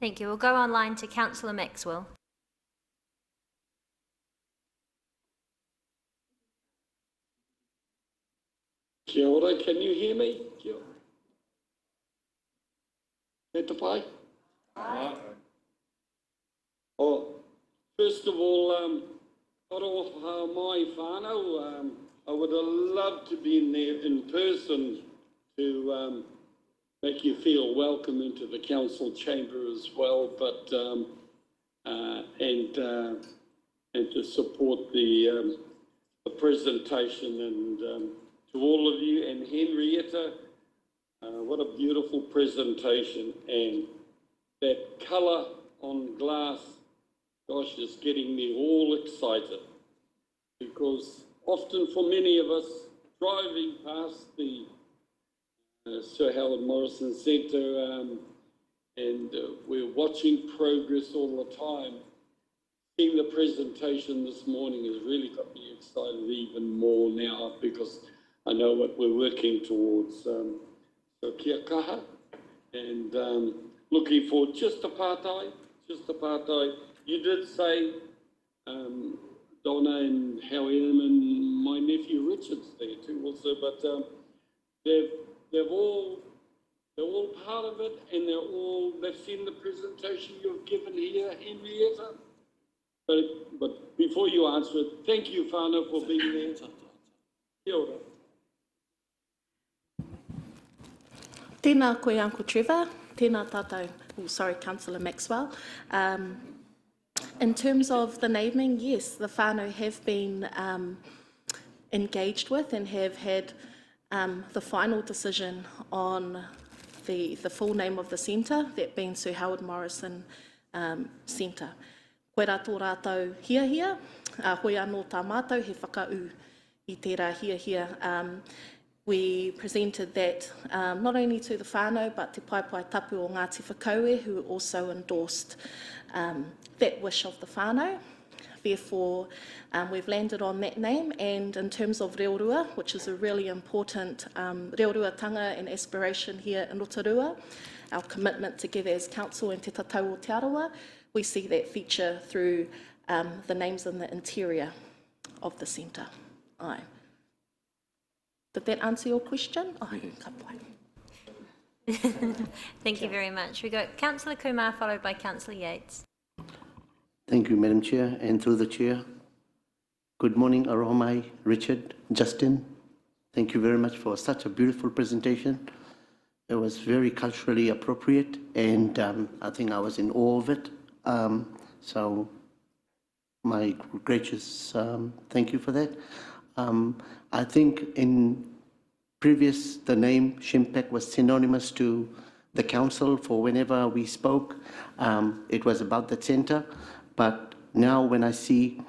Thank you. We'll go online to Councillor Maxwell. Kia ora, can you hear me? Kia ora. He te pai? Oh, first of all, aroha mai whānau. I would have loved to be in there in person to make you feel welcome into the council chamber as well, but and to support the presentation. And to all of you, and Henrietta, what a beautiful presentation, and that colour on glass, gosh, is getting me all excited, because often for many of us driving past the Sir Howard Morrison Centre and we're watching progress all the time, seeing the presentation this morning has really got me excited even more now, because I know what we're working towards. So kia kaha, and looking forward. Just a apartheid. You did say Donna and Howie and my nephew Richard's there too also, but they're all part of it, and they've seen the presentation you've given here, Henrietta. But before you answer it, thank you, whānau, for being there. Kia ora. Tēnā koe, Uncle Trevor. Tēnā tātou, Councillor Maxwell. In terms of the naming, yes, the whānau have been engaged with and have had the final decision on the full name of the centre, that being Sir Howard Morrison Centre. Koe rātou hia, hoi anō tā mātou he whakau I tērā hia. We presented that not only to the whānau, but te Paipai Tapu o Ngāti Whakaue, who also endorsed that wish of the whānau. Therefore, we've landed on that name, and in terms of Reorua, which is a really important reoruatanga and aspiration here in Rotorua, our commitment together as council and te tatau o te arawa, we see that feature through the names in the interior of the centre. Aye. Did that answer your question? Thank you very much. We got Councillor Kumar followed by Councillor Yates. Thank you, Madam Chair, and through the Chair. Good morning, Aromai, Richard, Justin. Thank you very much for such a beautiful presentation. It was very culturally appropriate, and I think I was in awe of it. So my gracious thank you for that. I think in previous, the name Shimpek was synonymous to the council for whenever we spoke. It was about the centre, but now when I see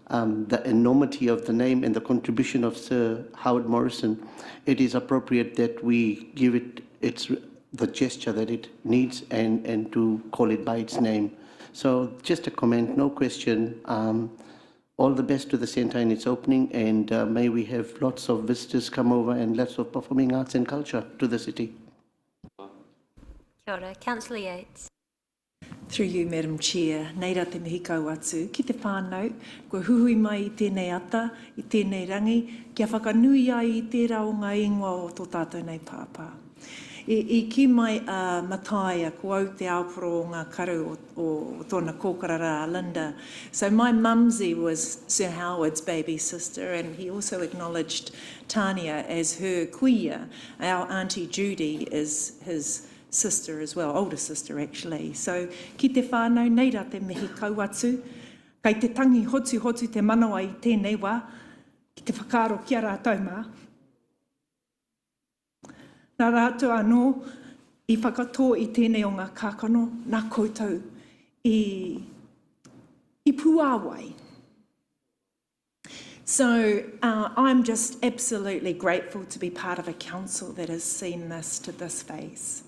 the enormity of the name and the contribution of Sir Howard Morrison, it is appropriate that we give it the gesture that it needs and to call it by its name. So just a comment, no question. All the best to the centre in its opening, and may we have lots of visitors come over and lots of performing arts and culture to the city. Kia ora. Councillor Yates. Through you, Madam Chair, nei rā te mihi kau atu, ki te whānau, ko huhui mai I tēnei ata, I tēnei rangi, kia whakanui ai I tērā o ngā ingoa o tō tātou nei pāpā. I ki mai mataia, ko au te auporo o ngā karu o tōna kōkarara Linda. So my mumsy was Sir Howard's baby sister, and he also acknowledged Tania as her kuia. Our Auntie Judy is his sister as well, older sister actually. So ki te whānau, nei rā te mihi kau atu, kai te tangi hotu te manawa I tēnei wā, ki te whakaaro kia rātou mā. Nā rātou anō, I whakatō I tēnei o ngā kākano, nā koutou I puāwai. So I'm just absolutely grateful to be part of a council that has seen this to this phase.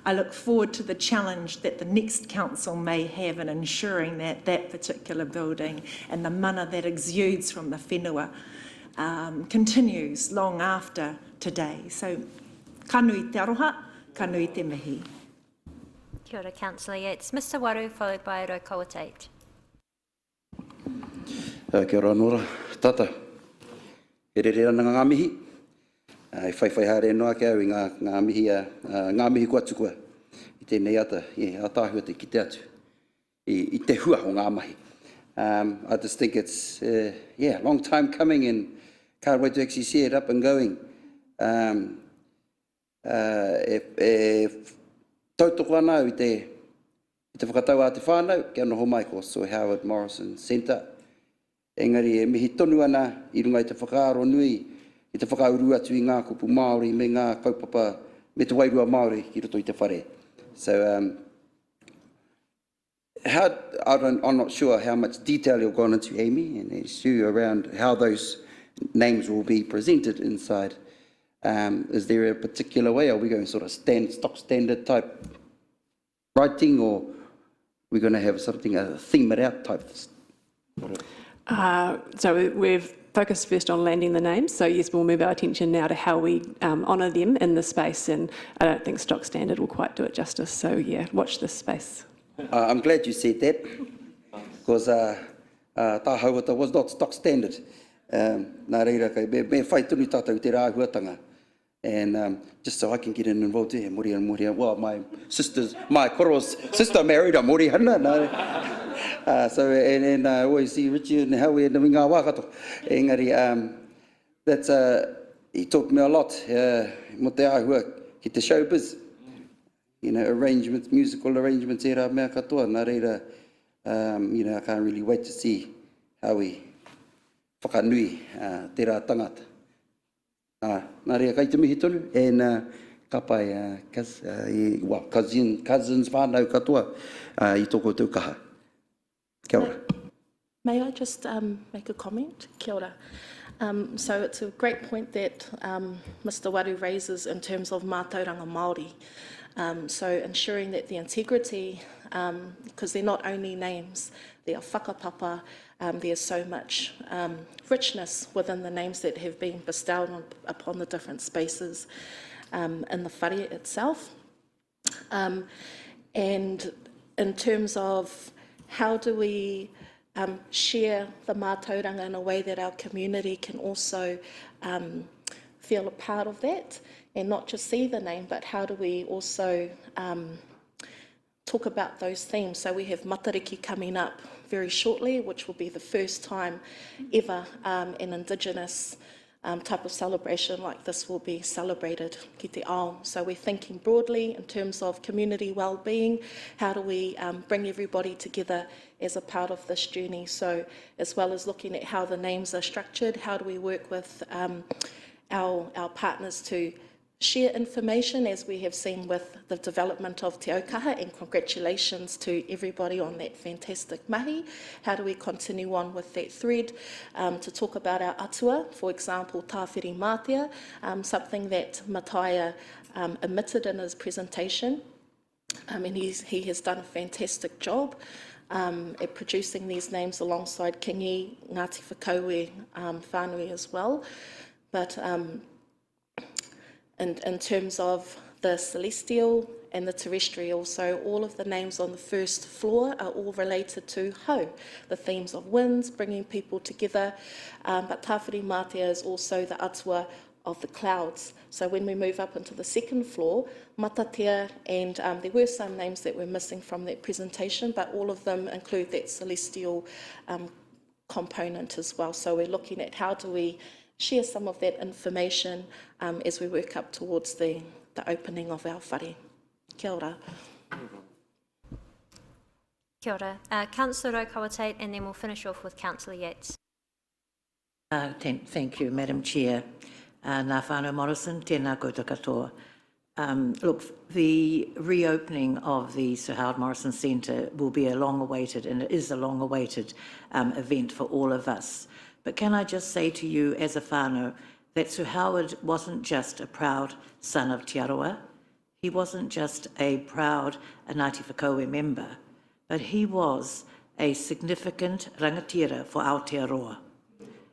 I look forward to the challenge that the next council may have in ensuring that that particular building and the mana that exudes from the whenua continues long after today. So kanui te aroha, kanui te mihi. Kia ora, Councillor Yates. Mr Waru, followed by Rotorua Tate. Kia ora nora, tata. E re ana ngā mihi. E whai haere noa ke au I ngā mihi kua tukua. I tēnei ata, a tāhua te ki te atu. I te hua o ngā mahi. I just think it's, a long time coming and can't wait to actually see it up and going. Tautoko ana I te whakatau a te whānau, kia noho mai ko Sir Howard Morrison Centre. Engari e mihi tonu ana I runga I te whakaaro nui, I te whakauru atu I ngā kupu Māori me ngā kaupapa me te wairua Māori ki roto I te whare. So, I'm not sure how much detail you've gone into, Amy, and Sue, around how those names will be presented inside. Is there a particular way? Are we going sort of stock standard type writing, or are we going to have something, a theme it out type? So we've focused first on landing the names. So yes, we'll move our attention now to how we honour them in the space, and I don't think stock standard will quite do it justice. So yeah, watch this space. I'm glad you said that, because tā hauata was not stock standard. Nā reira kai, me whai tunu tātou te rāhuatanga. And just so I can get involved there, mori and mori. Well, my koro's sister married a mori hana. So, and I always see Richie and Howie and the Winga Wakato. Engari, that's, he taught me a lot, mo te ahua ki te showbiz. You know, arrangements, musical arrangements, era mea katoa, nā reira, you know, I can't really wait to see how we whakanui te rā tangata. Nā reira, kai te mihi tonu, and ka pai, cousins whānau katoa, I tōko tau kaha. Kia ora. May I just make a comment? Kia ora. So it's a great point that Mr. Waru raises in terms of mātauranga Māori. So ensuring that the integrity, because they're not only names, they are whakapapa, there's so much richness within the names that have been bestowed upon the different spaces in the whare itself. And in terms of how do we share the mātauranga in a way that our community can also feel a part of that, and not just see the name, but how do we also talk about those themes. So we have Matariki coming up very shortly, which will be the first time ever an Indigenous type of celebration like this will be celebrated ki te ao. So we're thinking broadly in terms of community well-being. How do we bring everybody together as a part of this journey? So as well as looking at how the names are structured, how do we work with our partners to share information, as we have seen with the development of Te Aukaha, and congratulations to everybody on that fantastic mahi. How do we continue on with that thread to talk about our atua, for example, Tāwhiri Mātea, something that Mataia omitted in his presentation, and he has done a fantastic job at producing these names alongside Kingi, Ngāti Whakaue, whānui as well. But in terms of the celestial and the terrestrial, so all of the names on the first floor are all related to hau, the themes of winds, bringing people together, but Tāwhiri Mātea is also the atua of the clouds. So when we move up into the second floor, Matatea, and there were some names that were missing from that presentation, but all of them include that celestial component as well. So we're looking at how do we share some of that information as we work up towards the opening of our whare. Kia ora. Kia ora. Councillor Raukawa-Tate, and then we'll finish off with Councillor Yates. Thank you, Madam Chair. Ngā whānau Morrison, tēnā koutou katoa. Look, the reopening of the Sir Howard Morrison Centre will be a long-awaited, and it is a long-awaited event for all of us. But can I just say to you as a whānau that Sir Howard wasn't just a proud son of Te Aroa, he wasn't just a proud Ngāti Whakaue member, but he was a significant rangatira for Aotearoa.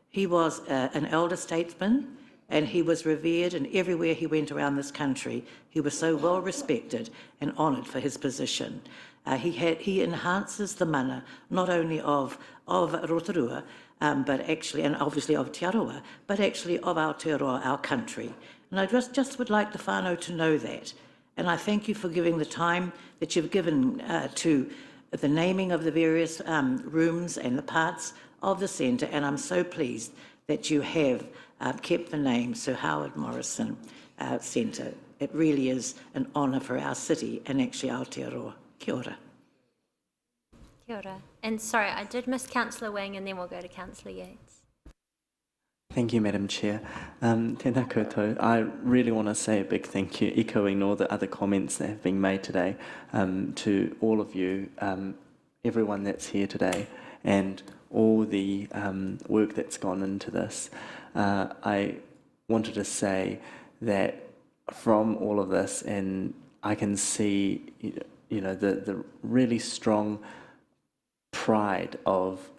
He was an elder statesman, and he was revered, and everywhere he went around this country, he was so well respected and honoured for his position. He enhances the mana, not only of Rotorua, but actually, and obviously of Te Aroa, but actually of Aotearoa, our country. And I just would like the whānau to know that. And I thank you for giving the time that you've given to the naming of the various rooms and the parts of the centre, and I'm so pleased that you have kept the name Sir Howard Morrison Centre. It really is an honour for our city and actually Aotearoa. Kia ora. Kia ora. And sorry, I did miss Councillor Wang, and then we'll go to Councillor Yates. Thank you, Madam Chair. Tēnā koutou. I really want to say a big thank you, echoing all the other comments that have been made today, to all of you, everyone that's here today, and all the work that's gone into this. I wanted to say that from all of this, and I can see, the really strong pride of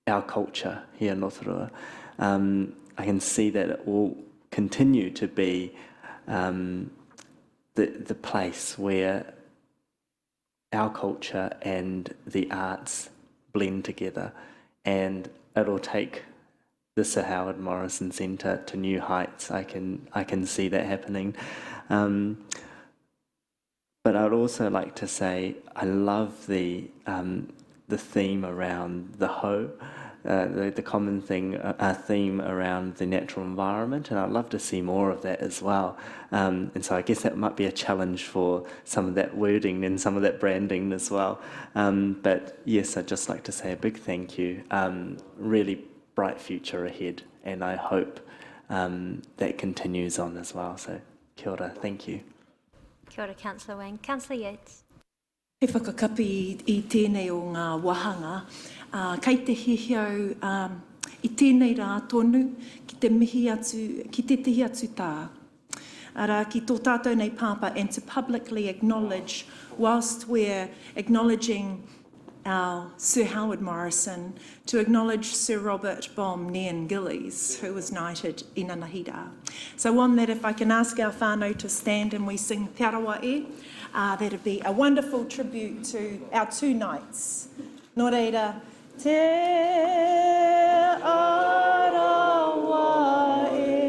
our culture here in Rotorua. I can see that it will continue to be the place where our culture and the arts blend together, and it'll take the Sir Howard Morrison Centre to new heights. I can see that happening. But I'd also like to say I love the theme around the hoe. The common theme around the natural environment, and I'd love to see more of that as well. And so I guess that might be a challenge for some of that wording and some of that branding as well. But yes, I'd just like to say a big thank you. Really bright future ahead, and I hope that continues on as well. So kia ora, thank you. Kia ora, Councillor Wang. Councillor Yates. He whakakapi i tēnei o ngā wahanga. Kei te hihiau i tēnei rā tonu ki te mihi atu, ki te tihi atu tā. Ara ki tō tātou nei pāpā, and to publicly acknowledge, whilst we're acknowledging our Sir Howard Morrison, to acknowledge Sir Robert Bom Nian Gillies, who was knighted in Anahira. So on that, if I can ask our whānau to stand and we sing Te Arawa E, that'd be a wonderful tribute to our two knights. Nō reira, Te Arawa E,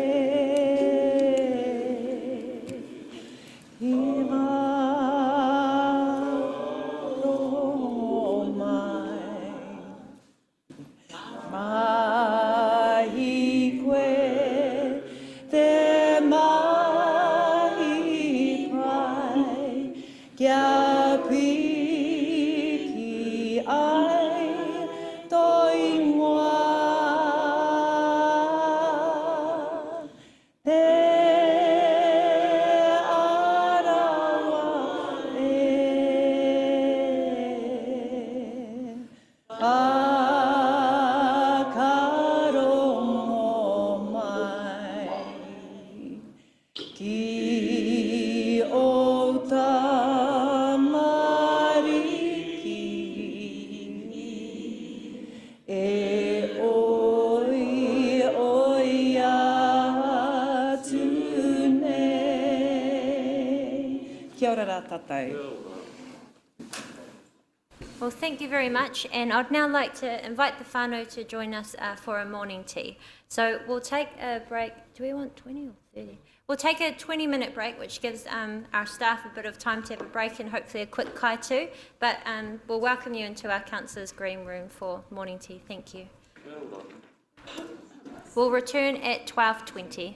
Well, thank you very much, and I'd now like to invite the whānau to join us for a morning tea. So we'll take a break. Do we want 20 or 30? We'll take a 20-minute break, which gives our staff a bit of time to have a break and hopefully a quick kai too. But we'll welcome you into our councillors' green room for morning tea. Thank you. We'll return at 12:20.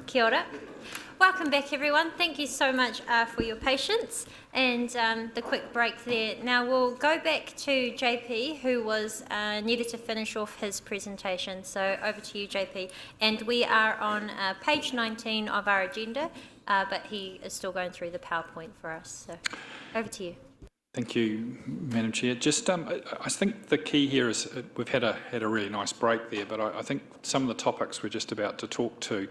Kia ora. Welcome back, everyone. Thank you so much for your patience and the quick break there. Now we'll go back to JP, who was needed to finish off his presentation. So over to you, JP. And we are on page 19 of our agenda, but he is still going through the PowerPoint for us. So over to you. Thank you, Madam Chair. Just, I think the key here is we've had a really nice break there, but I think some of the topics we're just about to talk to,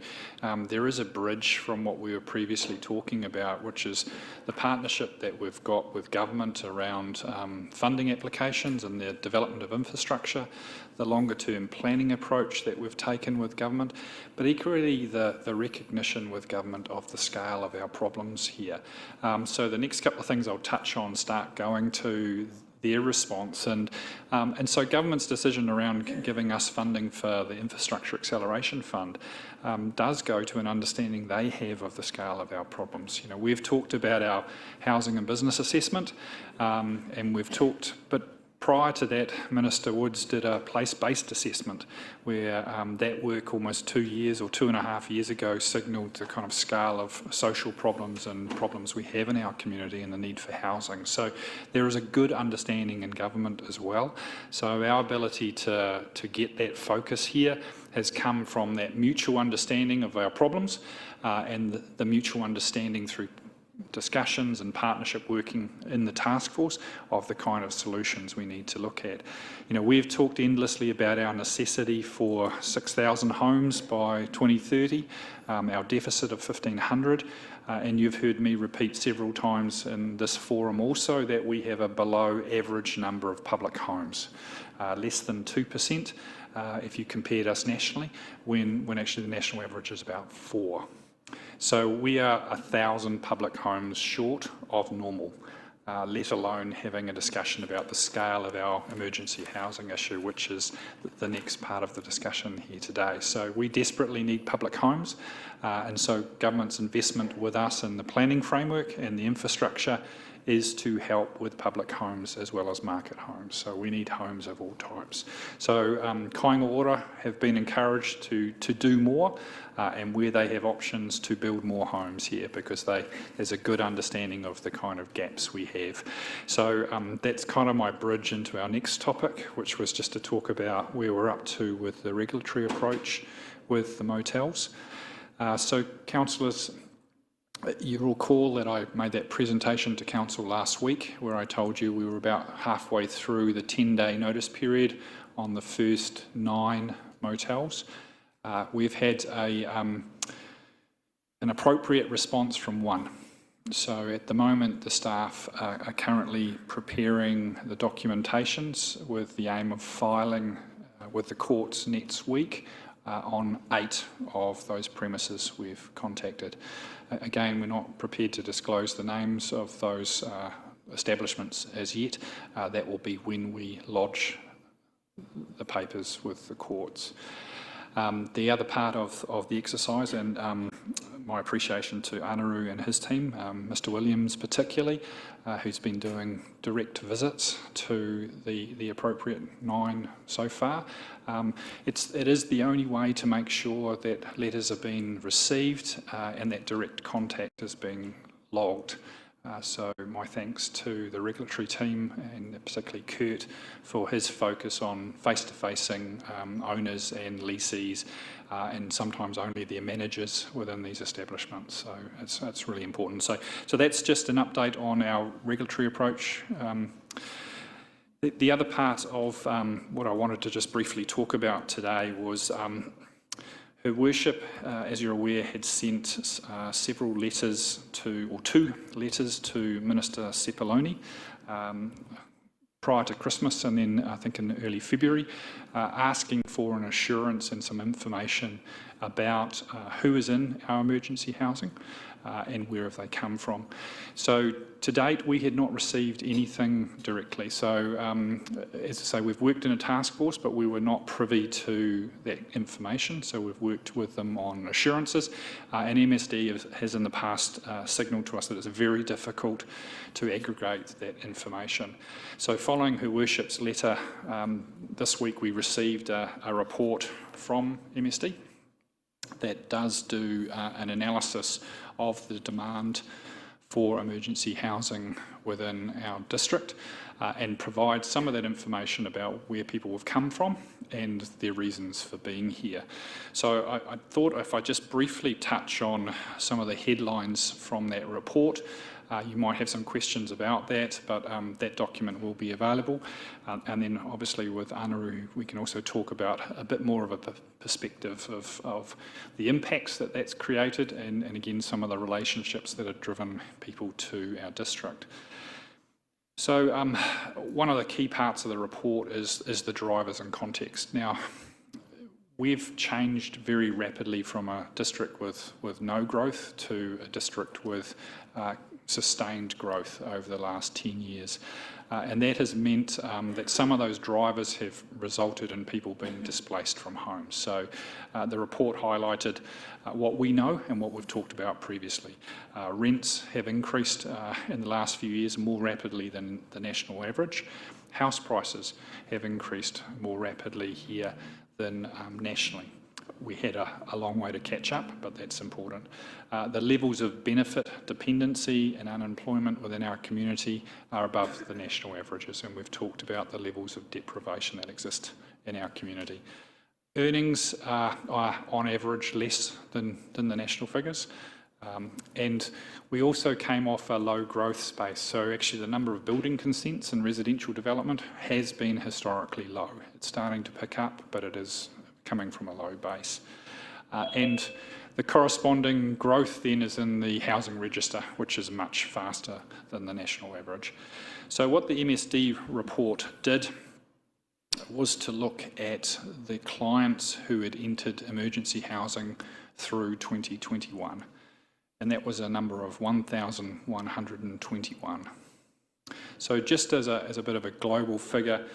there is a bridge from what we were previously talking about, which is the partnership that we've got with government around funding applications and the development of infrastructure, the longer-term planning approach that we've taken with government, but equally the recognition with government of the scale of our problems here. So the next couple of things I'll touch on start going to their response, and so government's decision around giving us funding for the Infrastructure Acceleration Fund does go to an understanding they have of the scale of our problems. You know, we've talked about our housing and business assessment, and we've talked, but prior to that, Minister Woods did a place-based assessment where that work almost 2 years or 2.5 years ago signalled the kind of scale of social problems and problems we have in our community and the need for housing. So there is a good understanding in government as well. So our ability to get that focus here has come from that mutual understanding of our problems and the mutual understanding through discussions and partnership working in the task force of the kind of solutions we need to look at. You know, we've talked endlessly about our necessity for 6,000 homes by 2030, our deficit of 1,500, and you've heard me repeat several times in this forum also that we have a below average number of public homes, less than 2% if you compared us nationally, when actually the national average is about 4%. So we are 1,000 public homes short of normal, let alone having a discussion about the scale of our emergency housing issue, which is the next part of the discussion here today. So we desperately need public homes, and so government's investment with us in the planning framework and the infrastructure is to help with public homes as well as market homes. So we need homes of all types. So Kāinga Ora have been encouraged to do more and where they have options to build more homes here because there's a good understanding of the kind of gaps we have. So that's kind of my bridge into our next topic, which was just to talk about where we're up to with the regulatory approach with the motels. So councillors, you'll recall that I made that presentation to Council last week where I told you we were about halfway through the 10-day notice period on the first 9 motels. We've had an appropriate response from 1. So at the moment the staff are currently preparing the documentations with the aim of filing with the courts next week on 8 of those premises we've contacted. Again, we're not prepared to disclose the names of those establishments as yet. That will be when we lodge the papers with the courts. The other part of the exercise, and my appreciation to Anaru and his team, Mr Williams particularly, who's been doing direct visits to the appropriate 9 so far. It is the only way to make sure that letters are being received and that direct contact is being logged. So my thanks to the regulatory team and particularly Kurt for his focus on face-to-facing owners and lessees and sometimes only their managers within these establishments. So it's really important. So that's just an update on our regulatory approach. The other part of what I wanted to just briefly talk about today was Her Worship, as you're aware, had sent several letters or 2 letters to Minister Cepoloni prior to Christmas and then I think in early February, asking for an assurance and some information about who is in our emergency housing and where have they come from. So to date, we had not received anything directly. So as I say, we've worked in a task force, but we were not privy to that information. So we've worked with them on assurances, and MSD has in the past signalled to us that it's very difficult to aggregate that information. So following Her Worship's letter, this week we received a report from MSD. that does do an analysis of the demand for emergency housing within our district and provide some of that information about where people have come from and their reasons for being here. So I thought if I just briefly touch on some of the headlines from that report, you might have some questions about that, but that document will be available. And then obviously with Anaru, we can also talk about a bit more of a perspective of the impacts that that's created and again, some of the relationships that have driven people to our district. So one of the key parts of the report is the drivers and context. Now, we've changed very rapidly from a district with no growth to a district with sustained growth over the last 10 years. And that has meant that some of those drivers have resulted in people being displaced from homes. So the report highlighted what we know and what we've talked about previously. Rents have increased in the last few years more rapidly than the national average. House prices have increased more rapidly here than nationally. We had a long way to catch up, but that's important. The levels of benefit, dependency and unemployment within our community are above the national averages, and we've talked about the levels of deprivation that exist in our community. Earnings are on average less than the national figures, and we also came off a low growth space. So actually the number of building consents and residential development has been historically low. It's starting to pick up, but it is coming from a low base. And the corresponding growth then is in the housing register, which is much faster than the national average. So what the MSD report did was to look at the clients who had entered emergency housing through 2021. And that was a number of 1,121. So just as a bit of a global figure,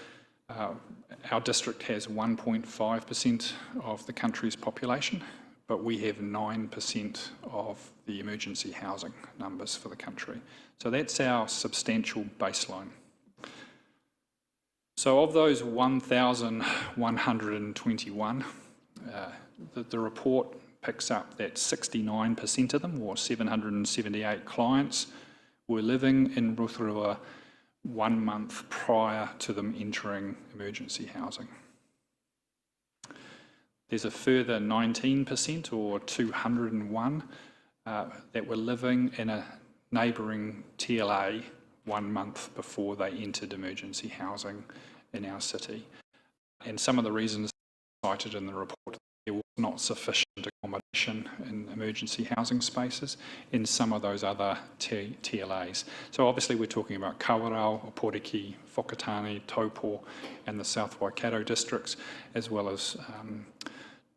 our district has 1.5% of the country's population, but we have 9% of the emergency housing numbers for the country. So that's our substantial baseline. So of those 1,121, the report picks up that 69% of them, or 778 clients, were living in Rotorua 1 month prior to them entering emergency housing. There's a further 19%, or 201, that were living in a neighbouring TLA 1 month before they entered emergency housing in our city. And some of the reasons cited in the report, there was not sufficient accommodation in emergency housing spaces in some of those other TLAs. So obviously we're talking about Kawarau, Oporiki, Whakatane, Taupo and the South Waikato districts, as well as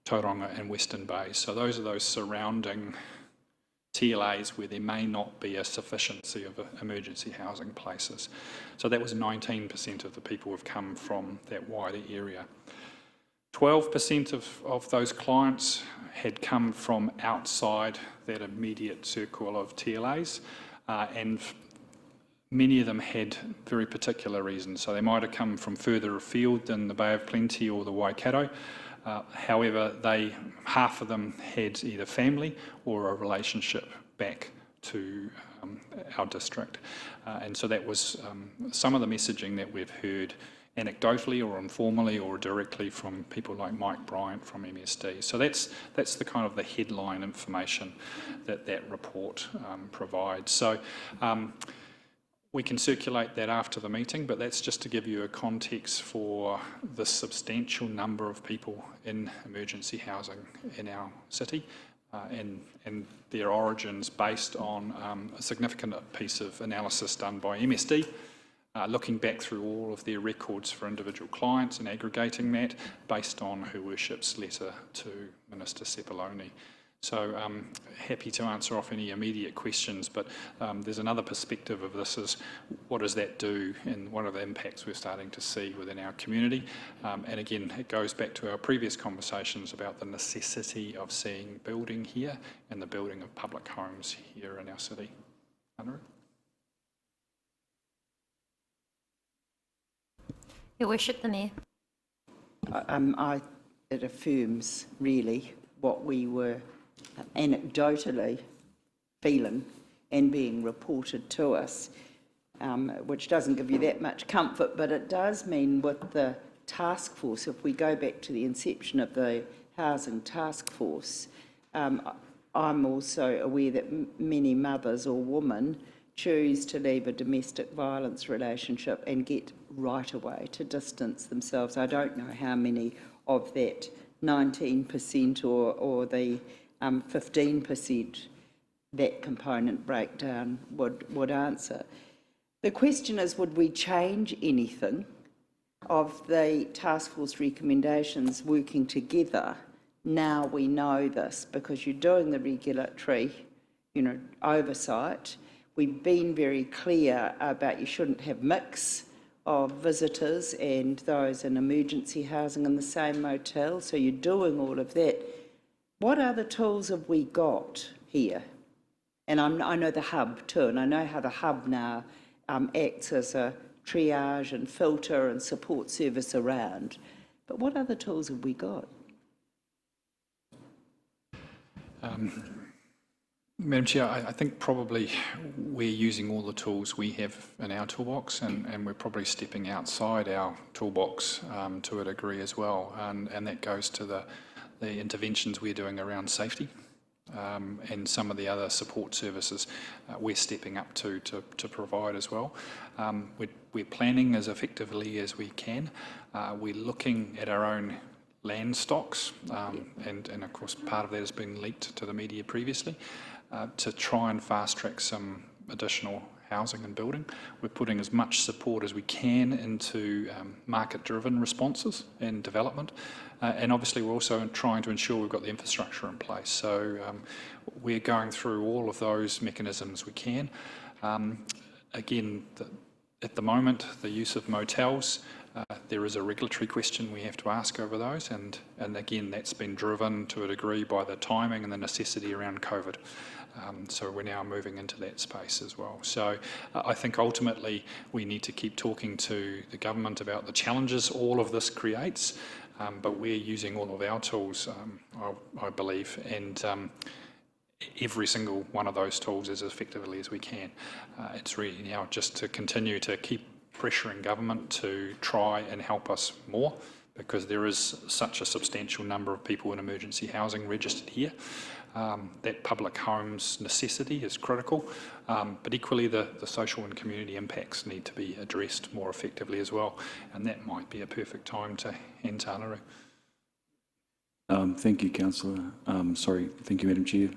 Tauranga and Western Bay. So those are those surrounding TLAs where there may not be a sufficiency of emergency housing places. So that was 19% of the people who have come from that wider area. 12% of those clients had come from outside that immediate circle of TLAs, and many of them had very particular reasons. So they might have come from further afield than the Bay of Plenty or the Waikato. However, half of them had either family or a relationship back to our district. And so that was some of the messaging that we've heard anecdotally or informally or directly from people like Mike Bryant from MSD. So that's the kind of the headline information that report provides. So we can circulate that after the meeting, but that's just to give you a context for the substantial number of people in emergency housing in our city and their origins based on a significant piece of analysis done by MSD, looking back through all of their records for individual clients and aggregating that based on Her Worship's letter to Minister Sepuloni. So I'm happy to answer off any immediate questions, but there's another perspective of this is what does that do and what are the impacts we're starting to see within our community. And again, it goes back to our previous conversations about the necessity of seeing building here and the building of public homes here in our city. Anaru? Your Worship, the Mayor. It affirms really what we were anecdotally feeling and being reported to us, which doesn't give you that much comfort, but it does mean with the task force, if we go back to the inception of the housing task force, I'm also aware that many mothers or women choose to leave a domestic violence relationship and get right away to distance themselves. I don't know how many of that 19% or the 15% that component breakdown would answer. The question is, would we change anything of the task force recommendations working together now we know this? Because you're doing the regulatory, oversight. We've been very clear about you shouldn't have mix of visitors and those in emergency housing in the same motel, so you're doing all of that. What other tools have we got here? And I know the hub too, and I know how the hub now acts as a triage and filter and support service around. But what other tools have we got? Madam Chair, I think probably we're using all the tools we have in our toolbox, and we're probably stepping outside our toolbox to a degree as well, and that goes to the interventions we're doing around safety and some of the other support services we're stepping up to provide as well. We're planning as effectively as we can. We're looking at our own land stocks, and of course part of that has been leaked to the media previously, to try and fast track some additional housing and building. We're putting as much support as we can into market-driven responses and development, and obviously we're also trying to ensure we've got the infrastructure in place. So we're going through all of those mechanisms we can. Again, at the moment, the use of motels, there is a regulatory question we have to ask over those, and again, that's been driven to a degree by the timing and the necessity around COVID. So we're now moving into that space as well. So I think ultimately we need to keep talking to the government about the challenges all of this creates, but we're using all of our tools, I believe, and every single one of those tools as effectively as we can. It's really now just to continue to keep pressuring government to try and help us more, because there is such a substantial number of people in emergency housing registered here. That public homes necessity is critical, but equally the social and community impacts need to be addressed more effectively as well, and that might be a perfect time to hand to Anaru. Thank you, Councillor. Thank you, Madam Chair.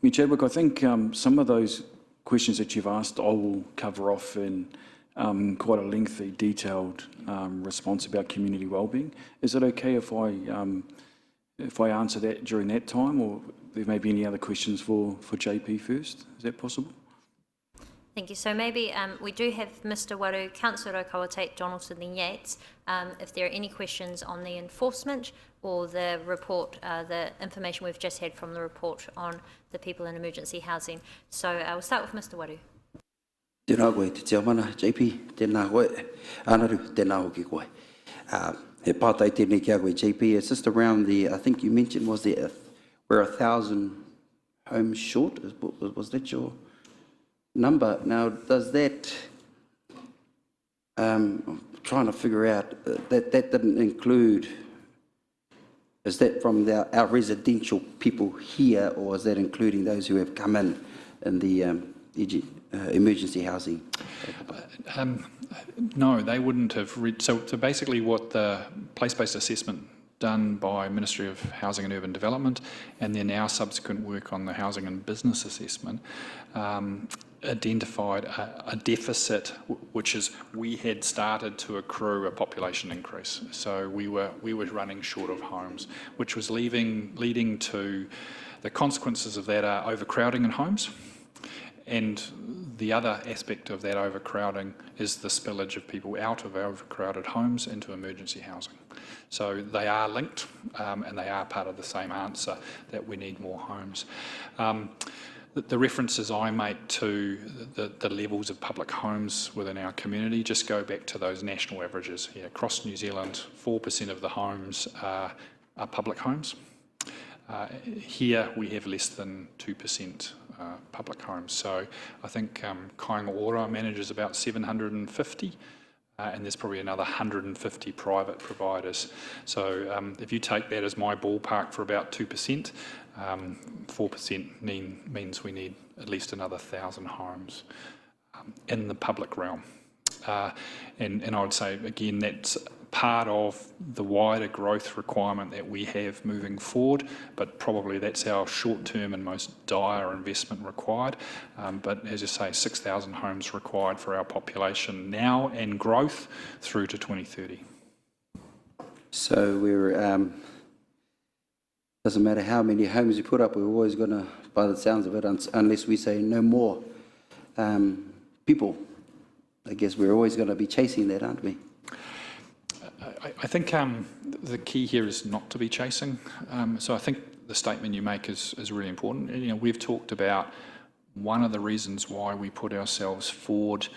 Mayor Chadwick, I think some of those questions that you've asked I will cover off in quite a lengthy, detailed response about community wellbeing. Is it okay if I answer that during that time, or there may be any other questions for JP first? Is that possible? Thank you. So maybe we do have Mr. Waru, Councillor Okawatate, Donaldson and Yates. If there are any questions on the enforcement or the report, the information we've just had from the report on the people in emergency housing. So we'll start with Mr. Waru. Tēnā koe, te tiamana, JP, tēnā koe, Anaru, tēnā hoki koe. He pātai tēnei kia koe, JP, it's just around the, I think you mentioned, was there, we're 1,000 homes short, was that your number? Now, does that, I'm trying to figure out, that didn't include, is that from our residential people here, or is that including those who have come in the emergency housing? No, they wouldn't have. So basically what the place-based assessment done by Ministry of Housing and Urban Development, and then our subsequent work on the housing and business assessment, identified a deficit, which is we had started to accrue a population increase. So we were running short of homes, which was leading to the consequences of that are overcrowding in homes. And the other aspect of that overcrowding is the spillage of people out of overcrowded homes into emergency housing. So they are linked, and they are part of the same answer that we need more homes. The references I make to the levels of public homes within our community just go back to those national averages. Across New Zealand, 4% of the homes are public homes. Here we have less than 2% public homes. So I think Kāinga Ora manages about 750. And there's probably another 150 private providers. So if you take that as my ballpark for about 2%, 4% means we need at least another 1,000 homes in the public realm. And I would say, again, that's part of the wider growth requirement that we have moving forward, but probably that's our short-term and most dire investment required. But as you say, 6,000 homes required for our population now and growth through to 2030. So doesn't matter how many homes you put up, we're always going to, by the sounds of it, unless we say no more people, I guess we're always going to be chasing that, aren't we? I think the key here is not to be chasing. So I think the statement you make is really important. You know, we've talked about one of the reasons why we put ourselves forward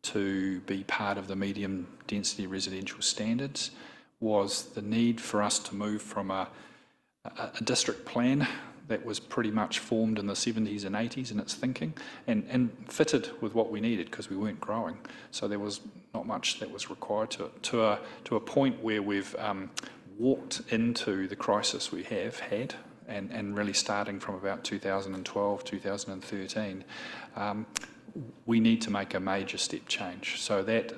to be part of the medium density residential standards was the need for us to move from a district plan that was pretty much formed in the 70s and 80s in its thinking and fitted with what we needed because we weren't growing. So there was not much that was required to a point where we've walked into the crisis we have had and really starting from about 2012, 2013, we need to make a major step change. So that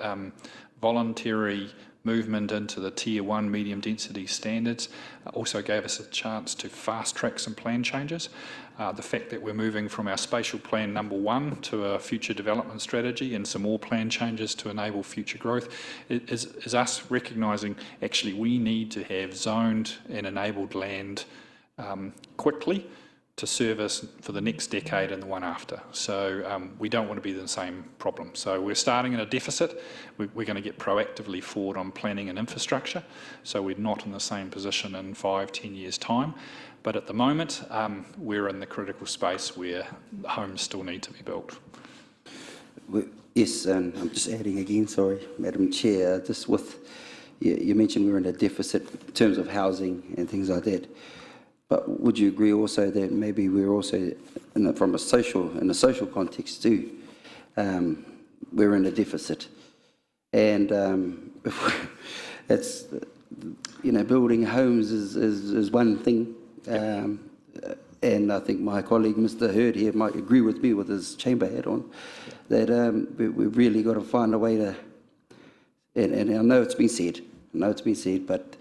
voluntary movement into the Tier 1 medium density standards also gave us a chance to fast track some plan changes. The fact that we're moving from our spatial plan number 1 to a future development strategy and some more plan changes to enable future growth is us recognising actually we need to have zoned and enabled land quickly to serve us for the next decade and the one after. So we don't want to be in the same problem. So we're starting in a deficit. We're going to get proactively forward on planning and infrastructure. So we're not in the same position in 5-10 years' time. But at the moment, we're in the critical space where homes still need to be built. Yes, and I'm just adding again, sorry, Madam Chair, just with, you mentioned we're in a deficit in terms of housing and things like that. But would you agree also that maybe we're also, from a social context too, we're in a deficit, and it's, you know, building homes is one thing, and I think my colleague Mr. Hurd here might agree with me with his chamber hat on, that we've really got to find a way to, and I know it's been said, but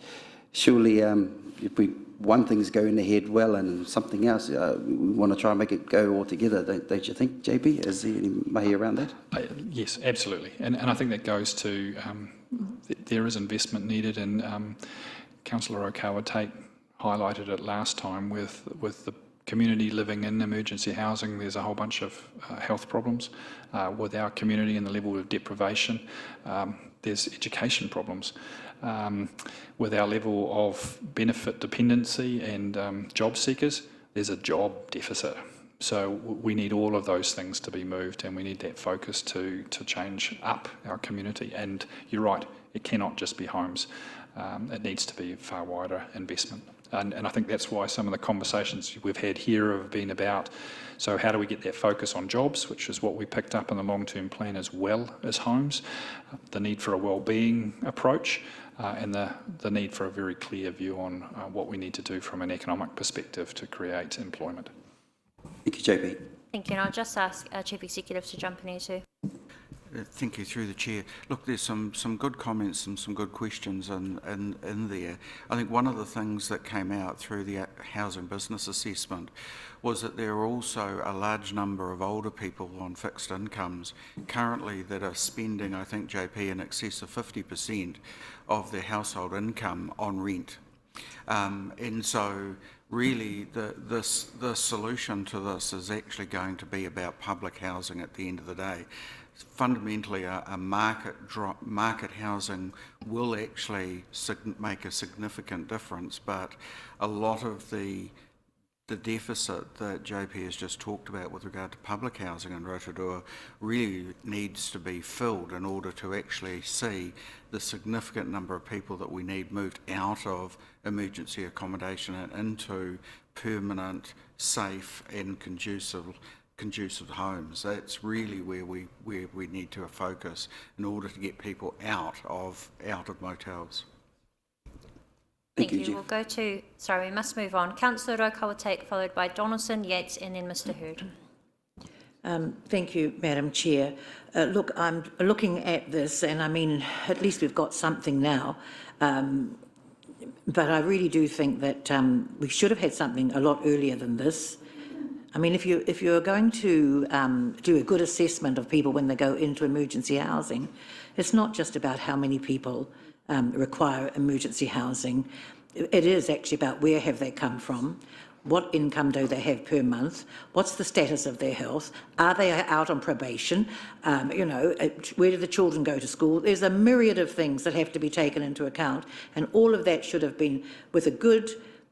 surely if one thing's going ahead well and something else, we want to try and make it go all together, don't you think, JP? Is there any way around that? Yes, absolutely. And I think that goes to there is investment needed, and Councillor Okawa-Tate highlighted it last time with the community living in emergency housing. There's a whole bunch of health problems with our community and the level of deprivation. There's education problems. With our level of benefit dependency and job seekers, there's a job deficit. So we need all of those things to be moved, and we need that focus to change up our community. And you're right, it cannot just be homes. It needs to be far wider investment. And I think that's why some of the conversations we've had here have been about, so how do we get that focus on jobs, which is what we picked up in the long-term plan as well as homes, the need for a well-being approach, and the need for a very clear view on what we need to do from an economic perspective to create employment. Thank you, JP. Thank you, and I'll just ask Chief Executive to jump in here too. Thank you, through the chair. Look, there's some good comments and some good questions in there. I think one of the things that came out through the housing business assessment was that there are also a large number of older people on fixed incomes currently that are spending, I think, JP, in excess of 50% of their household income on rent. And so really the solution to this is actually going to be about public housing at the end of the day. Fundamentally, a market housing will actually make a significant difference, but a lot of the the deficit that JP has just talked about with regard to public housing in Rotorua really needs to be filled in order to actually see the significant number of people that we need moved out of emergency accommodation and into permanent, safe and conducive homes. That's really where we need to focus in order to get people out of motels. Thank you. We'll go to, sorry, we must move on. Councillor Rotorua, followed by Donaldson, Yates, and then Mr Hurd. Thank you, Madam Chair. Look, I'm looking at this, and I mean, at least we've got something now. But I really do think that we should have had something a lot earlier than this. I mean, if you're going to do a good assessment of people when they go into emergency housing, it's not just about how many people require emergency housing. It is actually about where have they come from, what income do they have per month, what's the status of their health, are they out on probation, you know, where do the children go to school. There's a myriad of things that have to be taken into account, and all of that should have been, with a good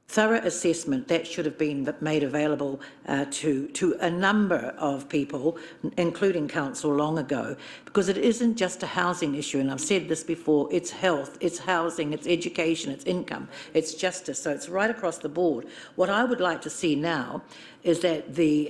thorough assessment, that should have been made available to a number of people, including council, long ago, because it isn't just a housing issue, and I've said this before, it's health, it's housing, it's education, it's income, it's justice, so it's right across the board. What I would like to see now is that the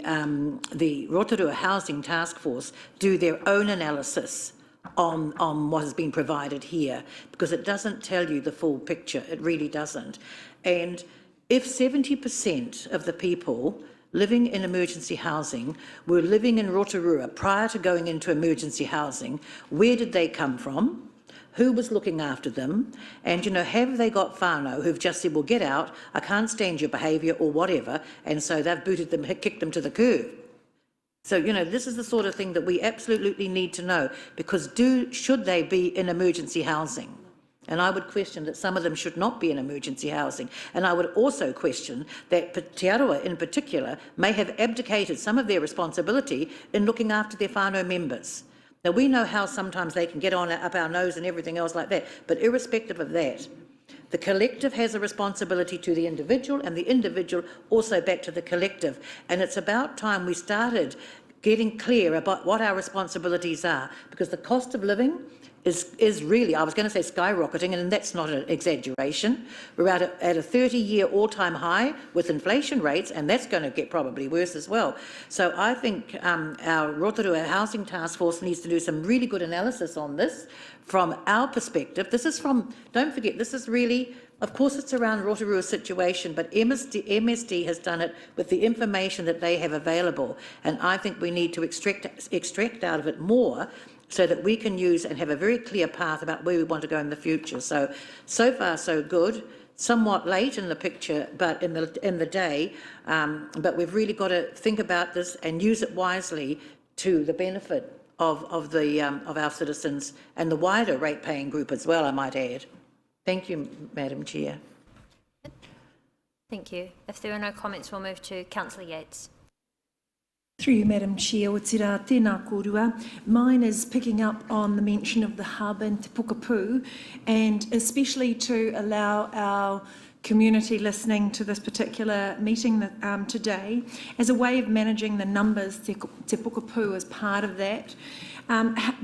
Rotorua Housing Task Force do their own analysis on what has been provided here, because it doesn't tell you the full picture, it really doesn't. And if 70% of the people living in emergency housing were living in Rotorua prior to going into emergency housing, where did they come from? Who was looking after them? And, you know, have they got whānau who've just said, well, get out, I can't stand your behaviour or whatever, and so they've booted them, kicked them to the curb. So, you know, this is the sort of thing that we absolutely need to know, because should they be in emergency housing? And I would question that some of them should not be in emergency housing. And I would also question that Te Aroha in particular may have abdicated some of their responsibility in looking after their whānau members. Now, we know how sometimes they can get on up our nose and everything else like that, but irrespective of that, the collective has a responsibility to the individual, and the individual also back to the collective. And it's about time we started getting clear about what our responsibilities are, because the cost of living is really, I was going to say skyrocketing, and that's not an exaggeration. We're at a 30-year all-time high with inflation rates, and that's going to get probably worse as well. So I think our Rotorua Housing Task Force needs to do some really good analysis on this from our perspective. This is from, don't forget, this is really, of course it's around Rotorua's situation, but MSD has done it with the information that they have available, and I think we need to extract out of it more, so that we can use and have a very clear path about where we want to go in the future. So far so good. Somewhat late in the picture, but in the day. But we've really got to think about this and use it wisely to the benefit of our citizens and the wider rate-paying group as well, I might add. Thank you, Madam Chair. Thank you. If there are no comments, we'll move to Councillor Yates. Through you, Madam Chair, o tira tēnā kōrua. Mine is picking up on the mention of the hub in Te Pukapu, and especially to allow our community listening to this particular meeting today as a way of managing the numbers, Te Pukapu as part of that.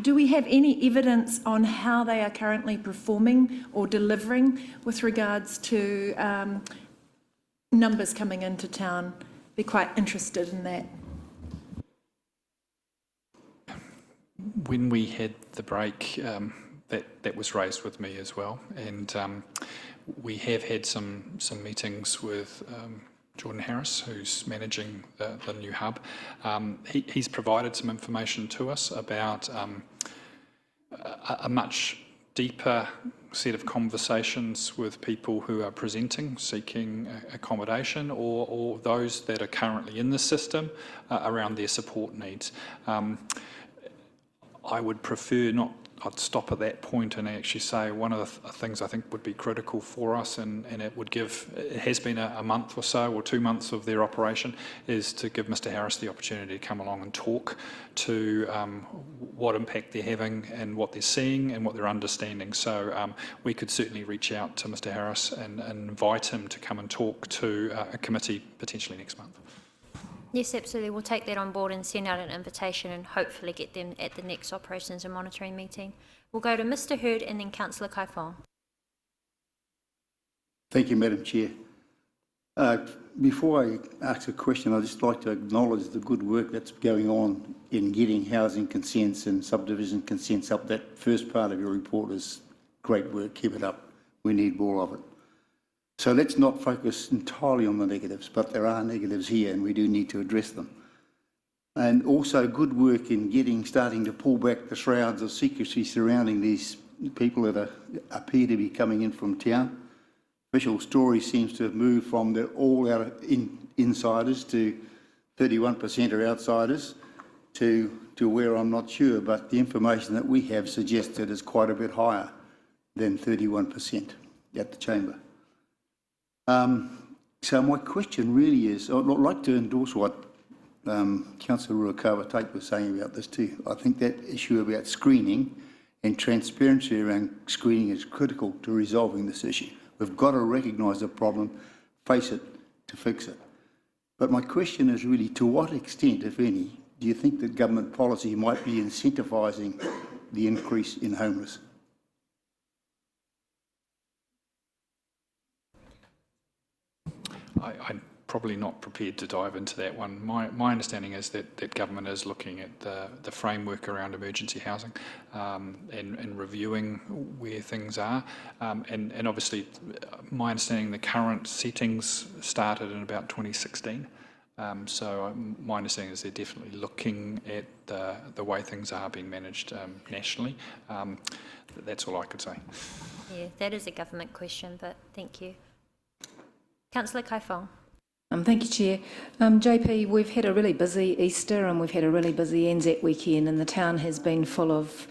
Do we have any evidence on how they are currently performing or delivering with regards to numbers coming into town? Be quite interested in that. When we had the break, that was raised with me as well, and we have had some meetings with Jordan Harris, who's managing the new hub. He's provided some information to us about a much deeper set of conversations with people who are presenting, seeking accommodation, or those that are currently in the system around their support needs. I would prefer not I'd stop at that point and actually say one of the things I think would be critical for us, and it has been a month or so, or 2 months of their operation, is to give Mr Harris the opportunity to come along and talk to what impact they're having and what they're seeing and what they're understanding. So we could certainly reach out to Mr Harris and invite him to come and talk to a committee potentially next month. Yes, absolutely. We'll take that on board and send out an invitation and hopefully get them at the next Operations and Monitoring meeting. We'll go to Mr Hurd and then Councillor Kaifong. Thank you, Madam Chair. Before I ask a question, I'd just like to acknowledge the good work that's going on in getting housing consents and subdivision consents up. That first part of your report is great work. Keep it up. We need more of it. So let's not focus entirely on the negatives, but there are negatives here and we do need to address them. And also good work in starting to pull back the shrouds of secrecy surrounding these people that appear to be coming in from town. Official story seems to have moved from they're all insiders to 31% are outsiders to where I'm not sure, but the information that we have suggested is quite a bit higher than 31% at the chamber. So my question really is, I'd like to endorse what Councillor Ruakawa was saying about this too. I think that issue about screening and transparency around screening is critical to resolving this issue. We've got to recognise the problem, face it, to fix it. But my question is really, to what extent, if any, do you think that government policy might be incentivising the increase in homeless? I'm probably not prepared to dive into that one. My understanding is that government is looking at the framework around emergency housing and reviewing where things are. And obviously, my understanding, the current settings started in about 2016. So my understanding is they're definitely looking at the way things are being managed nationally. That's all I could say. Yeah, that is a government question, but thank you. Councillor Kaifong. Thank you, Chair. JP, we've had a really busy Easter and we've had a really busy Anzac weekend, and the town has been full of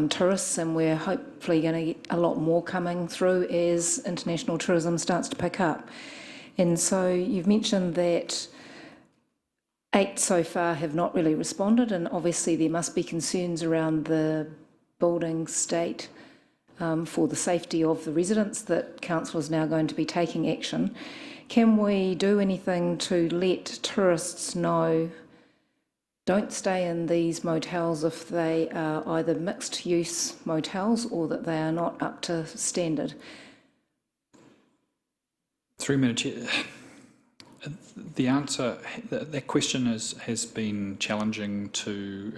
tourists, and we're hopefully going to get a lot more coming through as international tourism starts to pick up. And so you've mentioned that 8 so far have not really responded, and obviously there must be concerns around the building state for the safety of the residents that Council is now going to be taking action. Can we do anything to let tourists know don't stay in these motels if they are either mixed use motels or that they are not up to standard? 3 minutes. The answer, that question has been challenging to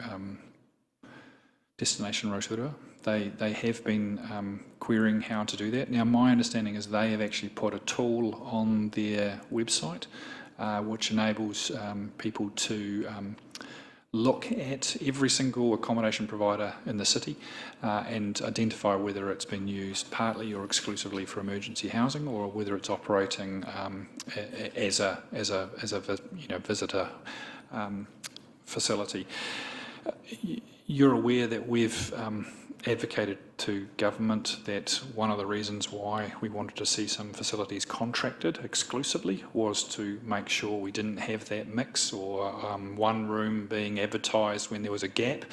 Destination Rotorua. They have been querying how to do that. Now, my understanding is they have actually put a tool on their website which enables people to look at every single accommodation provider in the city and identify whether it's been used partly or exclusively for emergency housing, or whether it's operating as a visitor facility. You're aware that we've advocated to government that one of the reasons why we wanted to see some facilities contracted exclusively was to make sure we didn't have that mix, or one room being advertised when there was a gap.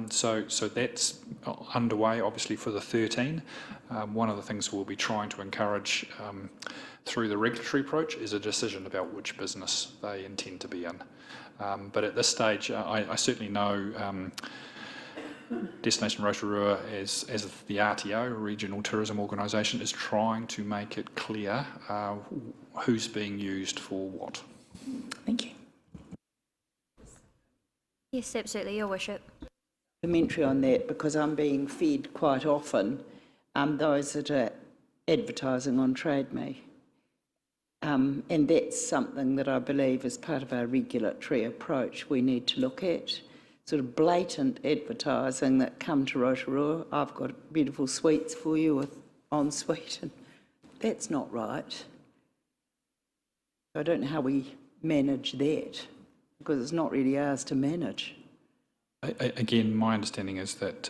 So that's underway, obviously, for the 13. One of the things we'll be trying to encourage through the regulatory approach is a decision about which business they intend to be in. But at this stage, I certainly know Destination Rotorua, as the RTO, Regional Tourism Organisation, is trying to make it clear who's being used for what. Thank you. Yes, absolutely, Your Worship. Commentary on that, because I'm being fed quite often those that are advertising on Trade Me. And that's something that I believe is part of our regulatory approach we need to look at. Sort of blatant advertising that come to Rotorua. I've got beautiful suites for you with ensuite, and that's not right. I don't know how we manage that, because it's not really ours to manage. Again, my understanding is that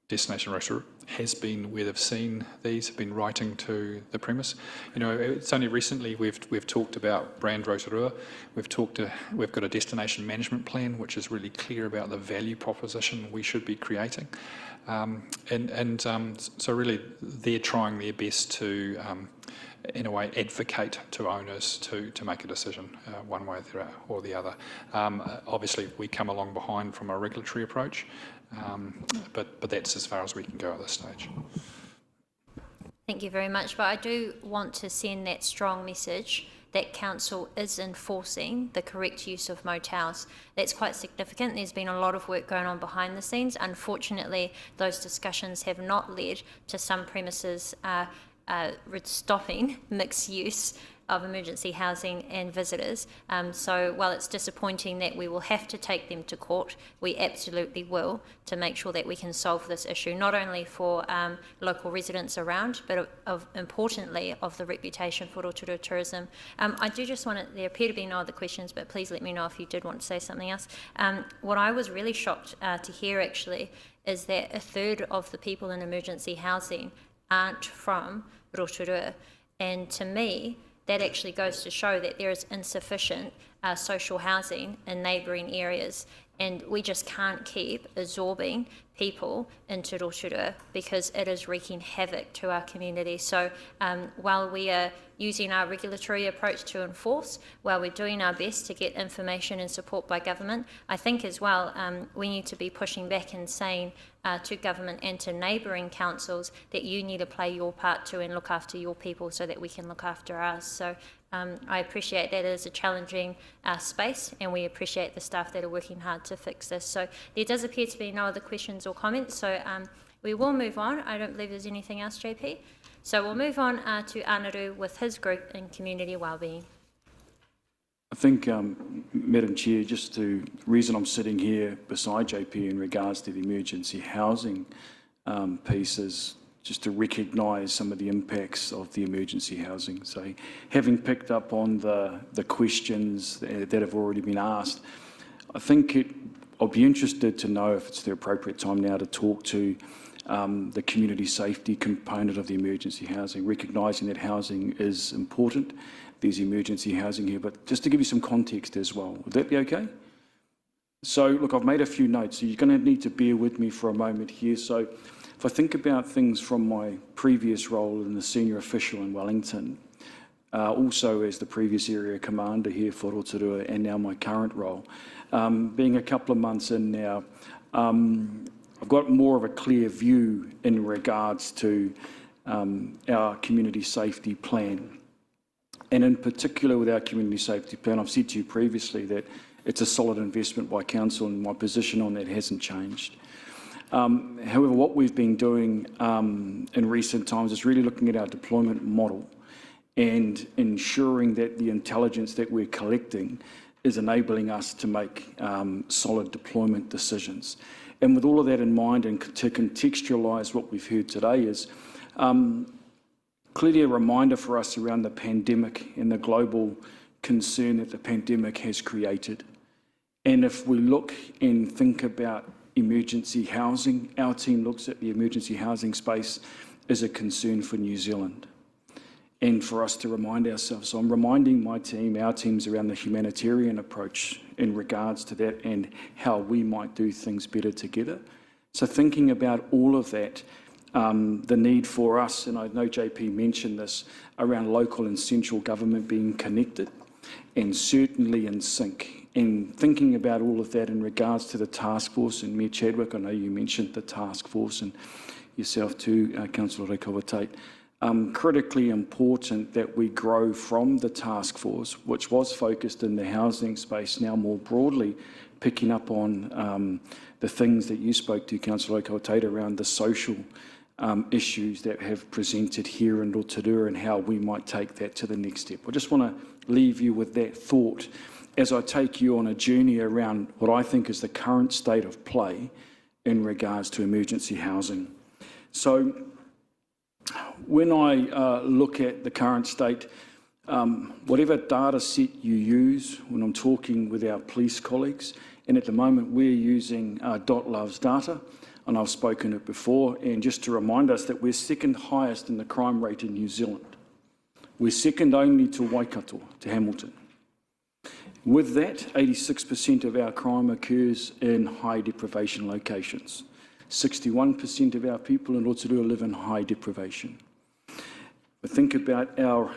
Destination Rotorua has been where they've seen these, have been writing to the premise. You know, it's only recently we've talked about brand Rotorua. We've got a destination management plan which is really clear about the value proposition we should be creating, so really they're trying their best to, in a way, advocate to owners to make a decision one way or the other. Obviously, we come along behind from a regulatory approach. But that's as far as we can go at this stage. Thank you very much. But I do want to send that strong message that Council is enforcing the correct use of motels. That's quite significant. There's been a lot of work going on behind the scenes. Unfortunately, those discussions have not led to some premises stopping mixed use of emergency housing and visitors. So while it's disappointing that we will have to take them to court, we absolutely will, to make sure that we can solve this issue, not only for local residents around, but importantly of the reputation for Rotorua tourism. I do just want to, there appear to be no other questions, but please let me know if you did want to say something else. What I was really shocked to hear actually is that a third of the people in emergency housing aren't from Rotorua. And to me, that actually goes to show that there is insufficient social housing in neighbouring areas, and we just can't keep absorbing people into Rotorua because it is wreaking havoc to our community. So while we are using our regulatory approach to enforce, while we're doing our best to get information and support by government, I think as well we need to be pushing back and saying to government and to neighbouring councils that you need to play your part too and look after your people so that we can look after ours. So I appreciate that it is a challenging space, and we appreciate the staff that are working hard to fix this. So there does appear to be no other questions or comments, so we will move on. I don't believe there's anything else, JP. So we'll move on to Anaru with his group in community wellbeing. I think, Madam Chair, just the reason I'm sitting here beside JP in regards to the emergency housing piece is just to recognise some of the impacts of the emergency housing. So having picked up on the questions that have already been asked, I think I'll be interested to know if it's the appropriate time now to talk to the community safety component of the emergency housing, recognising that housing is important. There's emergency housing here, but just to give you some context as well. Would that be okay? So, look, I've made a few notes, so you're going to need to bear with me for a moment here. So, if I think about things from my previous role in the senior official in Wellington, also as the previous area commander here for Rotorua, and now my current role, being a couple of months in now, I've got more of a clear view in regards to our community safety plan. And in particular with our community safety plan, I've said to you previously that it's a solid investment by Council, and my position on that hasn't changed. However, what we've been doing in recent times is really looking at our deployment model and ensuring that the intelligence that we're collecting is enabling us to make solid deployment decisions. And with all of that in mind, and to contextualise what we've heard today, is clearly a reminder for us around the pandemic and the global concern that the pandemic has created. And if we look and think about emergency housing, our team looks at the emergency housing space as a concern for New Zealand. And for us to remind ourselves, so I'm reminding my team, our teams, around the humanitarian approach in regards to that and how we might do things better together. So thinking about all of that, the need for us, and I know JP mentioned this, around local and central government being connected and certainly in sync, and thinking about all of that in regards to the task force. And Mayor Chadwick, I know you mentioned the task force, and yourself too, Councillor Rekovatate. Critically important that we grow from the task force, which was focused in the housing space, now more broadly picking up on the things that you spoke to, Councillor Rekovatate, around the social issues that have presented here in Rotorua and how we might take that to the next step. I just want to leave you with that thought as I take you on a journey around what I think is the current state of play in regards to emergency housing. So when I look at the current state, whatever data set you use, when I'm talking with our police colleagues, and at the moment we're using .love's data, and I've spoken it before, and just to remind us that we're second highest in the crime rate in New Zealand. We're second only to Waikato, to Hamilton. With that, 86% of our crime occurs in high deprivation locations. 61% of our people in Rotorua live in high deprivation. But think about our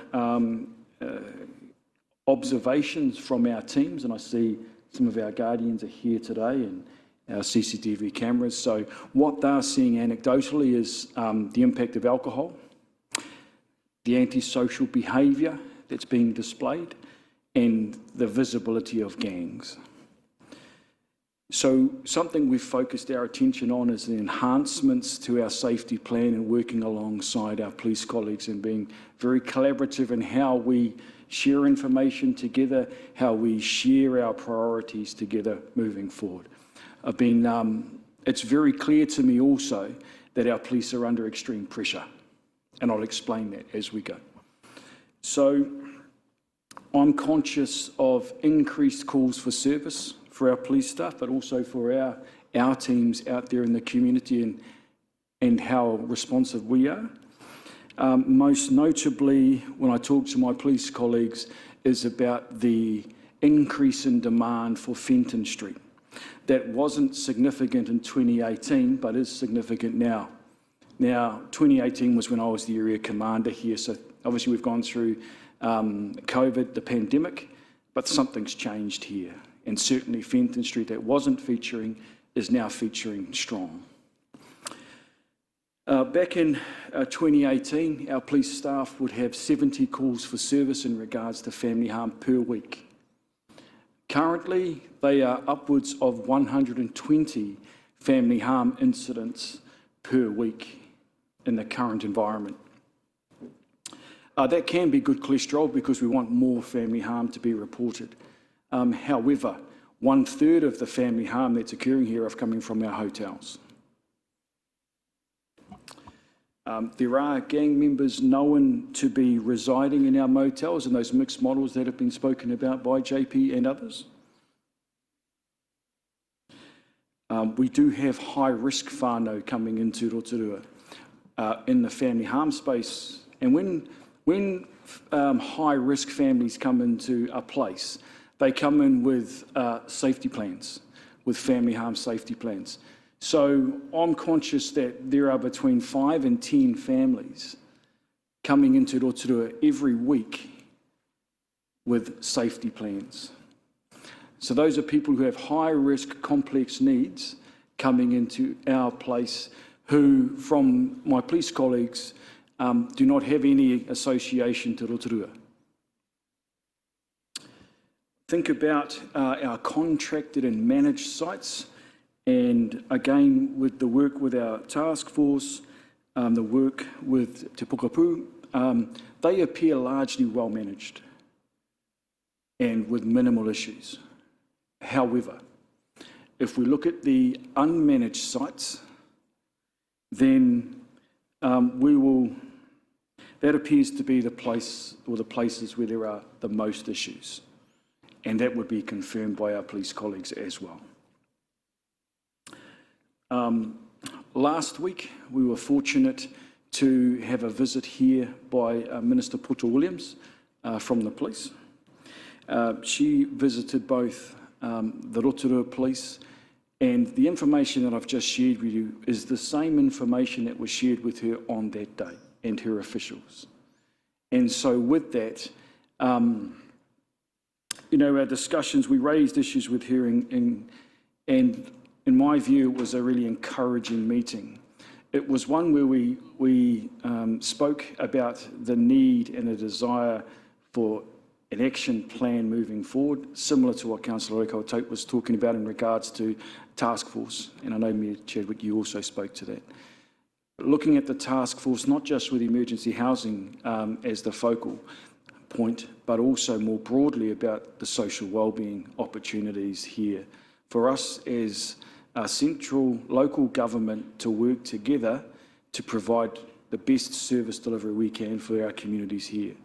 observations from our teams, and I see some of our guardians are here today and our CCTV cameras. So what they're seeing anecdotally is the impact of alcohol, the antisocial behaviour that's being displayed, and the visibility of gangs. So something we've focused our attention on is the enhancements to our safety plan and working alongside our police colleagues and being very collaborative in how we share information together, how we share our priorities together moving forward. It's very clear to me also that our police are under extreme pressure, and I'll explain that as we go. So I'm conscious of increased calls for service for our police staff, but also for our teams out there in the community and how responsive we are. Most notably, when I talk to my police colleagues, is about the increase in demand for Fenton Street. That wasn't significant in 2018, but is significant now. Now, 2018 was when I was the area commander here, so obviously we've gone through COVID, the pandemic, but something's changed here. And certainly Fenton Street, that wasn't featuring, is now featuring strong. Back in 2018, our police staff would have 70 calls for service in regards to family harm per week. Currently, they are upwards of 120 family harm incidents per week in the current environment. That can be good cholesterol because we want more family harm to be reported. However, 1/3 of the family harm that's occurring here are coming from our hotels. There are gang members known to be residing in our motels and those mixed models that have been spoken about by JP and others. We do have high-risk whānau coming into Rotorua in the family harm space. And when high-risk families come into a place, they come in with safety plans, with family harm safety plans. So I'm conscious that there are between 5 and 10 families coming into Rotorua every week with safety plans. So those are people who have high-risk, complex needs coming into our place who, from my police colleagues, do not have any association to Rotorua. Think about our contracted and managed sites, and again, with the work with our task force, the work with Te Pukapu, they appear largely well managed and with minimal issues. However, if we look at the unmanaged sites, then that appears to be the place or the places where there are the most issues. And that would be confirmed by our police colleagues as well. Last week, we were fortunate to have a visit here by Minister Poto Williams from the police. She visited both the Rotorua Police, and the information that I've just shared with you is the same information that was shared with her on that day and her officials. And so with that, our discussions, we raised issues with her, and in my view, it was a really encouraging meeting. It was one where we spoke about the need and the desire for an action plan moving forward, similar to what Councillor Decal was talking about in regards to task force. And I know, Mayor Chadwick, you also spoke to that. Looking at the task force, not just with emergency housing as the focal point, but also more broadly about the social wellbeing opportunities here. For us as a central local government to work together to provide the best service delivery we can for our communities here.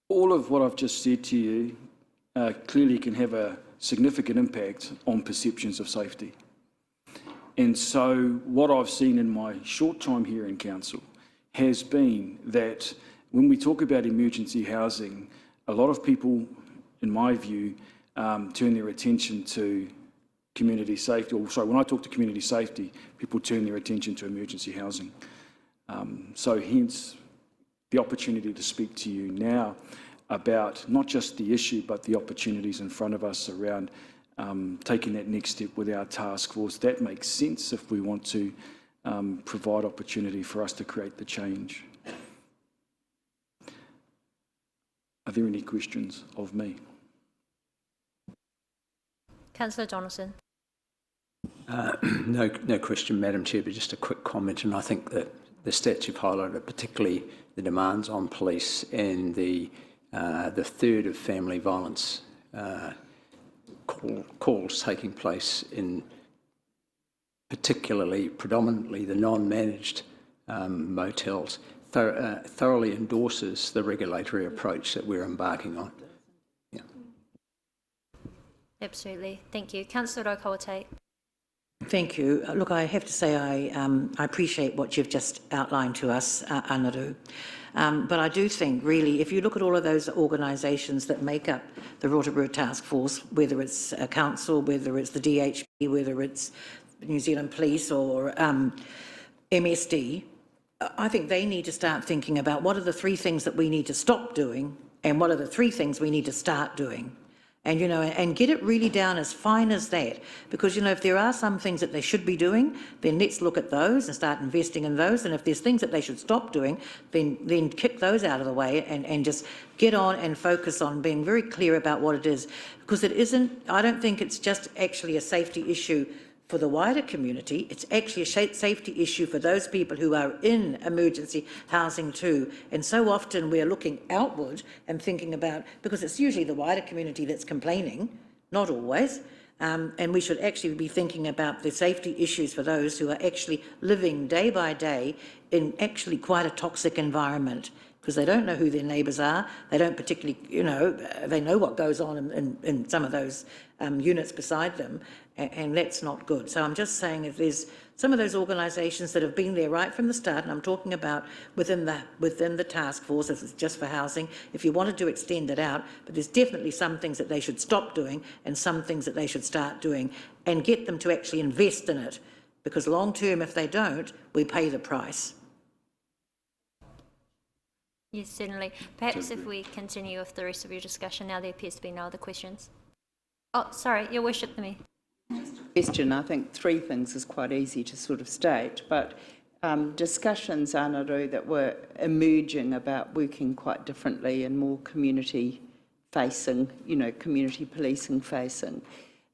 All of what I've just said to you clearly can have a significant impact on perceptions of safety. And so what I've seen in my short time here in council has been that when we talk about emergency housing, a lot of people, in my view, turn their attention to community safety, or sorry, when I talk to community safety, people turn their attention to emergency housing. So hence the opportunity to speak to you now about not just the issue, but the opportunities in front of us around taking that next step with our task force. That makes sense if we want to provide opportunity for us to create the change. Are there any questions of me? Councillor Donaldson. No question, Madam Chair, but just a quick comment, and I think that the stats you've highlighted, particularly the demands on police and the third of family violence calls taking place in predominantly the non-managed motels, thoroughly endorses the regulatory approach that we're embarking on. Yeah. Absolutely. Thank you. Councillor Rotorua. Thank you. Look, I have to say I appreciate what you've just outlined to us, Anaru. But I do think, really, if you look at all of those organisations that make up the Rotorua Task Force, whether it's a council, whether it's the DHB, whether it's New Zealand Police or MSD, I think they need to start thinking about what are the 3 things that we need to stop doing and what are the 3 things we need to start doing. And, you know, and get it really down as fine as that. Because, you know, if there are some things that they should be doing, then let's look at those and start investing in those. And if there's things that they should stop doing, then kick those out of the way and just get on and focus on being very clear about what it is. Because it isn't, I don't think it's just actually a safety issue for the wider community, it's actually a safety issue for those people who are in emergency housing too. And so often we're looking outward and thinking about, because it's usually the wider community that's complaining, not always, and we should actually be thinking about the safety issues for those who are actually living day by day in actually quite a toxic environment, because they don't know who their neighbours are, they don't particularly, you know, they know what goes on in some of those units beside them, and that's not good. So I'm just saying, if there's some of those organisations that have been there right from the start, and I'm talking about within the task force, if it's just for housing, if you wanted to extend it out, but there's definitely some things that they should stop doing and some things that they should start doing, and get them to actually invest in it, because long term, if they don't, we pay the price. Yes, certainly. Perhaps if we continue with the rest of your discussion now, there appears to be no other questions. Oh, sorry, your worship to me. Question, I think 3 things is quite easy to sort of state, but discussions, Anaru, that were emerging about working quite differently and more community facing, you know, community policing facing.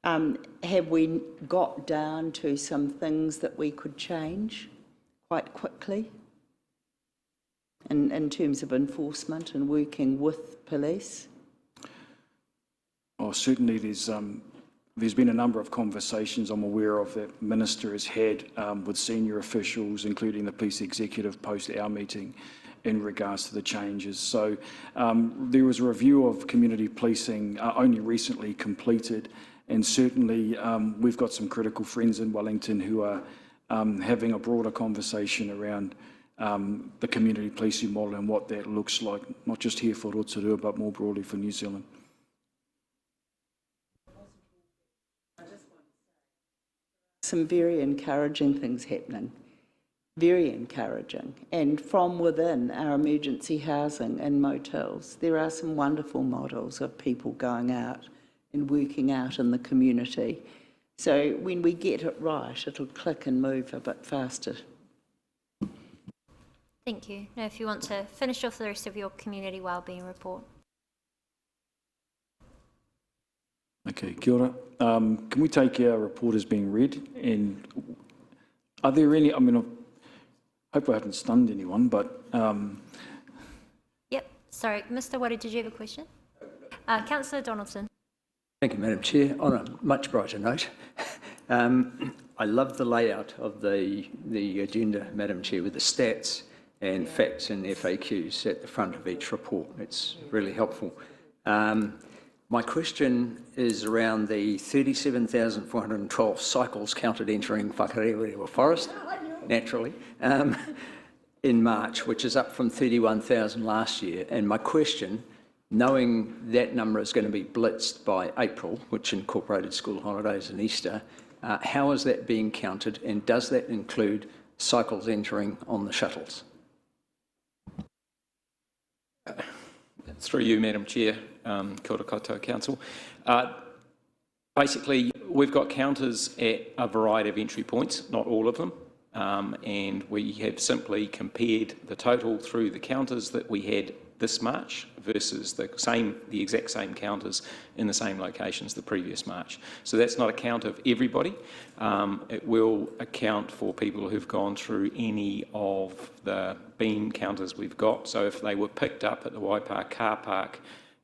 Have we got down to some things that we could change quite quickly in terms of enforcement and working with police? Oh, certainly there's been a number of conversations I'm aware of that Minister has had with senior officials, including the police executive, post our meeting in regards to the changes. So there was a review of community policing only recently completed, and certainly we've got some critical friends in Wellington who are having a broader conversation around the community policing model and what that looks like, not just here for Rotorua, but more broadly for New Zealand. Some very encouraging things happening, very encouraging. And from within our emergency housing and motels, there are some wonderful models of people going out and working out in the community. So when we get it right, it'll click and move a bit faster. Thank you. Now, if you want to finish off the rest of your community wellbeing report. Okay, kia ora. Can we take our report as being read? And are there any, I mean, I hope I haven't stunned anyone, but... Yep, sorry, Mr. Waddy, did you have a question? Councillor Donaldson. Thank you, Madam Chair. On a much brighter note, I love the layout of the agenda, Madam Chair, with the stats and facts and FAQs at the front of each report. It's really helpful. My question is around the 37,412 cycles counted entering Whakarewa Forest, naturally, in March, which is up from 31,000 last year. And my question, knowing that number is going to be blitzed by April, which incorporated school holidays and Easter, how is that being counted, and does that include cycles entering on the shuttles? Through you, Madam Chair, kia ora koutou Council. Basically, we've got counters at a variety of entry points, not all of them, and we have simply compared the total through the counters that we had this March versus the exact same counters in the same locations the previous March. So that's not a count of everybody. It will account for people who've gone through any of the beam counters we've got. So if they were picked up at the Waipa car park,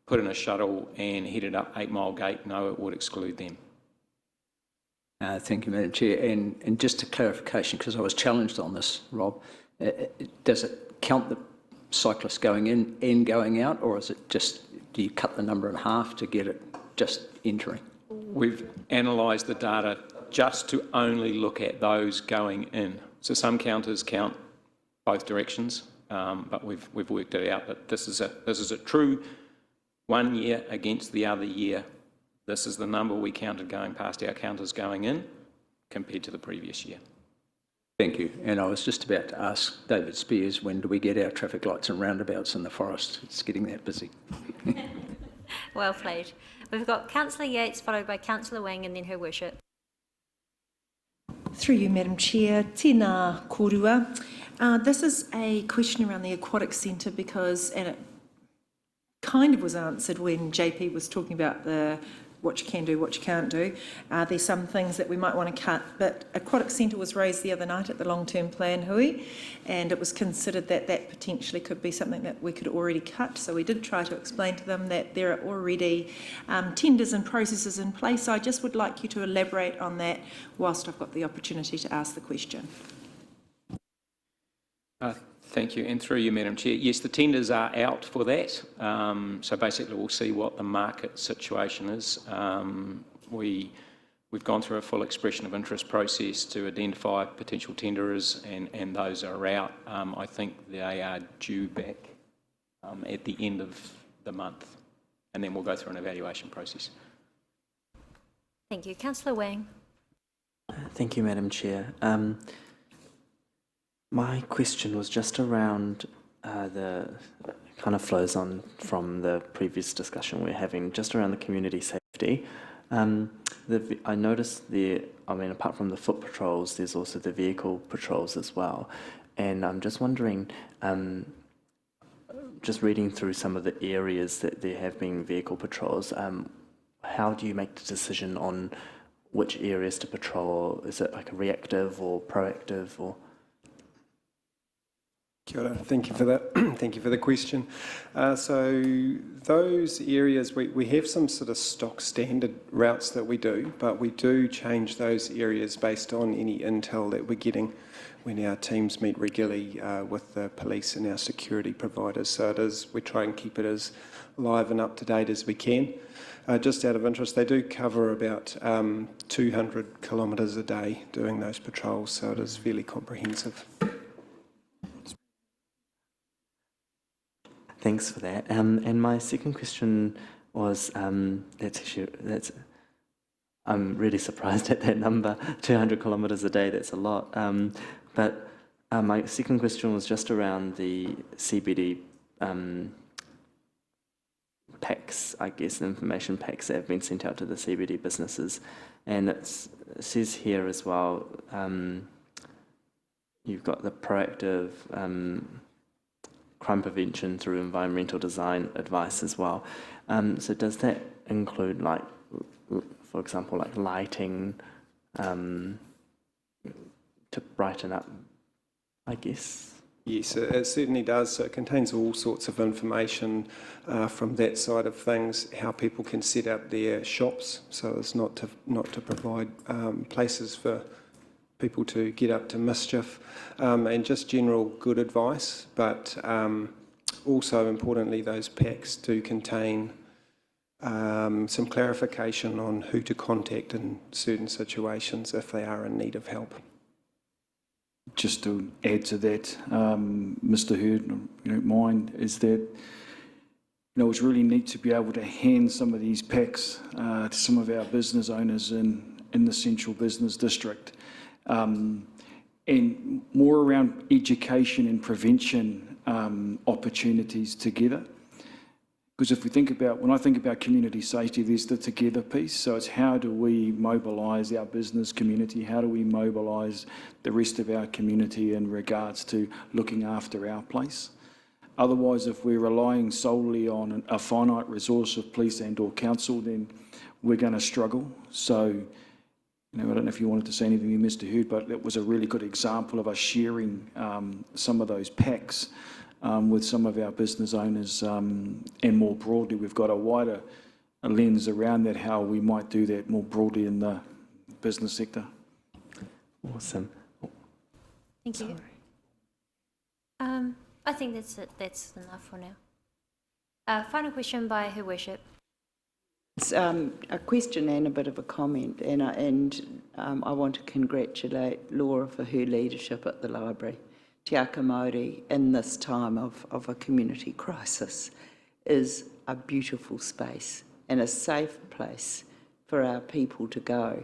put in a shuttle and headed up 8 Mile Gate, no, it would exclude them. Thank you, Madam Chair. And just a clarification, because I was challenged on this, Rob, does it count the cyclists going in and going out, or is it just, do you cut the number in half to get it just entering? We've analysed the data just to only look at those going in. So some counters count both directions, but we've worked it out that this is a true 1 year against the other year. This is the number we counted going past our counters going in compared to the previous year. Thank you. And I was just about to ask David Spears, when do we get our traffic lights and roundabouts in the forest? It's getting that busy. Well played. We've got Councillor Yates, followed by Councillor Wang, and then Her Worship. Through you, Madam Chair, tēnā korua. This is a question around the Aquatic Centre because, and it kind of was answered when JP was talking about what you can do, what you can't do. There's some things that we might want to cut, but Aquatic Centre was raised the other night at the long-term plan hui, and it was considered that that potentially could be something that we could already cut. So we did try to explain to them that there are already tenders and processes in place. So I just would like you to elaborate on that whilst I've got the opportunity to ask the question. Thank you. And through you, Madam Chair, yes, the tenders are out for that. So basically we'll see what the market situation is. We've gone through a full expression of interest process to identify potential tenderers, and those are out. I think they are due back at the end of the month, and then we'll go through an evaluation process. Thank you. Councillor Wang. Thank you, Madam Chair. My question was just around the kind of flows on from the previous discussion we're having, just around the community safety. I noticed apart from the foot patrols, there's also the vehicle patrols as well. And I'm just wondering, just reading through some of the areas that there have been vehicle patrols, how do you make the decision on which areas to patrol? Is it like a reactive or proactive or? Kia ora. Thank you for that. Thank you for the question. So those areas, we have some sort of stock standard routes that we do, but we do change those areas based on any intel that we're getting when our teams meet regularly with the police and our security providers. So we try and keep it as live and up to date as we can. Just out of interest, they do cover about 200 kilometres a day doing those patrols, so it is fairly comprehensive. Thanks for that. And my second question was, I'm really surprised at that number, 200 kilometres a day, that's a lot. But my second question was just around the CBD packs, I guess, the information packs that have been sent out to the CBD businesses. And it says here as well, you've got the proactive crime prevention through environmental design advice as well. So does that include, like, for example, like lighting to brighten up, I guess? Yes, it certainly does. So it contains all sorts of information from that side of things, how people can set up their shops, so as not to provide places for people to get up to mischief, and just general good advice. But also importantly, those packs do contain some clarification on who to contact in certain situations if they are in need of help. Just to add to that, Mr. Hurd, you don't mind, is that it's really neat to be able to hand some of these packs to some of our business owners in the central business district, and more around education and prevention opportunities together. Because if we think about, when I think about community safety, there's the together piece. So it's how do we mobilise our business community? How do we mobilise the rest of our community in regards to looking after our place? Otherwise, if we're relying solely on a finite resource of police and/or council, then we're going to struggle. So, I don't know if you wanted to say anything, Mr. Hurd, but it was a really good example of us sharing some of those packs with some of our business owners, and more broadly, we've got a wider lens around that, how we might do that more broadly in the business sector. Awesome. Thank you. I think that's it. That's enough for now. Final question by Her Worship. It's a question and a bit of a comment, and I want to congratulate Laura for her leadership at the library. Te Aka Māori, in this time of a community crisis, is a beautiful space and a safe place for our people to go.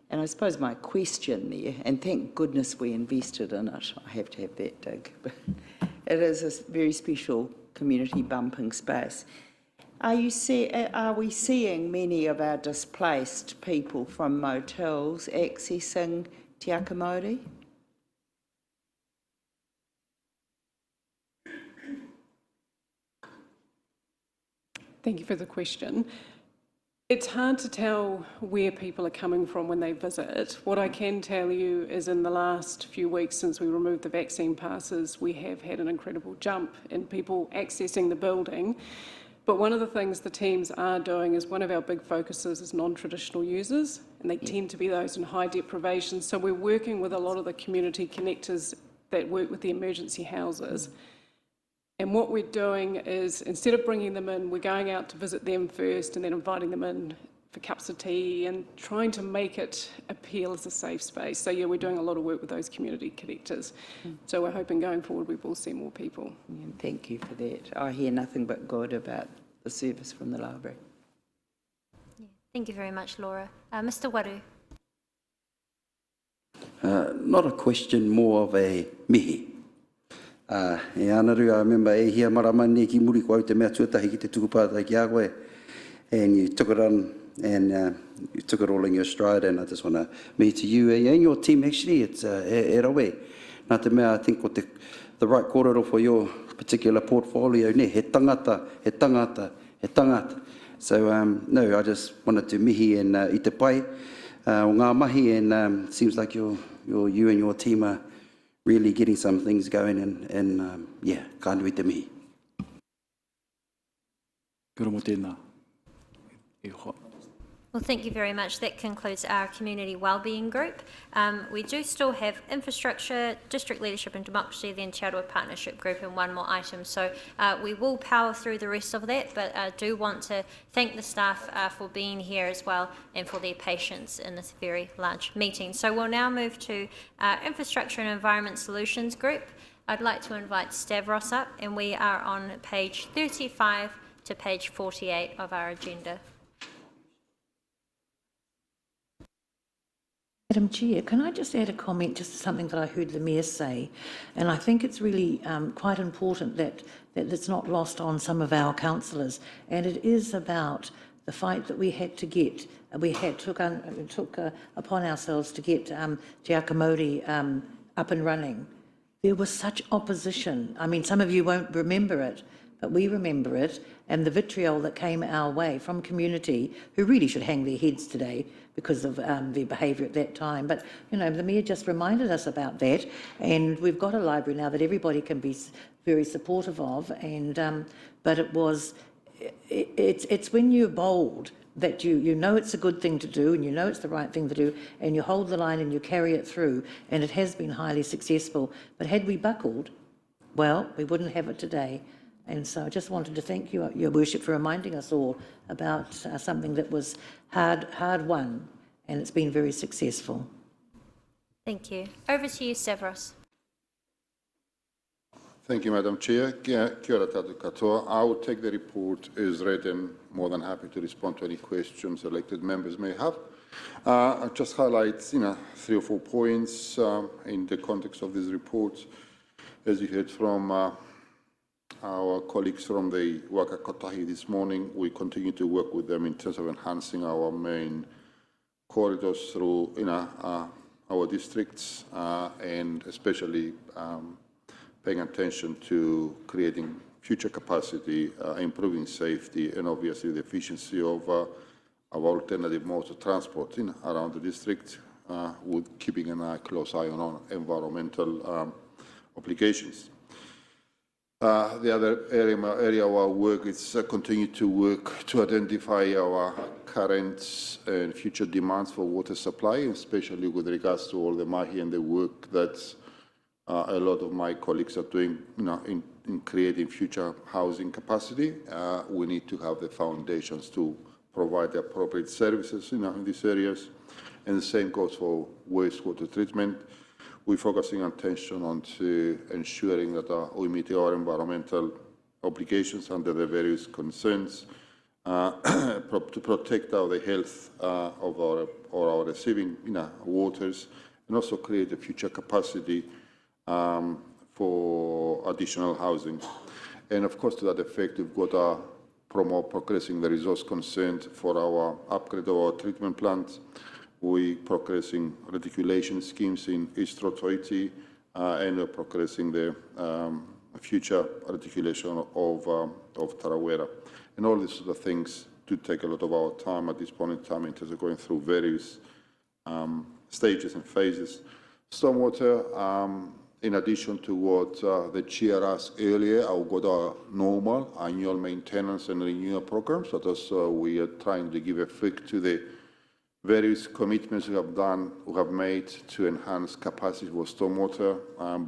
And I suppose my question there, and thank goodness we invested in it, I have to have that dig, but it is a very special community bumping space. Are we seeing many of our displaced people from motels accessing Te Aka Māori? Thank you for the question. It's hard to tell where people are coming from when they visit. What I can tell you is in the last few weeks since we removed the vaccine passes, we have had an incredible jump in people accessing the building. But one of the things the teams are doing is one of our big focuses is non-traditional users, and they tend to be those in high deprivation. So we're working with a lot of the community connectors that work with the emergency houses. And what we're doing is, instead of bringing them in, we're going out to visit them first and then inviting them in for cups of tea and trying to make it appeal as a safe space. So yeah, we're doing a lot of work with those community connectors. So we're hoping going forward we will see more people. And thank you for that. I hear nothing but good about the service from the library. Yeah. Thank you very much, Laura. Mr. Waru. Not a question, more of a mihi. I remember here maramani ki muri ko te mea tuatahi ki te tukupata ki a koe, and you took it on and you took it all in your stride, and I just want to meet to you and your team. Actually, it's e rawe. Nā te mea, I think what the right kōrero for your particular portfolio, ne, he tangata, he tangata, he tangata. So, no, I just wanted to mihi and I te pai o ngā mahi, and seems like you and your team are really getting some things going, and yeah, kānui te mihi. Kia ora mo tēnā. Well, thank you very much. That concludes our community wellbeing group. We do still have infrastructure, district leadership and democracy, then Te Aroha partnership group, and one more item. So we will power through the rest of that, but I do want to thank the staff for being here as well and for their patience in this very large meeting. So we'll now move to infrastructure and environment solutions group. I'd like to invite Stavros up, and we are on page 35 to page 48 of our agenda. Madam Chair, can I just add a comment just to something that I heard the Mayor say? And I think it's really quite important that it's not lost on some of our councillors. And it is about the fight that we had to get. We took upon ourselves to get Te Aka Māori up and running. There was such opposition. I mean, some of you won't remember it, but we remember it, and the vitriol that came our way from community who really should hang their heads today because of their behaviour at that time. But, you know, the Mayor just reminded us about that, and we've got a library now that everybody can be very supportive of, and but it's when you're bold that you know it's a good thing to do, and you know it's the right thing to do, and you hold the line and you carry it through, and it has been highly successful. But had we buckled, well, we wouldn't have it today. And so I just wanted to thank you, Your Worship, for reminding us all about something that was hard won, and it's been very successful. Thank you. Over to you, Stavros. Thank you, Madam Chair. Kia ora tātou katoa. I will take the report as read and more than happy to respond to any questions elected members may have. I'll just highlight 3 or 4 points in the context of this report. As you heard from our colleagues from the Waka Kotahi this morning, we continue to work with them in terms of enhancing our main corridors through our districts and especially paying attention to creating future capacity, improving safety, and obviously the efficiency of alternative modes of transport around the district, with keeping a close eye on environmental obligations. The other area of our work is continue to work to identify our current and future demands for water supply, especially with regards to all the mahi and the work that a lot of my colleagues are doing in creating future housing capacity. We need to have the foundations to provide the appropriate services in these areas. And the same goes for wastewater treatment. We're focusing attention on to ensuring that we meet our environmental obligations under the various concerns to protect the health of our receiving waters, and also create a future capacity for additional housing. And of course, to that effect, we've got to promote progressing the resource consent for our upgrade of our treatment plants. We're progressing reticulation schemes in East Rotorua, and we're progressing the future reticulation of Tarawera. And all these sort of things do take a lot of our time at this point in time in terms of going through various stages and phases. Stormwater, in addition to what the chair asked earlier, I'll go to our normal annual maintenance and renewal programs. So that's, we are trying to give effect to the various commitments we have made to enhance capacity for stormwater,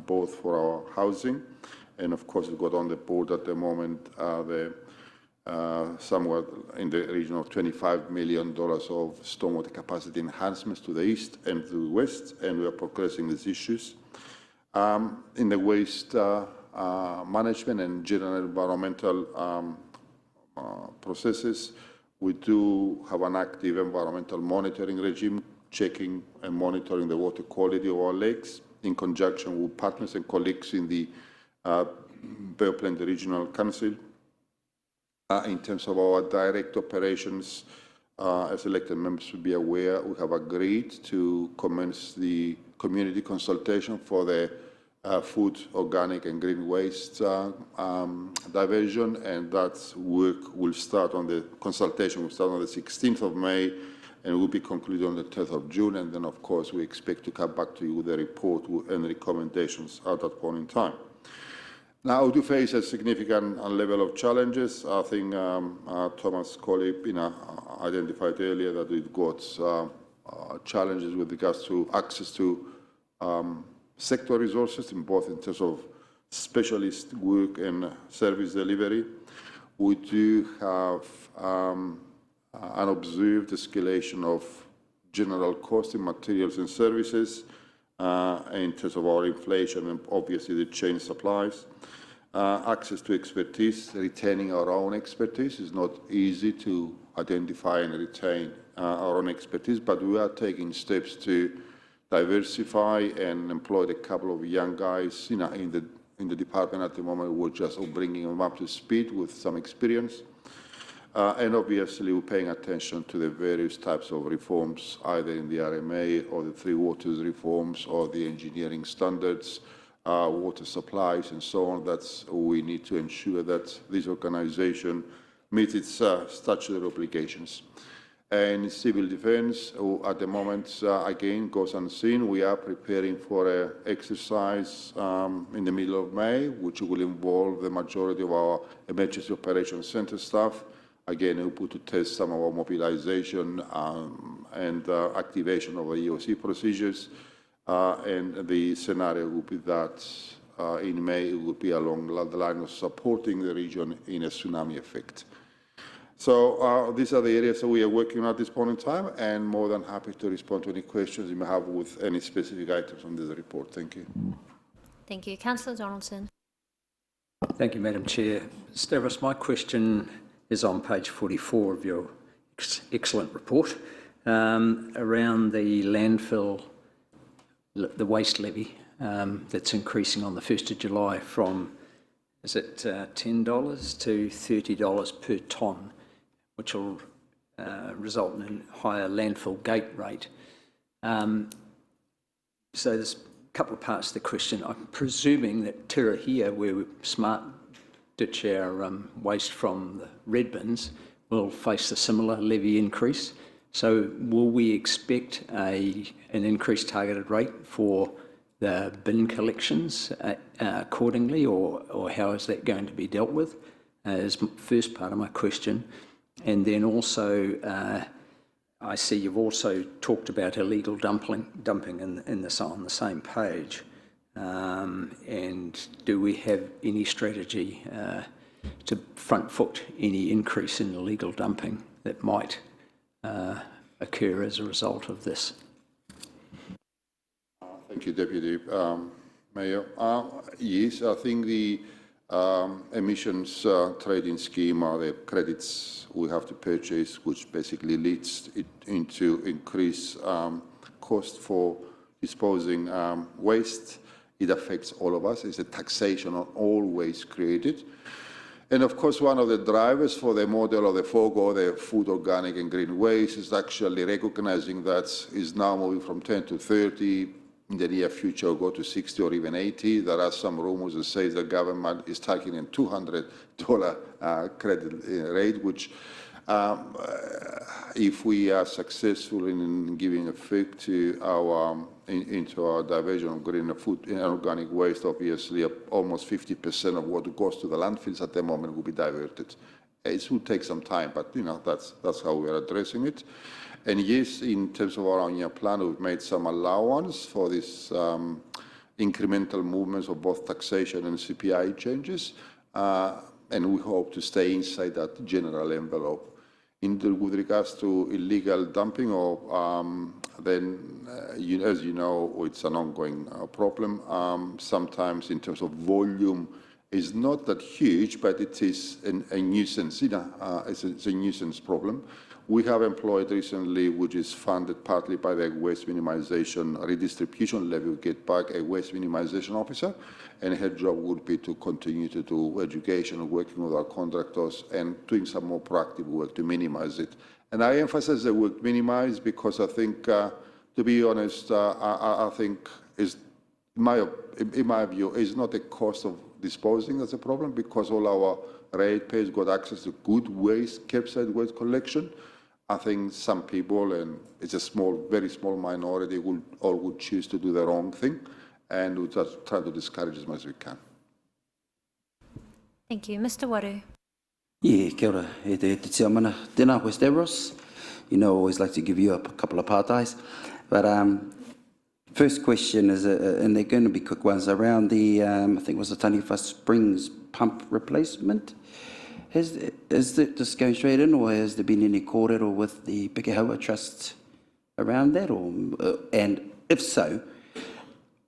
both for our housing, and of course we've got on the board at the moment somewhere in the region of $25 million of stormwater capacity enhancements to the east and to the west, and we are progressing these issues. In the waste management and general environmental processes, we do have an active environmental monitoring regime, checking and monitoring the water quality of our lakes in conjunction with partners and colleagues in the Bay of Plenty Regional Council. In terms of our direct operations, as elected members will be aware, we have agreed to commence the community consultation for the food, organic and green waste diversion, and that work will start on the consultation will start on the 16th of May and will be concluded on the 10th of June, and then of course we expect to come back to you with a report and recommendations at that point in time. Now, we do face a significant level of challenges. I think Thomas Colley identified earlier that we've got challenges with regards to access to sector resources, in terms of specialist work and service delivery. We do have an observed escalation of general cost in materials and services in terms of our inflation and obviously the chain supplies. Access to expertise, retaining our own expertise is not easy to identify and retain our own expertise, but we are taking steps to diversify and employ a couple of young guys in the department at the moment. We're just bringing them up to speed with some experience. And obviously, we're paying attention to the various types of reforms, either in the RMA or the Three Waters reforms or the engineering standards, water supplies and so on. That's we need to ensure that this organisation meets its statutory obligations. And civil defence, at the moment, again, goes unseen. We are preparing for an exercise in the middle of May, which will involve the majority of our emergency operations centre staff. Again, we put to test some of our mobilisation and activation of the EOC procedures. And the scenario will be that in May, it would be along the line of supporting the region in a tsunami effect. So these are the areas that we are working on at this point in time, and more than happy to respond to any questions you may have with any specific items on this report. Thank you. Thank you. Councillor Donaldson. Thank you, Madam Chair. Stavros, my question is on page 44 of your excellent report around the landfill, the waste levy that's increasing on the 1st of July from, is it $10 to $30 per tonne, which will result in a higher landfill gate rate. So there's a couple of parts to the question. I'm presuming that Tirahia, where we smart ditch our waste from the red bins, will face a similar levy increase. So will we expect an increased targeted rate for the bin collections accordingly, or how is that going to be dealt with? Is the first part of my question. And then also, I see you've also talked about illegal dumping on the same page. And do we have any strategy to front foot any increase in illegal dumping that might occur as a result of this? Thank you, Deputy Mayor. Yes, I think the emissions trading scheme are the credits we have to purchase, which basically leads it into increased cost for disposing waste. It affects all of us. It's a taxation on all waste created. And of course, one of the drivers for the model of the FOGO, the food, organic and green waste, is actually recognizing that is now moving from 10 to 30, in the near future will go to 60 or even 80. There are some rumors that say the government is targeting $200 credit rate, which if we are successful in giving effect to into our diversion of green food and organic waste, obviously almost 50% of what goes to the landfills at the moment will be diverted. It will take some time, but that's how we are addressing it. And yes, in terms of our annual plan, we've made some allowance for this incremental movements of both taxation and CPI changes, and we hope to stay inside that general envelope. With regards to illegal dumping, then, as you know, it's an ongoing problem. Sometimes in terms of volume, it's not that huge, but it is a nuisance. It's a nuisance problem. We have employed recently, which is funded partly by the waste minimization redistribution levy, we get back a waste minimization officer, and her job would be to continue to do education, working with our contractors and doing some more proactive work to minimize it. And I emphasize the word minimize because I think, to be honest, I think is, in my view, is not a cost of disposing that's a problem, because all our ratepayers got access to good waste, curbside waste collection. I think some people, and it's a very small minority, would choose to do the wrong thing, and we'll just try to discourage as much as we can. Thank you. Mr. Waru. Yeah, kia ora. E te tiamana. Tēnā koe Stavros. You know, I always like to give you a couple of partais. But first question is, and they're going to be quick ones, around the, I think it was the Taniwha Springs pump replacement. Is that just going straight in, or has there been any kōrero with the Pikehaua Trust around that? And if so,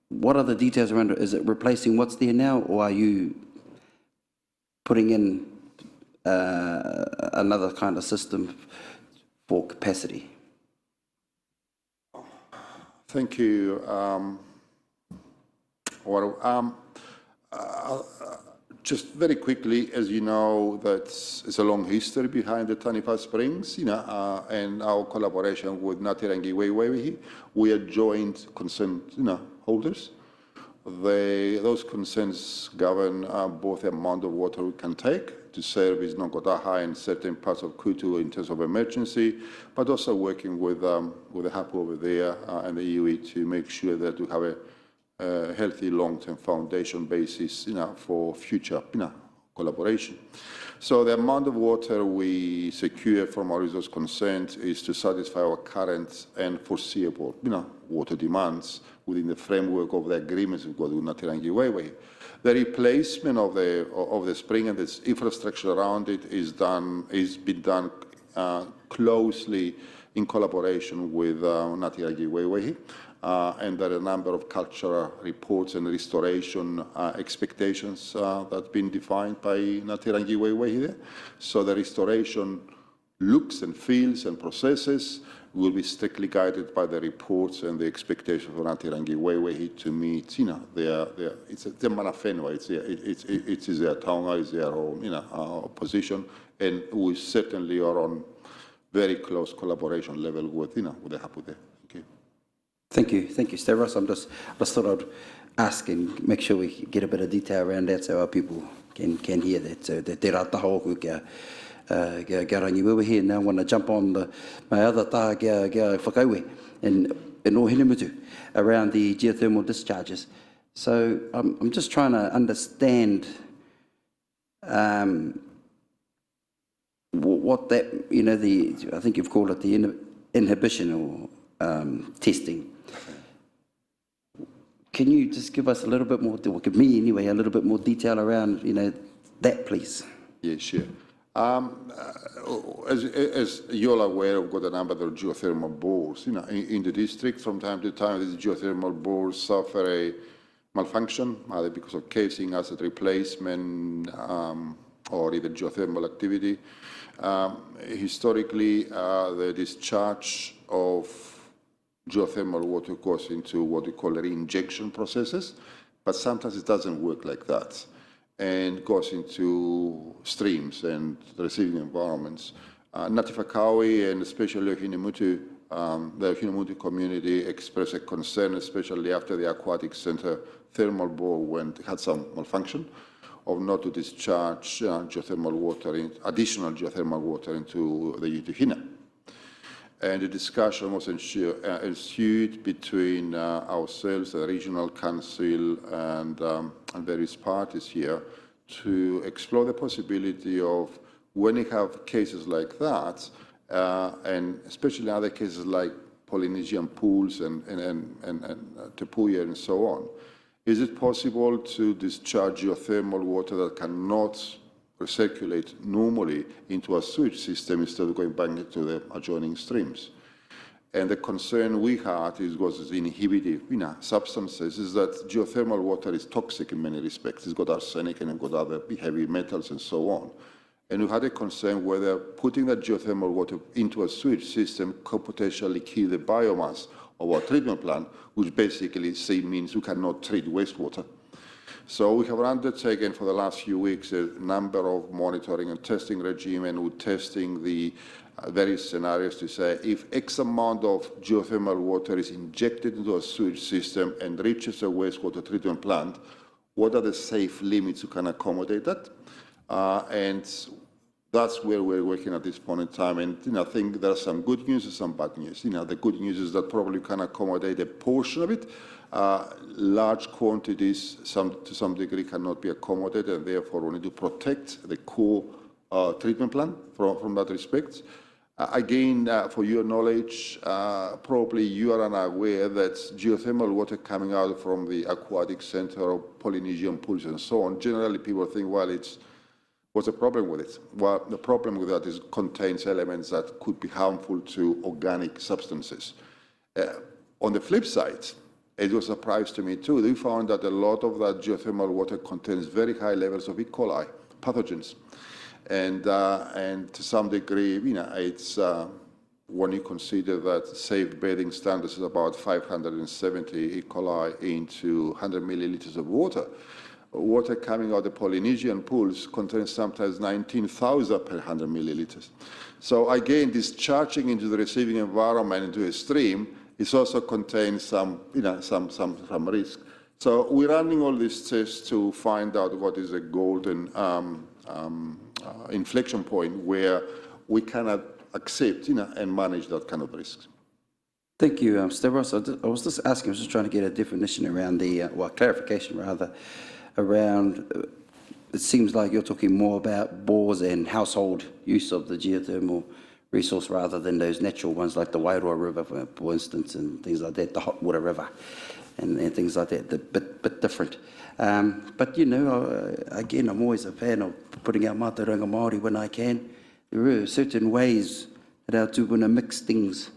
what are the details around it? Is it replacing what's there now, or are you putting in another kind of system for capacity? Thank you. Just very quickly, as you know, it's a long history behind the Taniwha Springs, and our collaboration with Ngāti Rangi. We are joint consent, holders. Those consents govern both the amount of water we can take to service Nongataha and certain parts of Kutu in terms of emergency, but also working with the HAPU over there and the iwi to make sure that we have a healthy long-term foundation basis, for future, collaboration. So the amount of water we secure from our resource consent is to satisfy our current and foreseeable, water demands within the framework of the agreements we've got with Ngāti Rangi Waewae. The replacement of the spring and its infrastructure around it is been done closely in collaboration with Ngāti Rangi Waewae. And there are a number of cultural reports and restoration expectations that's been defined by Ngāti Rangi Waewae there. So the restoration looks and feels and processes will be strictly guided by the reports and the expectations of Ngāti Rangi Waewae to meet, it's their mana whenua, it is their taonga, it's their own, position, and we certainly are on very close collaboration level with, with the hapu there. Thank you, Stavros. I just thought I'd ask and make sure we get a bit of detail around that so our people can hear that. So te rata hoku kia rangi wewe here. Now I want to jump on my other tā kia whakauwe in Ohinemutu around the geothermal discharges. So I'm just trying to understand what that, I think you've called it the inhibition or testing. Can you just give us a little bit more, or give me anyway, a little bit more detail around, that, please? Yeah, sure. As you're aware, we've got a number of geothermal bores. In the district, from time to time, these geothermal bores suffer a malfunction, either because of casing, asset replacement, or even geothermal activity. Historically, the discharge of geothermal water goes into what we call reinjection processes, but sometimes it doesn't work like that and goes into streams and receiving environments. Ngāti Whakaui and especially Ohinemutu, the Ohinemutu community expressed a concern, especially after the aquatic centre thermal bore had some malfunction, of not to discharge geothermal water, additional geothermal water into the Utuhina. And the discussion was ensued between ourselves, the regional council, and various parties here to explore the possibility of, when you have cases like that, and especially other cases like Polynesian pools and Te Puia and so on, is it possible to discharge geothermal water that cannot recirculate normally into a sewage system instead of going back into the adjoining streams? And the concern we had was inhibitive substances, is that geothermal water is toxic in many respects. It's got arsenic and it's got other heavy metals and so on. And we had a concern whether putting that geothermal water into a sewage system could potentially kill the biomass of our treatment plant, which basically means we cannot treat wastewater. So we have undertaken for the last few weeks a number of monitoring and testing regime, and we're testing the various scenarios to say if X amount of geothermal water is injected into a sewage system and reaches a wastewater treatment plant, what are the safe limits who can accommodate that? And that's where we're working at this point in time. And I think there are some good news and some bad news. The good news is that probably can accommodate a portion of it. Large quantities, to some degree, cannot be accommodated, and therefore we need to protect the core treatment plant from that respect. Again, for your knowledge, probably you are unaware that geothermal water coming out from the aquatic centre of Polynesian pools and so on, generally people think, well, what's the problem with it? Well, the problem with that is it contains elements that could be harmful to organic substances. On the flip side, it was a surprise to me too. We found that a lot of that geothermal water contains very high levels of E. coli pathogens, and to some degree, it's when you consider that safe bathing standards is about 570 E. coli into 100 millilitres of water. Water coming out of the Polynesian pools contains sometimes 19,000 per 100 millilitres. So again, discharging into the receiving environment into a stream, it also contains some risk. So we're running all these tests to find out what is a golden inflection point where we cannot accept and manage that kind of risk. Thank you, Stavros. I was just asking, I was just trying to get a definition around the, clarification rather, around it seems like you're talking more about bores and household use of the geothermal resource rather than those natural ones like the Wairoa River, for instance, and things like that, the Hot Water River and things like that, they're a bit different. But, you know, again, I'm always a fan of putting out mātauranga Māori when I can. There are certain ways that our tūpuna mix things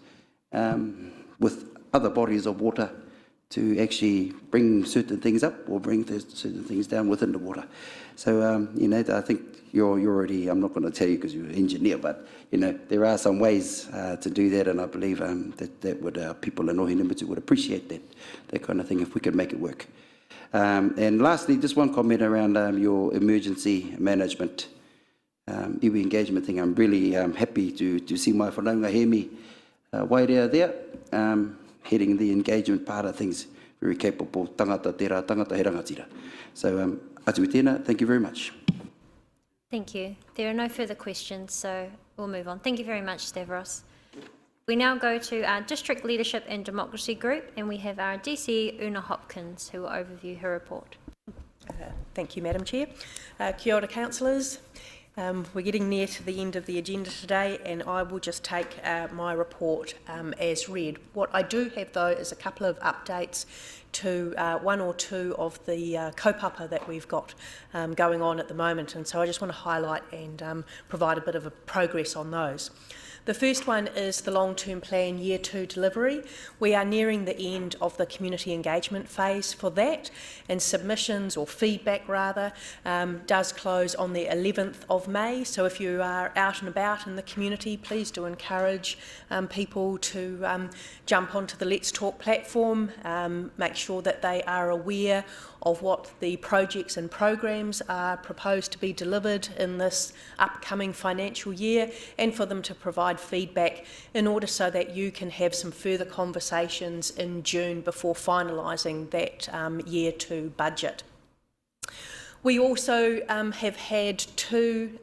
with other bodies of water to actually bring certain things up or bring certain things down within the water. So, you know, I think you're already, I'm not going to tell you because you're an engineer, but, you know, there are some ways to do that, and I believe that would people in Ohinumutu would appreciate that kind of thing if we could make it work. And lastly, just one comment around your emergency management iwi engagement thing. I'm really happy to see my whanaunga Hemi Wairea there, heading the engagement part of things, very capable tangata tērā, tangata he rangatira. So, atu tēnā, thank you very much. Thank you. There are no further questions, so we'll move on. Thank you very much, Stavros. We now go to our District Leadership and Democracy Group, and we have our DC, Una Hopkins, who will overview her report. Thank you, Madam Chair. Kia ora, Councillors. We're getting near to the end of the agenda today, and I will just take my report as read. What I do have, though, is a couple of updates to one or two of the kaupapa that we've got going on at the moment, and so I just want to highlight and provide a bit of a progress on those. The first one is the long-term plan Year 2 delivery. We are nearing the end of the community engagement phase for that, and submissions, or feedback rather, does close on the 11th of May. So if you are out and about in the community, please do encourage people to jump onto the Let's Talk platform, make sure that they are aware of what the projects and programs are proposed to be delivered in this upcoming financial year, and for them to provide feedback in order so that you can have some further conversations in June before finalising that Year 2 budget. We also have had two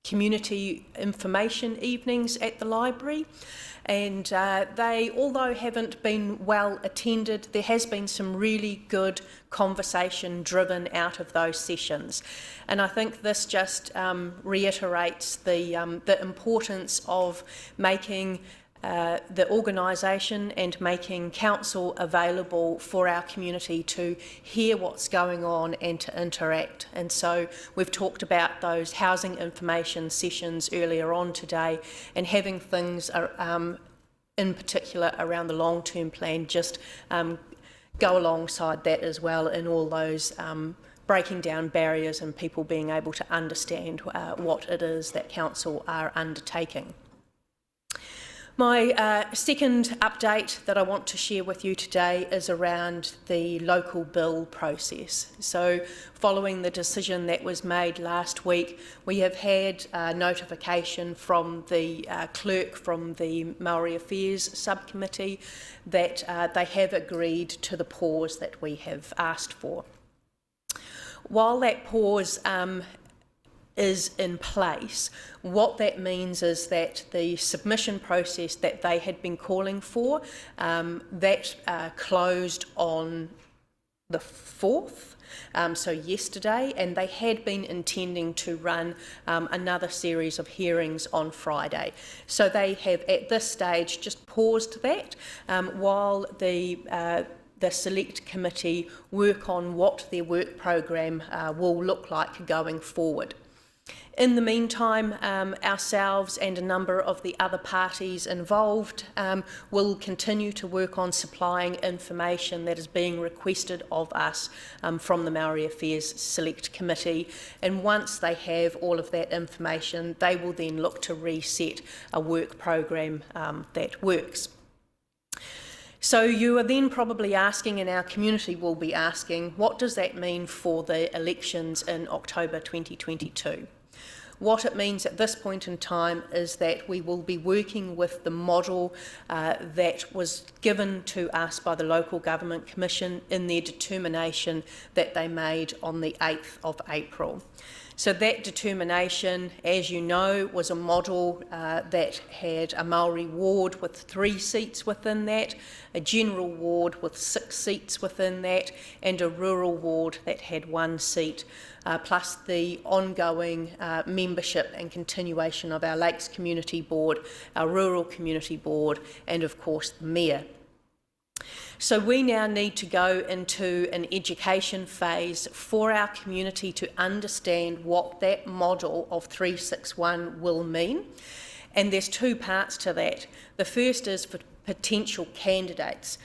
community information evenings at the library, and they, although haven't been well attended, there has been some really good conversation driven out of those sessions. And I think this just reiterates the importance of making the organisation and making council available for our community to hear what's going on and to interact. And so we've talked about those housing information sessions earlier on today, and having things in particular around the long-term plan just go alongside that as well, in all those breaking down barriers and people being able to understand what it is that council are undertaking. My second update that I want to share with you today is around the local bill process. So, following the decision that was made last week, we have had notification from the clerk from the Maori Affairs Subcommittee that they have agreed to the pause that we have asked for. While that pause is in place, what that means is that the submission process that they had been calling for, that closed on the 4th, so yesterday, and they had been intending to run another series of hearings on Friday. So they have at this stage just paused that while the Select Committee work on what their work programme will look like going forward. In the meantime, ourselves and a number of the other parties involved will continue to work on supplying information that is being requested of us from the Maori Affairs Select Committee. And once they have all of that information, they will then look to reset a work program that works. So you are then probably asking, and our community will be asking, what does that mean for the elections in October 2022? What it means at this point in time is that we will be working with the model that was given to us by the Local Government Commission in their determination that they made on the 8th of April. So that determination, as you know, was a model that had a Maori ward with 3 seats within that, a general ward with 6 seats within that, and a rural ward that had 1 seat, plus the ongoing membership and continuation of our Lakes Community Board, our Rural Community Board, and of course the Mayor. So we now need to go into an education phase for our community to understand what that model of 361 will mean. And there's 2 parts to that. The first is for potential candidates.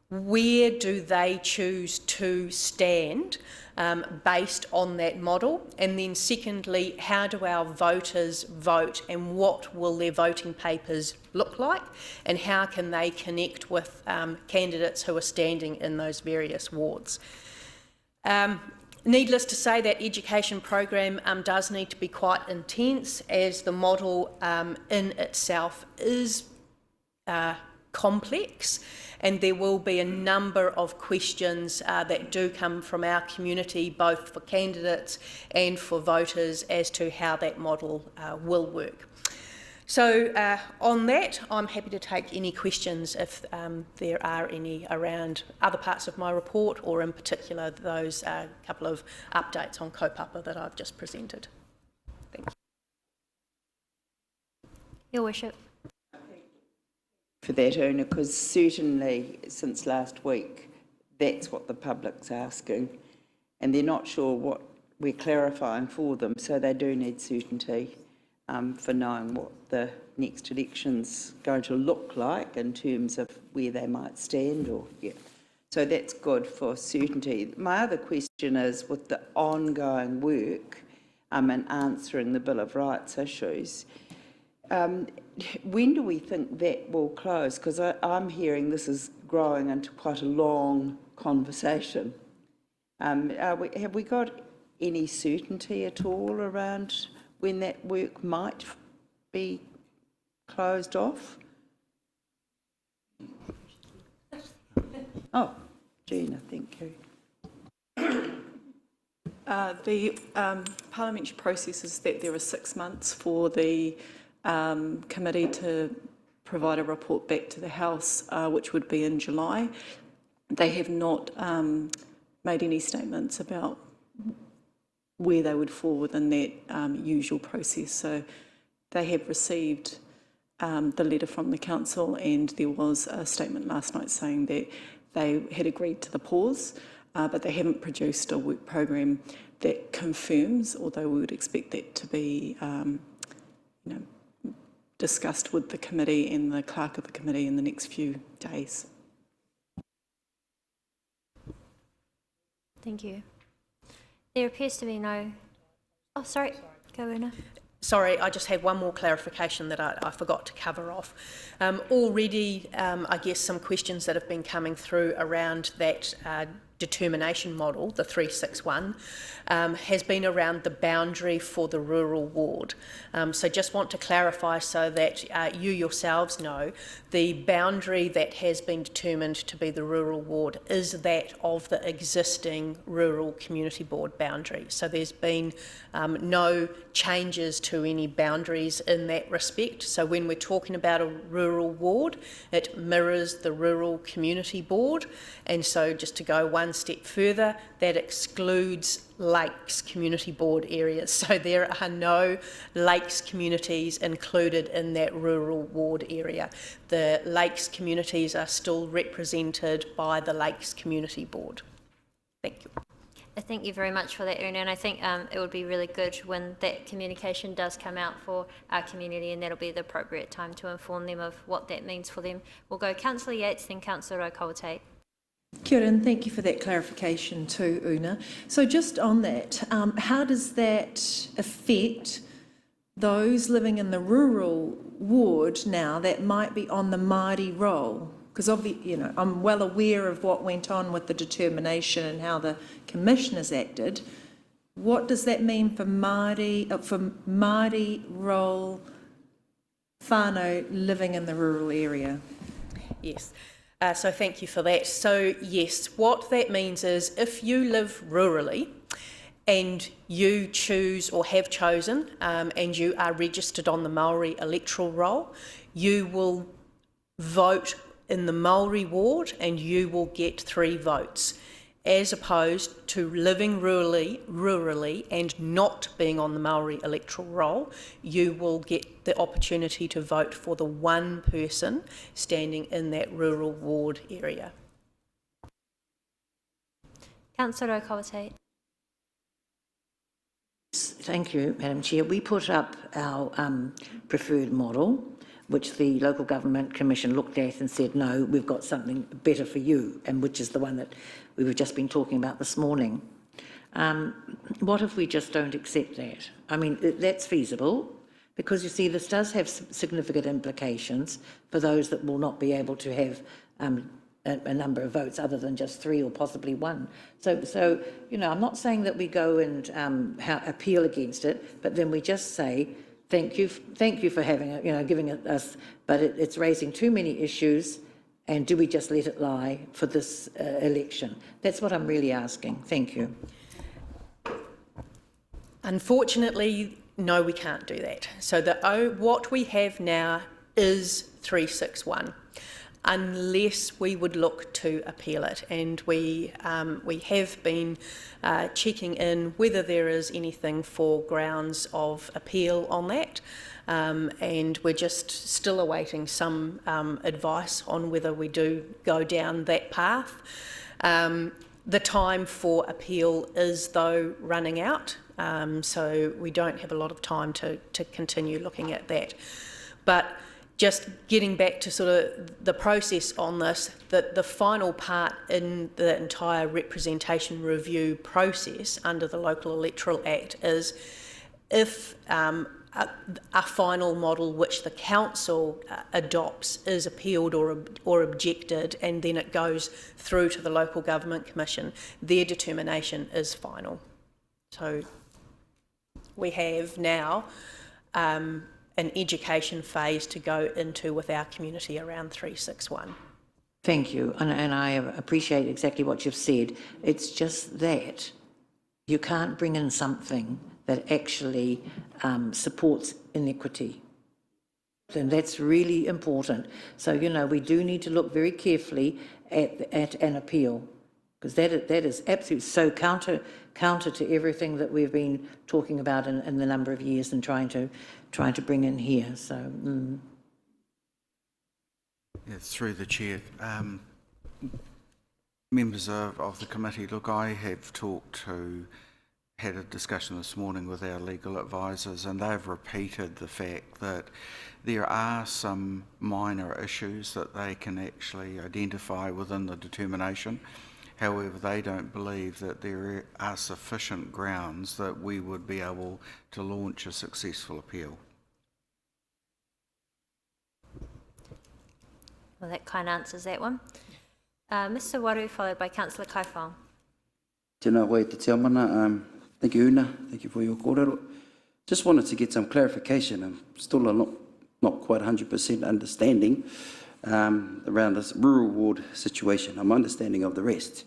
Where do they choose to stand based on that model? And then secondly, how do our voters vote and what will their voting papers look like? And how can they connect with candidates who are standing in those various wards? Needless to say, that education program does need to be quite intense, as the model in itself is complex, and there will be a number of questions that do come from our community, both for candidates and for voters, as to how that model will work. So on that, I'm happy to take any questions if there are any around other parts of my report, or in particular those couple of updates on kaupapa that I've just presented. Thank you. Your Worship. For that, Una, because certainly since last week, that's what the public's asking, and they're not sure what we're clarifying for them, so they do need certainty for knowing what the next election's going to look like in terms of where they might stand, or So that's good for certainty. My other question is, with the ongoing work and answering the Bill of Rights issues, when do we think that will close? Because I'm hearing this is growing into quite a long conversation. Have we got any certainty at all around when that work might be closed off? Oh, Gina, thank you. The parliamentary process is that there are 6 months for the committee to provide a report back to the House, which would be in July. They have not made any statements about where they would fall within that usual process. So they have received the letter from the council, and there was a statement last night saying that they had agreed to the pause, but they haven't produced a work program that confirms, although we would expect that to be discussed with the committee and the clerk of the committee in the next few days. Thank you. There appears to be no... Oh, sorry. Go, Una. Sorry, I just had one more clarification that I forgot to cover off. Already, I guess some questions that have been coming through around that determination model, the 361, has been around the boundary for the rural ward. So just want to clarify so that you yourselves know, the boundary that has been determined to be the rural ward is that of the existing rural community board boundary. So there's been no changes to any boundaries in that respect. So when we're talking about a rural ward, it mirrors the rural community board. And so just to go one step further, that excludes Lakes Community Board areas. So there are no Lakes communities included in that rural ward area. The Lakes communities are still represented by the Lakes Community Board. Thank you. Thank you very much for that, Una, and I think it would be really good when that communication does come out for our community, and that'll be the appropriate time to inform them of what that means for them. We'll go Councillor Yates, then Councillor O'Kawatate. Kia ora, and thank you for that clarification too, Una. So just on that, how does that affect those living in the rural ward now that might be on the Māori roll? Because I'm well aware of what went on with the determination and how the commissioners acted. What does that mean for Māori roll whānau living in the rural area? Yes. So thank you for that. So yes, what that means is if you live rurally and you choose or have chosen, and you are registered on the Maori electoral roll, you will vote in the Maori ward and you will get 3 votes, as opposed to living rurally and not being on the Maori electoral roll. You will get the opportunity to vote for the one person standing in that rural ward area. Councillor O'Kowate. Thank you, Madam Chair. We put up our preferred model, which the Local Government Commission looked at and said, no, we've got something better for you, and which is the one that we've just been talking about this morning. What if we just don't accept that? I mean, that's feasible, because you see, this does have significant implications for those that will not be able to have a number of votes other than just 3 or possibly 1. So you know, I'm not saying that we go and appeal against it, but then we just say, thank you for having it, you know, giving it us, but it's raising too many issues, and do we just let it lie for this election? That's what I'm really asking. Thank you. Unfortunately, no, we can't do that. So what we have now is 361. Unless we would look to appeal it, and we have been checking in whether there is anything for grounds of appeal on that, and we're just still awaiting some advice on whether we do go down that path. The time for appeal is, though, running out, so we don't have a lot of time to continue looking at that. But just getting back to sort of the process on this, that the final part in the entire representation review process under the Local Electoral Act is if a final model which the council adopts is appealed or objected, and then it goes through to the Local Government Commission, their determination is final. So we have now an education phase to go into with our community around 361. Thank you, and I appreciate exactly what you've said. It's just that you can't bring in something that actually supports inequity. And that's really important. So, you know, we do need to look very carefully at an appeal, because that is absolutely so counter to everything that we've been talking about in the number of years and trying to bring in here. So, Yes, through the chair. Members of the committee, look, I have had a discussion this morning with our legal advisors, and they've repeated the fact that there are some minor issues that they can actually identify within the determination. However, they don't believe that there are sufficient grounds that we would be able to launch a successful appeal. Well, that kind of answers that one. Mr Waru, followed by Councillor Kaifong. Tēnā koe te tiamana. Thank you, Una. Thank you for your kōrero. Just wanted to get some clarification. I'm still not quite 100% understanding around this rural ward situation. I'm understanding of the rest.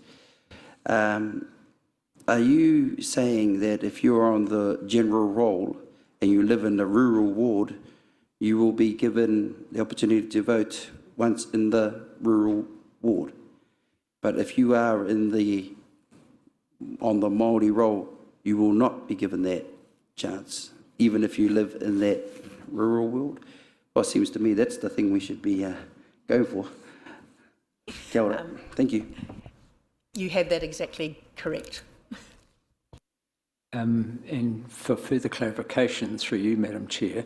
Are you saying that if you're on the general roll and you live in the rural ward, you will be given the opportunity to vote once in the rural ward? But if you are on the Māori roll, you will not be given that chance, even if you live in that rural world? Well, it seems to me that's the thing we should be going for. Kia ora. Thank you. You had that exactly correct. And for further clarification through you, Madam Chair,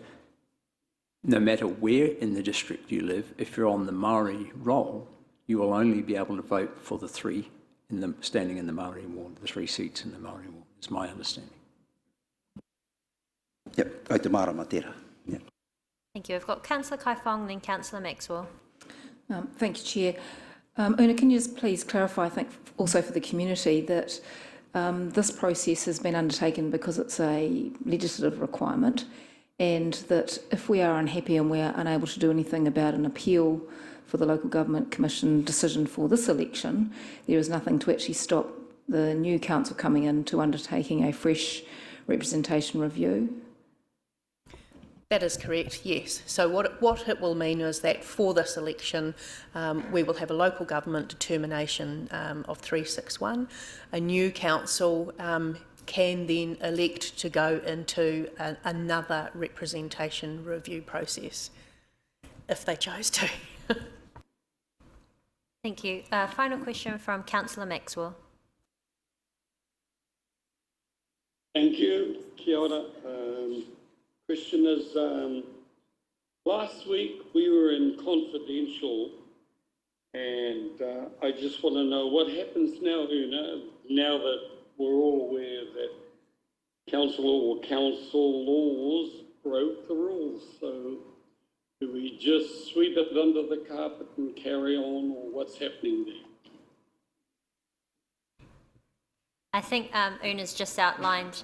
no matter where in the district you live, if you're on the Māori roll, you will only be able to vote for the 3 standing in the Māori ward, the 3 seats in the Māori ward, is my understanding. Yep, kai te mara matera. Yep. Thank you. I've got Councillor Kaifong, then Councillor Maxwell. Thank you, Chair. Una, can you just please clarify, I think also for the community, that this process has been undertaken because it's a legislative requirement, and that if we are unhappy and we are unable to do anything about an appeal for the Local Government Commission decision for this election, there is nothing to actually stop the new council coming in to undertaking a fresh representation review? That is correct, yes. So what it will mean is that for this election, we will have a local government determination of 361. A new council can then elect to go into another representation review process, if they chose to. Thank you. Final question from Councillor Maxwell. Thank you. Kia ora. Question is, last week we were in confidential, and I just want to know what happens now, Una, now that we're all aware that councillors broke the rules. So do we just sweep it under the carpet and carry on, or what's happening there? I think Una's just outlined,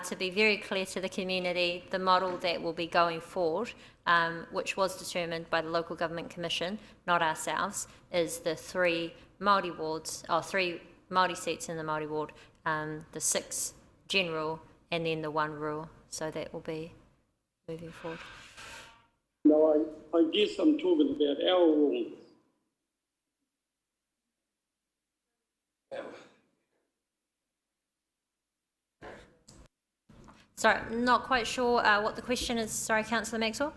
to be very clear to the community, the model that will be going forward, which was determined by the Local Government Commission, not ourselves, is the 3 Māori wards, or 3 Māori seats in the Māori ward, the 6 general, and then the 1 rural. So that will be moving forward. No, I guess I'm talking about our rules. Sorry, I'm not quite sure what the question is. Sorry, Councillor Maxwell.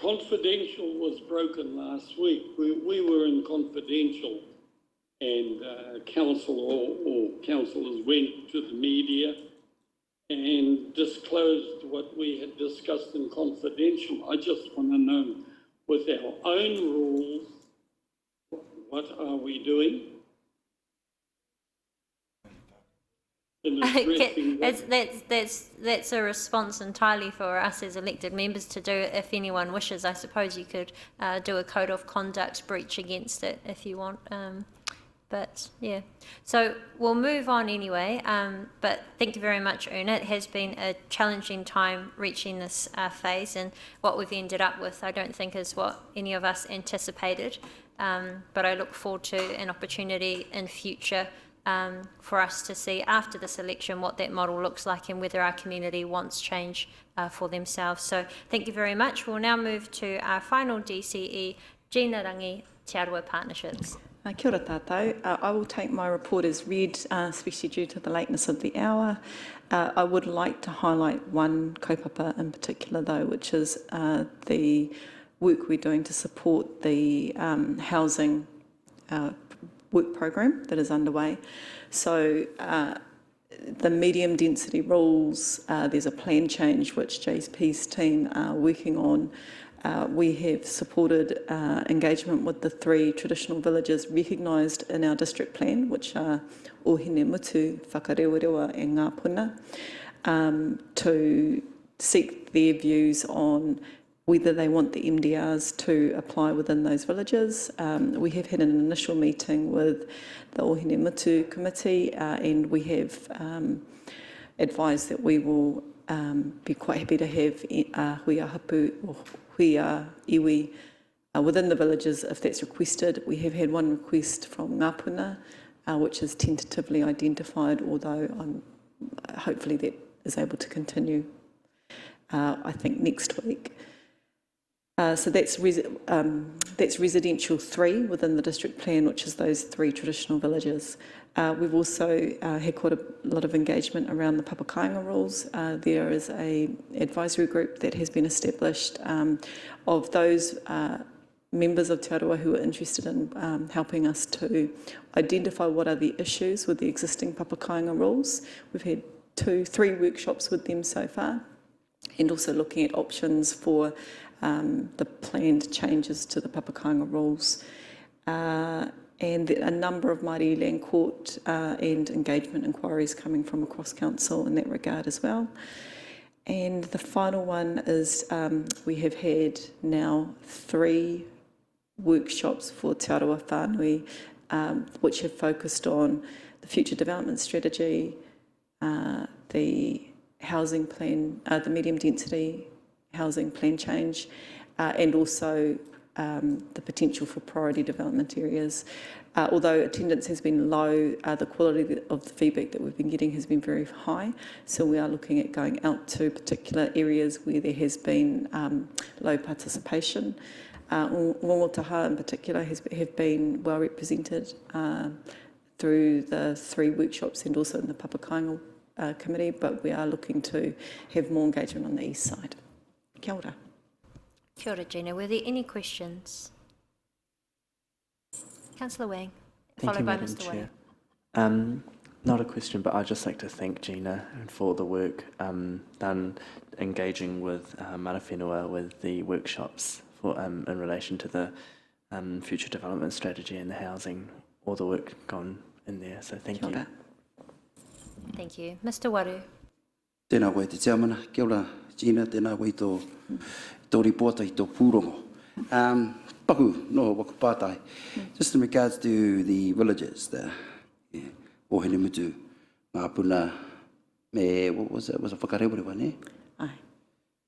Confidential was broken last week. We were in confidential, and councillors went to the media and disclosed what we had discussed in confidential. I just want to know, with our own rules, what are we doing? That's a response entirely for us as elected members to do. If anyone wishes, I suppose you could do a code of conduct breach against it if you want. But yeah, so we'll move on anyway. But thank you very much, Una. It has been a challenging time reaching this phase, and what we've ended up with, I don't think is what any of us anticipated. But I look forward to an opportunity in future for us to see after this election what that model looks like and whether our community wants change for themselves. So thank you very much. We'll now move to our final DCE, Gina Rangi, Te Aroha Partnerships. Kia ora tātou. I will take my report as read, especially due to the lateness of the hour. I would like to highlight one kaupapa in particular, though, which is the work we're doing to support the housing work program that is underway. So the medium density rules, there's a plan change which JP's team are working on. We have supported engagement with the 3 traditional villages recognised in our district plan, which are Ohine Mutu, Whakarewarewa and Ngāpuna, to seek their views on whether they want the MDRs to apply within those villages. We have had an initial meeting with the Ohine Mutu committee, and we have advised that we will be quite happy to have huia hapu or huia iwi within the villages if that's requested. We have had one request from Ngāpuna, which is tentatively identified, although hopefully that is able to continue, I think, next week. So that's residential 3 within the district plan, which is those 3 traditional villages. We've also had quite a lot of engagement around the papakainga rules. There is an advisory group that has been established of those members of Te Aroha who are interested in helping us to identify what are the issues with the existing papakainga rules. We've had 3 workshops with them so far, and also looking at options for the planned changes to the papakainga rules, and a number of Māori Land Court and engagement inquiries coming from across council in that regard as well. And the final one is we have had now 3 workshops for Te Aroha Whānui, which have focused on the future development strategy, the housing plan, the medium density housing plan change, and also the potential for priority development areas. Although attendance has been low, the quality of the feedback that we've been getting has been very high. So we are looking at going out to particular areas where there has been low participation. Wangataha in particular have been well represented through the 3 workshops and also in the Papakainga committee, but we are looking to have more engagement on the east side. Kia ora. Kia ora, Gina. Were there any questions? Councillor Wang, followed by Mr. Wade. Not a question, but I'd just like to thank Gina for the work done engaging with Mana Whenua with the workshops for in relation to the future development strategy and the housing, all the work gone in there. So thank you. Thank you. Mr. Waru. Tēnā koe te chairmana, kia ora Gina, tēnā koe tō reporta I tō pūrongo. Paku, no wakapātai. Just in regards to the villages, the Ohene Mutu, Ngāpuna, me, what was it? Was it Whakarewarewa, ne? Aye.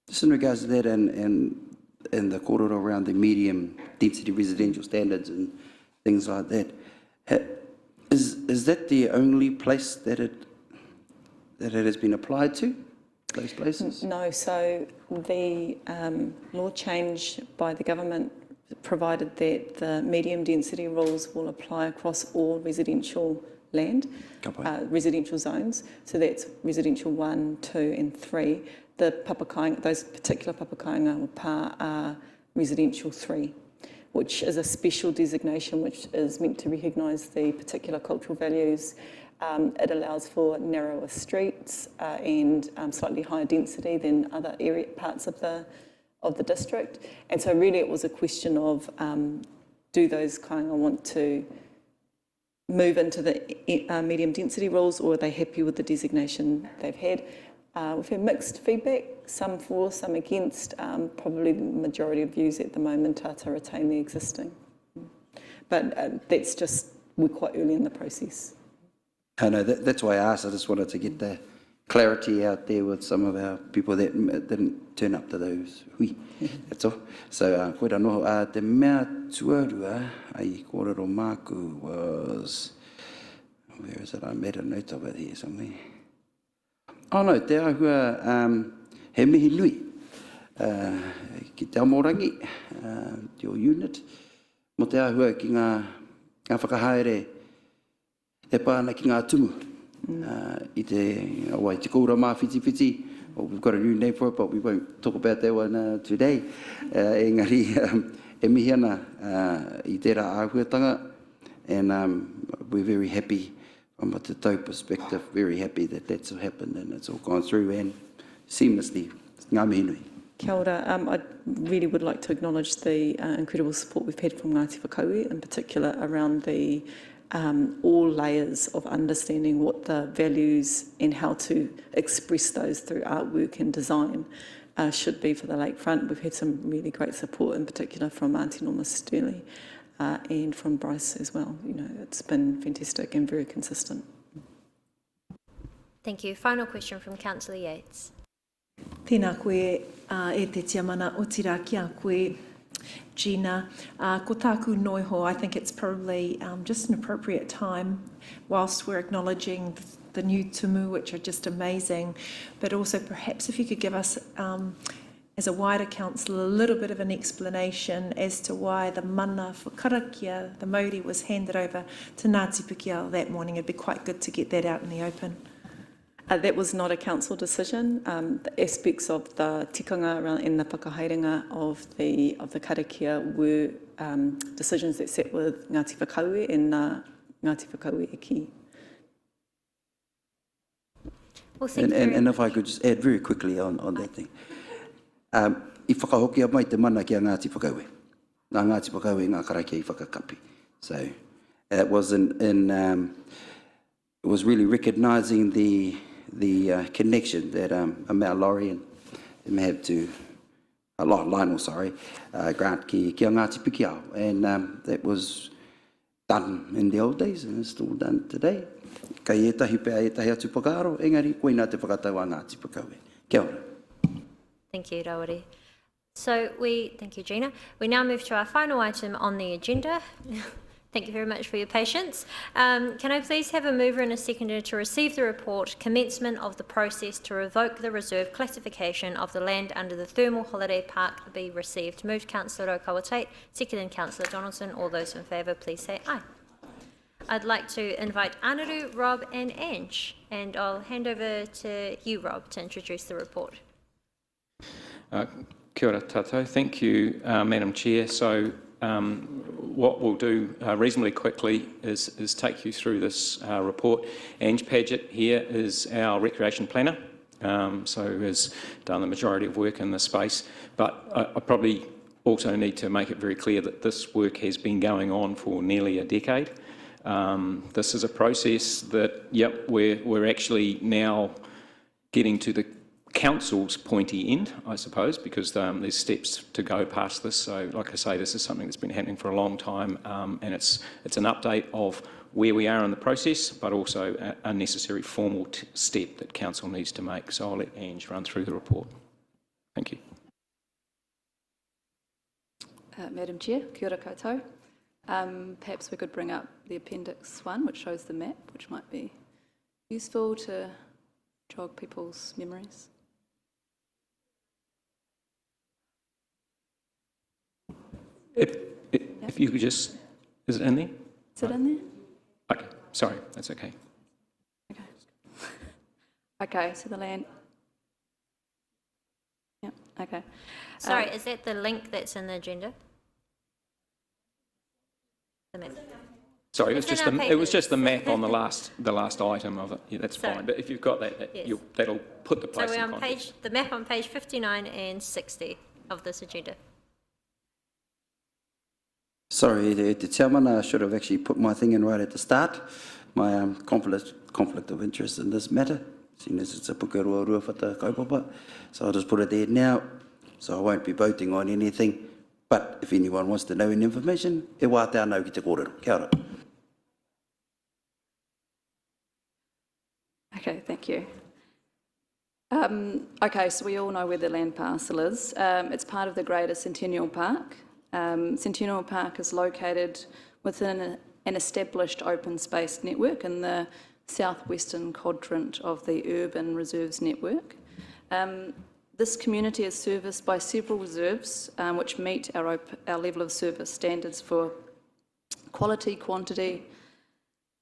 Just in regards to that and the kororo around the medium density residential standards and things like that, is that the only place that it has been applied to, those places? No, so the law change by the government provided that the medium density rules will apply across all residential land, residential zones. So that's residential 1, 2 and 3. The Papakainga, those particular Papakainga pā are residential 3, which is a special designation which is meant to recognise the particular cultural values. It allows for narrower streets and slightly higher density than other parts of the district. And so really it was a question of do those kāinga want to move into the medium density rules, or are they happy with the designation they've had? We've had mixed feedback, some for, some against. Probably the majority of views at the moment are to retain the existing. But that's just, we're quite early in the process. I know, that's why I asked. I just wanted to get the clarity out there with some of our people that didn't turn up to those. That's all. So, koe rā noho, te mea tuarua ai kōrero māku was, where is it? I made a note of it here somewhere. Oh no, te ahua he mihi nui ki te amorangi, your unit, mo te ahua ki ngā whakahaere e pāna ki ngā tumu. I te koura mā whiti. Well, we've got a new name for it, but we won't talk about that one today. Engari, e mihi ana I tērā āhuatanga, and we're very happy from a te tau perspective, very happy that that's all happened and it's all gone through and seamlessly. Ngā mihi nui. Kia ora. I really would like to acknowledge the incredible support we've had from Ngāti Whakaue, in particular around the all layers of understanding what the values and how to express those through artwork and design should be for the lakefront. We've had some really great support, in particular from Auntie Norma Sturley and from Bryce as well. You know, it's been fantastic and very consistent. Thank you. Final question from Councillor Yates. Tēnā koe e te tiamana o tira ki a koe, Gina. Ko tāku noiho, I think it's probably just an appropriate time, whilst we're acknowledging the new tumu, which are just amazing, but also perhaps if you could give us, as a wider council, a little bit of an explanation as to why the mana for karakia, the Māori, was handed over to Ngāti Pukeal that morning. It'd be quite good to get that out in the open. That was not a council decision. The aspects of the tikanga around and the whakahaerenga of the karakia were decisions that sat with Ngāti Whakaue and Ngāti Whakaue e ki. Well, and if I could just add very quickly on that thing. I whakahokia mai te mana ki a Ngāti Whakaue. Ngā Ngāti Whakaue ngā karakia I whakakapi. So it was it was really recognising the connection that Maori and may have to Lionel, grant ki a Ngāti Pukeal, and that was done in the old days and it's still done today. Kai etahi pēa etahi atu pakaro, engari koe nā te whakatau a Ngāti Pukeal. Kia ora. Thank you, Rawari. Thank you, Gina. We now move to our final item on the agenda. Thank you very much for your patience. Can I please have a mover and a seconder to receive the report, commencement of the process to revoke the reserve classification of the land under the Thermal Holiday Park be received? Moved Councillor Rotorua, seconded Councillor Donaldson. All those in favour, please say aye. I'd like to invite Anaru, Rob and Ange, and I'll hand over to you, Rob, to introduce the report. Kia ora tātou. Thank you, Madam Chair. So what we'll do reasonably quickly is take you through this report. Ange Paget here is our recreation planner, so has done the majority of work in this space. But I probably also need to make it very clear that this work has been going on for nearly a decade. This is a process that, we're actually now getting to the council's pointy end, I suppose, because there's steps to go past this. So, like I say, this is something that's been happening for a long time, and it's an update of where we are in the process, but also a necessary formal step that council needs to make. So I'll let Ange run through the report. Thank you. Madam Chair, kia ora koutou. Perhaps we could bring up the Appendix 1, which shows the map, which might be useful to jog people's memories. If you could just... Is it in there? Is it in there? Okay, sorry, that's okay. Okay. Okay, so the land... Yep, okay. Sorry, is that the link that's in the agenda? The map. Sorry, it was just the map on the last item of it. Yeah, that's fine. But if you've got that, Yes. that'll put the place So we're in on context. the map on page 59 and 60 of this agenda. Sorry, the chairman, I should have actually put my thing in right at the start. My conflict of interest in this matter, seeing as it's a Pukerua Ruawhata kaupapa. So I'll just put it there now. So I won't be voting on anything. But if anyone wants to know any information, e wā te anau ki te kōrero. Kia ora. Okay, thank you. Okay, so we all know where the land parcel is. It's part of the greater Centennial Park. Centennial Park is located within an established open space network in the southwestern quadrant of the Urban Reserves Network. This community is serviced by several reserves which meet our level of service standards for quality, quantity,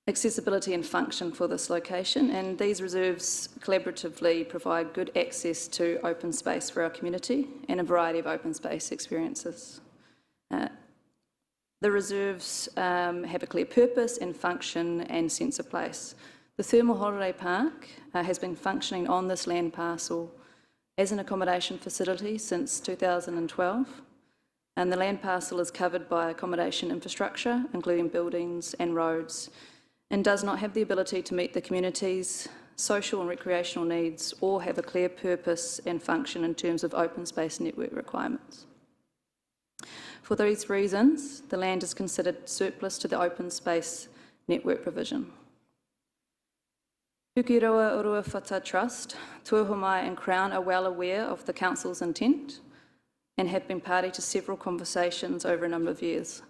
accessibility and function for this location, and these reserves collaboratively provide good access to open space for our community and a variety of open space experiences. The reserves have a clear purpose and function and sense of place. The Thermal Holiday Park has been functioning on this land parcel as an accommodation facility since 2012, and the land parcel is covered by accommodation infrastructure, including buildings and roads, and does not have the ability to meet the community's social and recreational needs or have a clear purpose and function in terms of open space network requirements. For these reasons, the land is considered surplus to the open space network provision. Pukeroa Uruawhata Trust, Tuahomai and Crown are well aware of the Council's intent and have been party to several conversations over a number of years.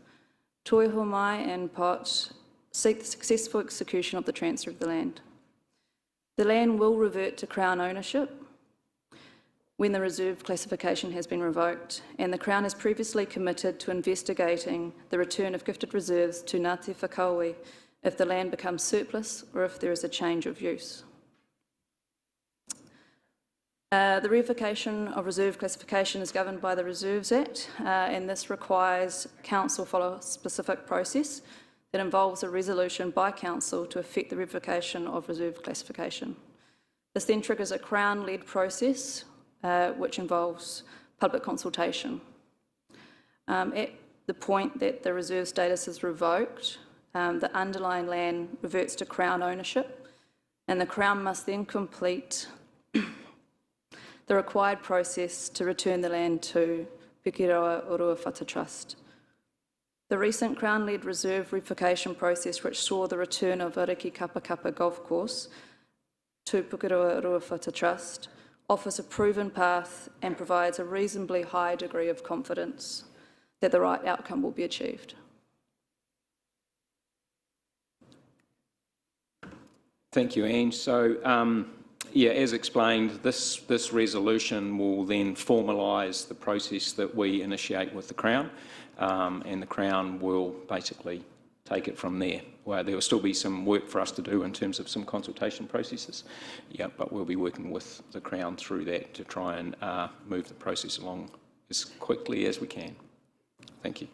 Tuahomai and POT seek the successful execution of the transfer of the land. The land will revert to Crown ownership when the reserve classification has been revoked, and the Crown has previously committed to investigating the return of gifted reserves to Ngāti Whakaui if the land becomes surplus or if there is a change of use. The revocation of reserve classification is governed by the Reserves Act, and this requires Council follow a specific process that involves a resolution by Council to effect the revocation of reserve classification. This then triggers a Crown-led process which involves public consultation. At the point that the reserve status is revoked, the underlying land reverts to Crown ownership, and the Crown must then complete the required process to return the land to Pukeroa Uruawhata Trust. The recent Crown-led reserve revocation process, which saw the return of Ariki Kapakapa Golf Course to Pukeroa Uruawhata Trust, offers a proven path and provides a reasonably high degree of confidence that the right outcome will be achieved. Thank you, Ange. So, yeah, as explained, this resolution will then formalise the process that we initiate with the Crown, and the Crown will basically take it from there. Well, there will still be some work for us to do in terms of some consultation processes, yeah, but we'll be working with the Crown through that to try and move the process along as quickly as we can. Thank you.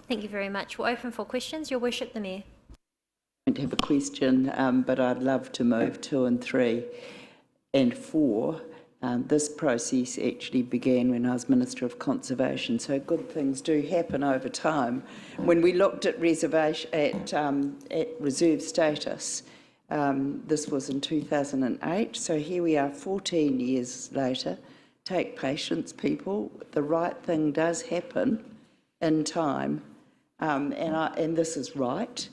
Thank you very much. We'll open for questions. Your Worship, the Mayor. I don't have a question, but I'd love to move 2 and 3 and 4. This process actually began when I was Minister of Conservation, so good things do happen over time. When we looked at reserve status, this was in 2008, so here we are 14 years later. Take patience, people. The right thing does happen in time, and this is right.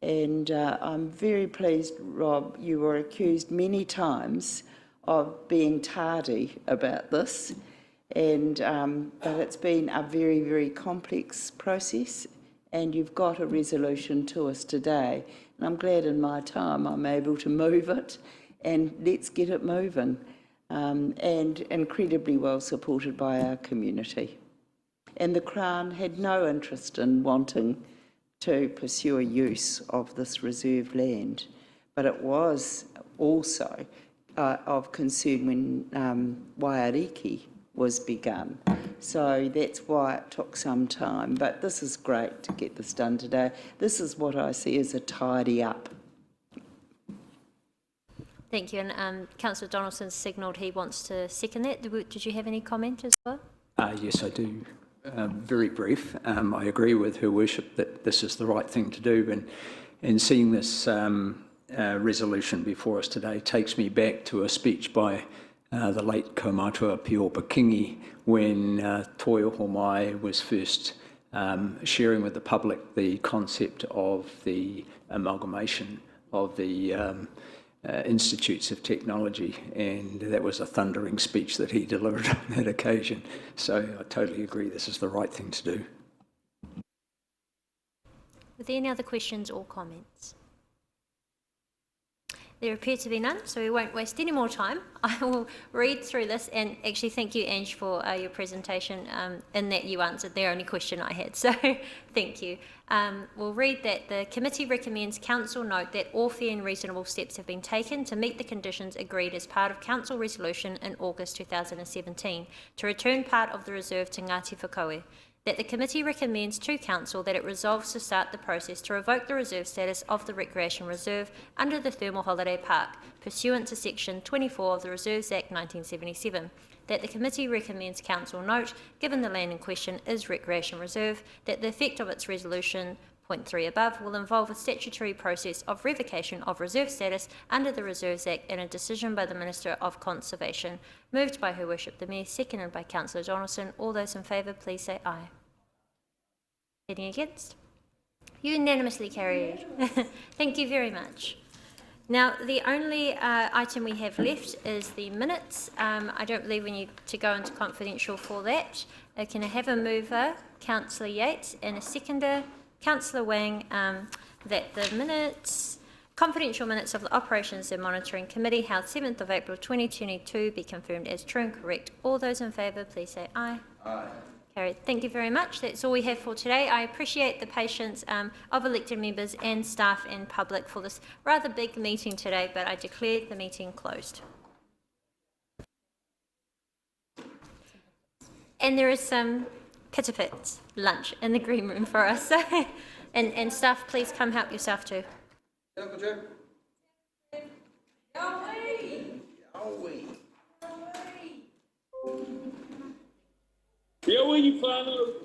And I'm very pleased, Rob, you were accused many times of being tardy about this, and but it's been a very, very complex process, and you've got a resolution to us today. And I'm glad in my time I'm able to move it, and let's get it moving, and incredibly well supported by our community. And the Crown had no interest in wanting to pursue a use of this reserved land, but it was also of concern when Waiariki was begun. So that's why it took some time, but this is great to get this done today. This is what I see as a tidy up. Thank you. And Councillor Donaldson signalled he wants to second that. Did you have any comment as well? Yes, I do. Very brief. I agree with Her Worship that this is the right thing to do, and seeing this resolution before us today takes me back to a speech by the late Kaumatua Piopa Kingi when Toiho Mai was first sharing with the public the concept of the amalgamation of the institutes of technology, and that was a thundering speech that he delivered on that occasion. So I totally agree this is the right thing to do. Are there any other questions or comments? There appear to be none, so we won't waste any more time. I will read through this, and actually thank you, Ange, for your presentation, in that you answered the only question I had, so thank you. We'll read that the committee recommends Council note that all fair and reasonable steps have been taken to meet the conditions agreed as part of Council resolution in August 2017 to return part of the reserve to Ngāti Whakaue. That the committee recommends to Council that it resolves to start the process to revoke the reserve status of the Recreation Reserve under the Thermal Holiday Park, pursuant to Section 24 of the Reserves Act 1977. That the committee recommends Council note, given the land in question is Recreation Reserve, that the effect of its resolution, point 3 above, will involve a statutory process of revocation of reserve status under the Reserves Act and a decision by the Minister of Conservation. Moved by Her Worship the Mayor, seconded by Councillor Donaldson. All those in favour, please say aye. Any against? Unanimously carried. Thank you very much. Now, the only item we have left is the minutes. I don't believe we need to go into confidential for that. Can I have a mover, Councillor Yates, and a seconder, Councillor Wang, that the minutes, confidential minutes of the Operations and Monitoring Committee held 7th of April 2022 be confirmed as true and correct. All those in favour, please say aye. Aye. Carried. Thank you very much. That's all we have for today. I appreciate the patience of elected members and staff and public for this rather big meeting today, but I declare the meeting closed. And there is some pitapits lunch in the green room for us. and staff, please come help yourself too. Yoi, whānau.